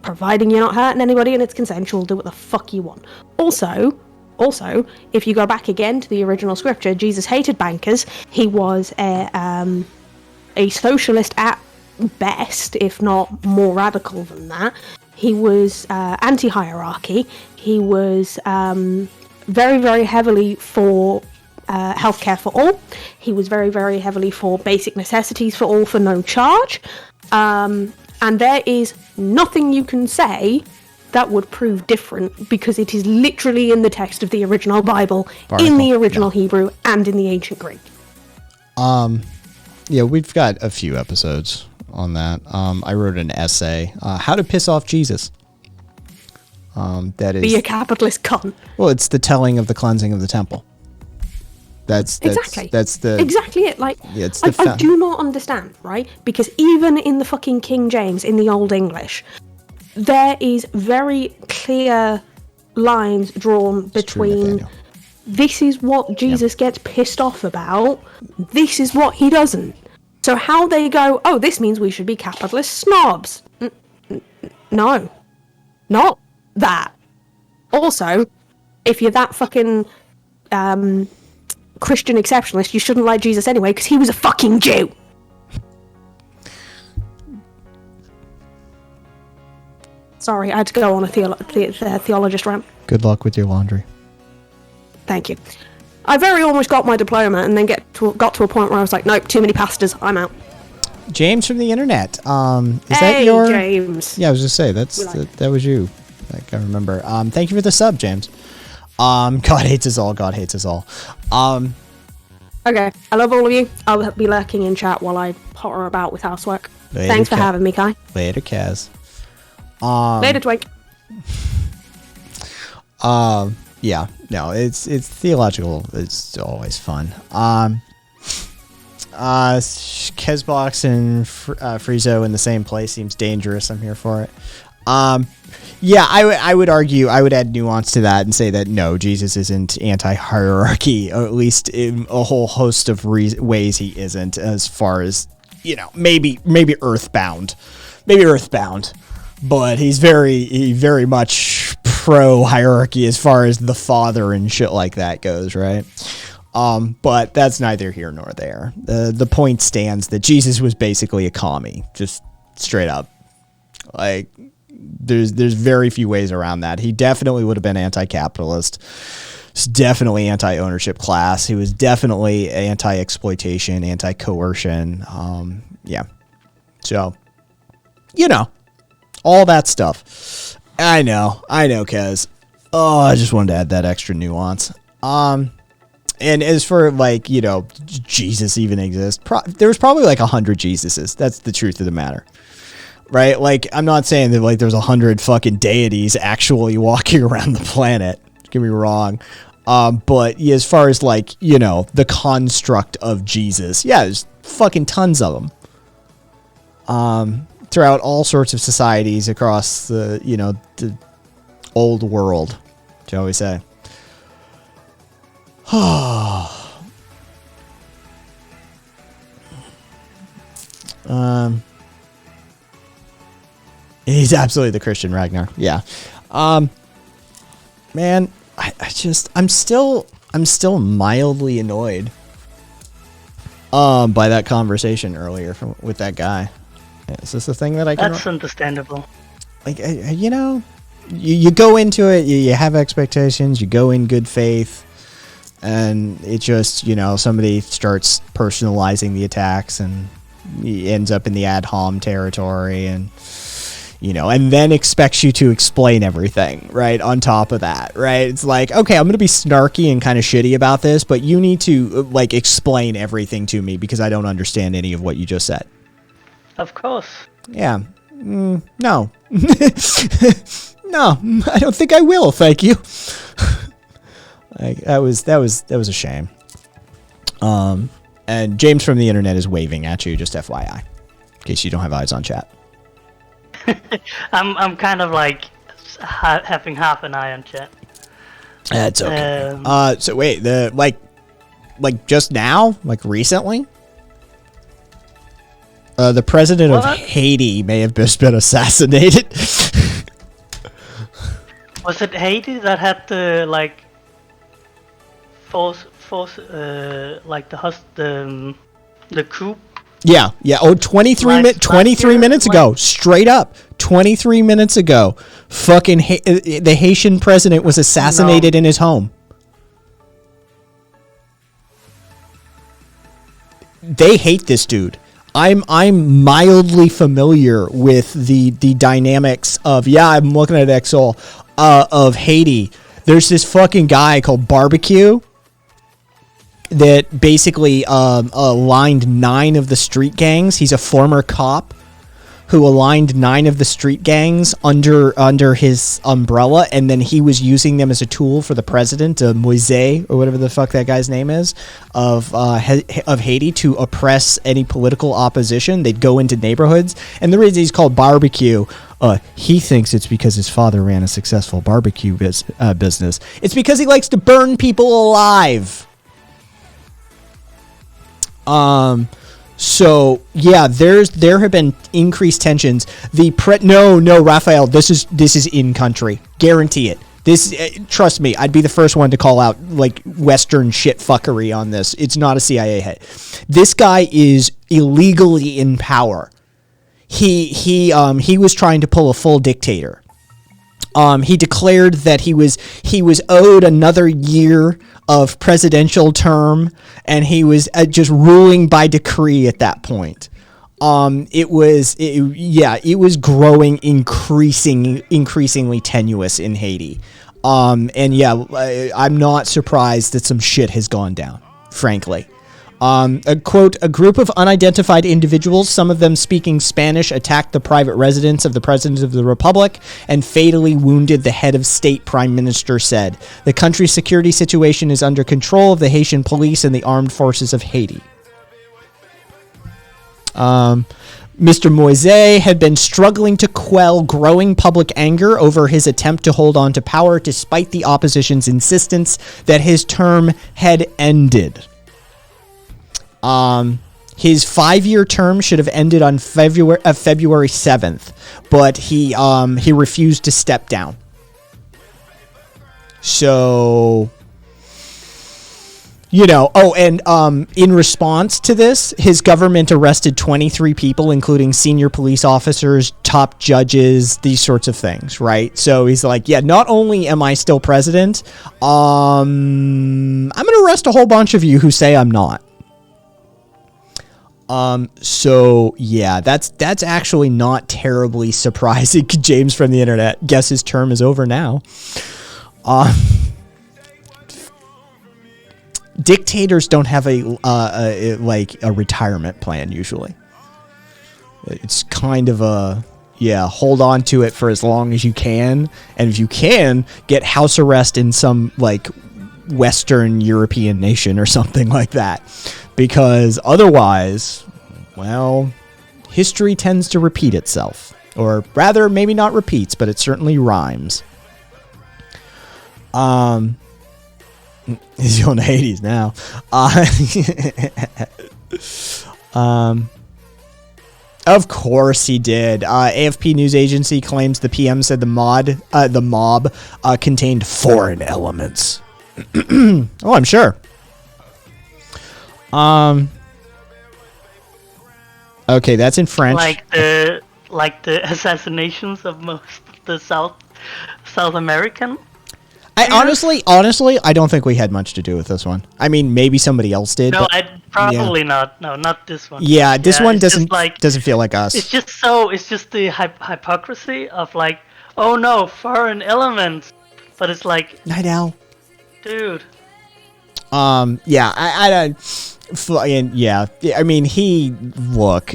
Providing you're not hurting anybody and it's consensual, do what the fuck you want. Also, if you go back again to the original scripture, Jesus hated bankers. He was a socialist at best, if not more radical than that. He was anti-hierarchy. He was very, very heavily for healthcare for all. He was very, very heavily for basic necessities for all for no charge. And there is nothing you can say that would prove different because it is literally in the text of the original Bible, in the original Hebrew, and in the ancient Greek. Yeah, we've got a few episodes on that. I wrote an essay, How to Piss Off Jesus. That is... Be a capitalist cunt. Well, it's the telling of the cleansing of the temple. That's exactly it. Like, yeah, it's I do not understand, right? Because even in the fucking King James, in the Old English, there is very clear lines drawn between this is what Jesus gets pissed off about, this is what he doesn't. So how they go, oh, this means we should be capitalist snobs. No. Not that. Also, if you're that fucking Christian exceptionalist, you shouldn't like Jesus anyway, because he was a fucking Jew. Sorry, I had to go on a theologist rant. Good luck with your laundry. Thank you. I very almost got my diploma and then got to a point where I was like, nope, too many pastors, I'm out. James from the internet. Is that Hey, your... James. Yeah, I was just say that was you. Like, I remember. Thank you for the sub, James. God hates us all. God hates us all. Okay, I love all of you. I'll be lurking in chat while I potter about with housework. Thanks for having me, Kai. Later, Kaz. Later, Twink. Yeah, no, it's theological. It's always fun. Kezbox and Friezo in the same place seems dangerous. I'm here for it. Yeah, I would argue, I would add nuance to that and say that no, Jesus isn't anti-hierarchy, or at least in a whole host of ways he isn't, as far as, you know, maybe earthbound, but he's very much pro-hierarchy as far as the Father and shit like that goes, right? But that's neither here nor there. The point stands that Jesus was basically a commie, just straight up. Like, there's very few ways around that. He definitely would have been anti-capitalist. He's definitely anti-ownership class. He was definitely anti-exploitation, anti-coercion. Yeah. So, you know, all that stuff. I know, Kez. Oh, I just wanted to add that extra nuance. And as for, like, you know, Jesus even exists, there's probably like 100 Jesuses. That's the truth of the matter. Right? Like, I'm not saying that, like, there's 100 fucking deities actually walking around the planet. Don't get me wrong. But yeah, as far as, like, you know, the construct of Jesus, yeah, there's fucking tons of them. Throughout all sorts of societies across the, you know, the old world, shall we say. He's absolutely the Christian Ragnar. Yeah. Man, I'm still mildly annoyed by that conversation earlier with that guy. Is this the thing that I can... That's understandable. Like, you know, you go into it, you have expectations, you go in good faith, and it just, you know, somebody starts personalizing the attacks and he ends up in the ad hom territory, and, you know, and then expects you to explain everything, right, on top of that, right? It's like, okay, I'm going to be snarky and kind of shitty about this, but you need to, like, explain everything to me because I don't understand any of what you just said. Of course. Yeah. No. No, I don't think I will, thank you. Like, that was a shame. And James from the internet is waving at you, just FYI, in case you don't have eyes on chat. I'm kind of like having half an eye on chat. That's okay. So wait, like just now, like recently, the president of Haiti may have just been assassinated. Was it Haiti that had the like force like the coup? Yeah. Oh, 23 minutes ago, straight up, 23 minutes ago, fucking the Haitian president was assassinated in his home. They hate this dude. I'm mildly familiar with the dynamics of, I'm looking at Exol, of Haiti. There's this fucking guy called Barbecue that basically aligned 9 of the street gangs. He's a former cop who aligned 9 of the street gangs under his umbrella, and then he was using them as a tool for the president, Moise, or whatever the fuck that guy's name is, of Haiti, to oppress any political opposition. They'd go into neighborhoods, and the reason he's called Barbecue, he thinks it's because his father ran a successful barbecue business. It's because he likes to burn people alive. So yeah, there have been increased tensions. No, Raphael, this is in country. Guarantee it. Trust me, I'd be the first one to call out like Western shit fuckery on this. It's not a CIA hit. This guy is illegally in power. He was trying to pull a full dictator. He declared that he was owed another year of presidential term, and he was just ruling by decree at that point. It was growing increasingly tenuous in Haiti. I'm not surprised that some shit has gone down, frankly. A group of unidentified individuals, some of them speaking Spanish, attacked the private residence of the President of the Republic and fatally wounded the head of state, Prime Minister said. The country's security situation is under control of the Haitian police and the armed forces of Haiti. Mr. Moise had been struggling to quell growing public anger over his attempt to hold on to power despite the opposition's insistence that his term had ended. His 5-year term should have ended on February 7th, but he refused to step down. So You know, in response to this, his government arrested 23 people, including senior police officers, top judges, these sorts of things, right? So he's like, yeah, not only am I still president, I'm going to arrest a whole bunch of you who say I'm not. So yeah, that's actually not terribly surprising. James from the internet, guess his term is over now. Dictators don't have a retirement plan usually. It's kind of a, hold on to it for as long as you can, and if you can, get house arrest in some like Western European nation or something like that, because otherwise, well, history tends to repeat itself, or rather, maybe not repeats, but it certainly rhymes. He's going to Hades now. Of course he did. AFP news agency claims the PM said the mob contained foreign elements. Oh, I'm sure. Okay, that's in French. Like the assassinations of most of the South American. Honestly, I don't think we had much to do with this one. I mean, maybe somebody else did. No, but, probably not. No, not this one. Yeah, this one doesn't feel like us. It's just the hypocrisy of like, oh no, foreign elements, but it's like, Night Owl, dude. Yeah, I mean, look,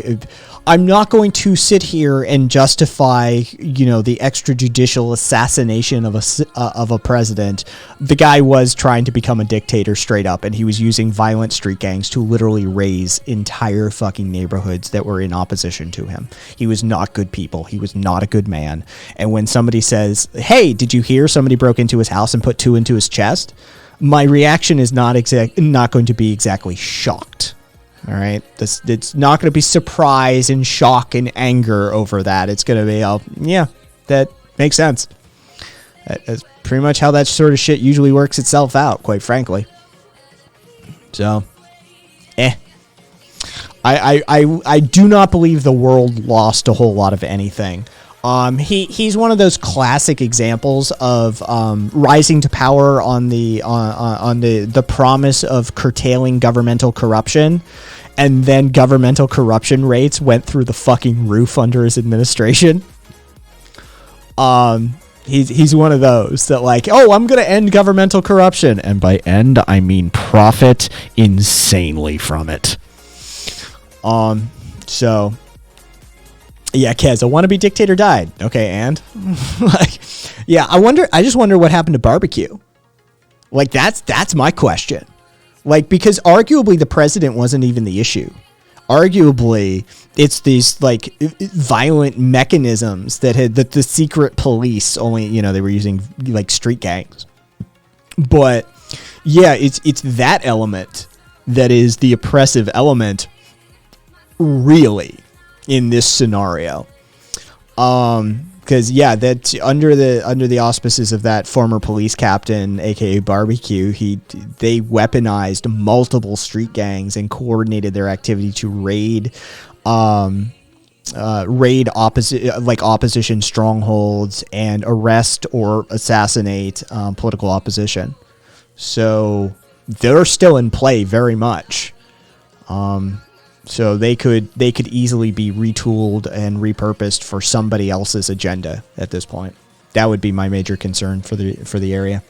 I'm not going to sit here and justify, the extrajudicial assassination of a president. The guy was trying to become a dictator straight up, and he was using violent street gangs to literally raise entire fucking neighborhoods that were in opposition to him. He was not good people. He was not a good man. And when somebody says, hey, did you hear somebody broke into his house and put 2 into his chest? My reaction is not going to be exactly shocked. All right, it's not going to be surprise and shock and anger over that. It's going to be, that makes sense. That's pretty much how that sort of shit usually works itself out, quite frankly. So, I do not believe the world lost a whole lot of anything. He's one of those classic examples of rising to power on the promise of curtailing governmental corruption, and then governmental corruption rates went through the fucking roof under his administration. He's one of those that like, oh, I'm gonna end governmental corruption, and by end I mean profit insanely from it. So. Yeah, Kez, a wannabe dictator died. Okay, and? I just wonder what happened to barbecue. Like, that's my question. Like, because arguably the president wasn't even the issue. Arguably, it's these, like, violent mechanisms that the secret police only, they were using, like, street gangs. But, yeah, it's that element that is the oppressive element, really, in this scenario. Because that under the auspices of that former police captain, aka Barbecue, they weaponized multiple street gangs and coordinated their activity to raid opposition strongholds and arrest or assassinate political opposition. So they're still in play very much. So they could easily be retooled and repurposed for somebody else's agenda at this point. That would be my major concern for the area.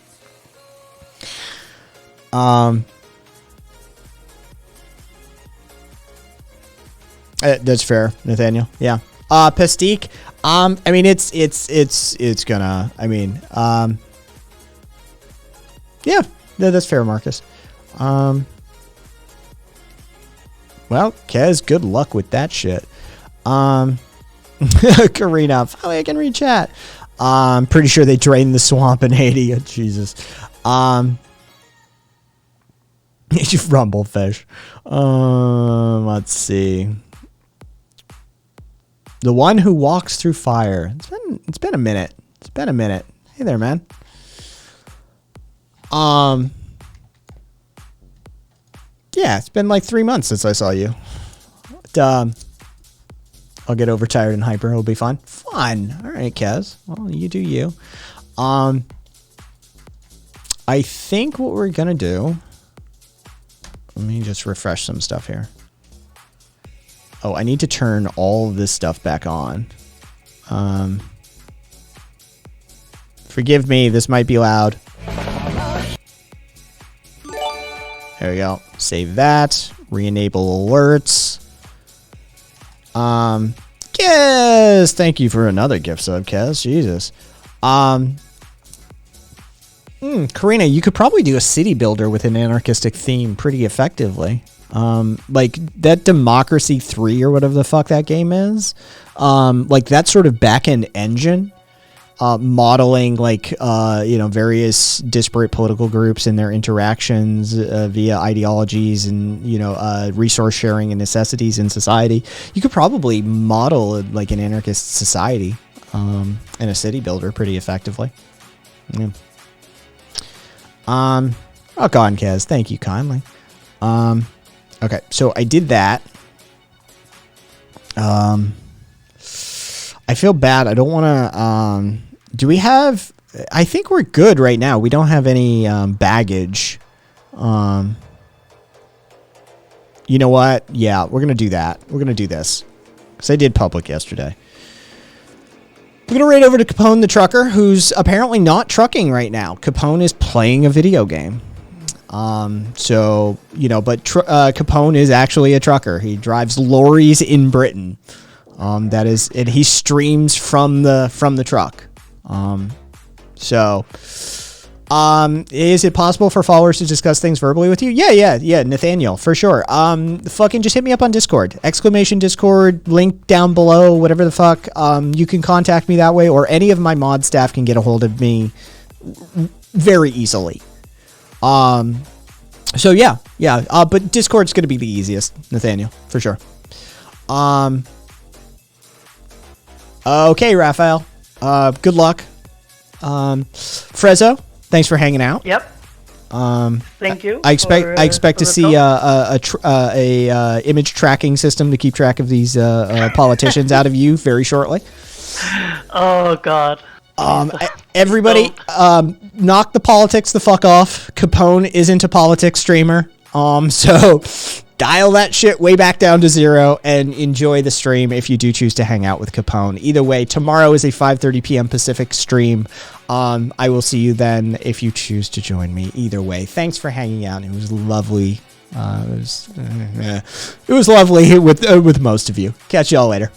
That's fair, Nathaniel. Yeah. Pastique. I mean, it's gonna. I mean, yeah. That's fair, Marcus. Well, Kez, good luck with that shit. Karina, finally I can read chat. I'm pretty sure they drained the swamp in Haiti. Oh, Jesus. Rumblefish. Let's see. The one who walks through fire. It's been a minute. Hey there, man. Yeah, it's been like 3 months since I saw you. But, I'll get overtired and hyper. It'll be fun. Fun. All right, Kaz. Well, you do you. I think what we're gonna do. Let me just refresh some stuff here. Oh, I need to turn all of this stuff back on. Forgive me, this might be loud. There we go. Save that. Re-enable alerts. Yes, thank you for another gift sub, Kaz. Jesus. Karina, you could probably do a city builder with an anarchistic theme pretty effectively. Like that Democracy 3 or whatever the fuck that game is. Like that sort of back-end engine, modeling like, various disparate political groups and their interactions via ideologies and, resource sharing and necessities in society. You could probably model like an anarchist society in a city builder pretty effectively. Yeah. Oh, God, Kaz, thank you kindly. Okay, so I did that. I feel bad. I don't want to, do we have, I think we're good right now. We don't have any, baggage. You know what? Yeah, we're going to do that. We're going to do this. Because I did public yesterday. We're going to raid over to Capone the trucker, who's apparently not trucking right now. Capone is playing a video game. But Capone is actually a trucker. He drives lorries in Britain. And he streams from the truck. Is it possible for followers to discuss things verbally with you? Yeah, Nathaniel, for sure. Fucking just hit me up on Discord. !Discord, link down below, whatever the fuck. You can contact me that way, or any of my mod staff can get a hold of me very easily. But Discord's gonna be the easiest, Nathaniel, for sure. Okay, Raphael. Good luck. Frezzo, thanks for hanging out. Yep. Thank you. I expect to see a image tracking system to keep track of these politicians out of you very shortly. Oh God. Everybody, knock the politics the fuck off. Capone isn't a politics streamer. So dial that shit way back down to 0 and enjoy the stream if you do choose to hang out with Capone. Either way, tomorrow is a 5:30 p.m. Pacific stream. I will see you then if you choose to join me. Either way, thanks for hanging out. It was lovely. It was lovely with most of you. Catch y'all later.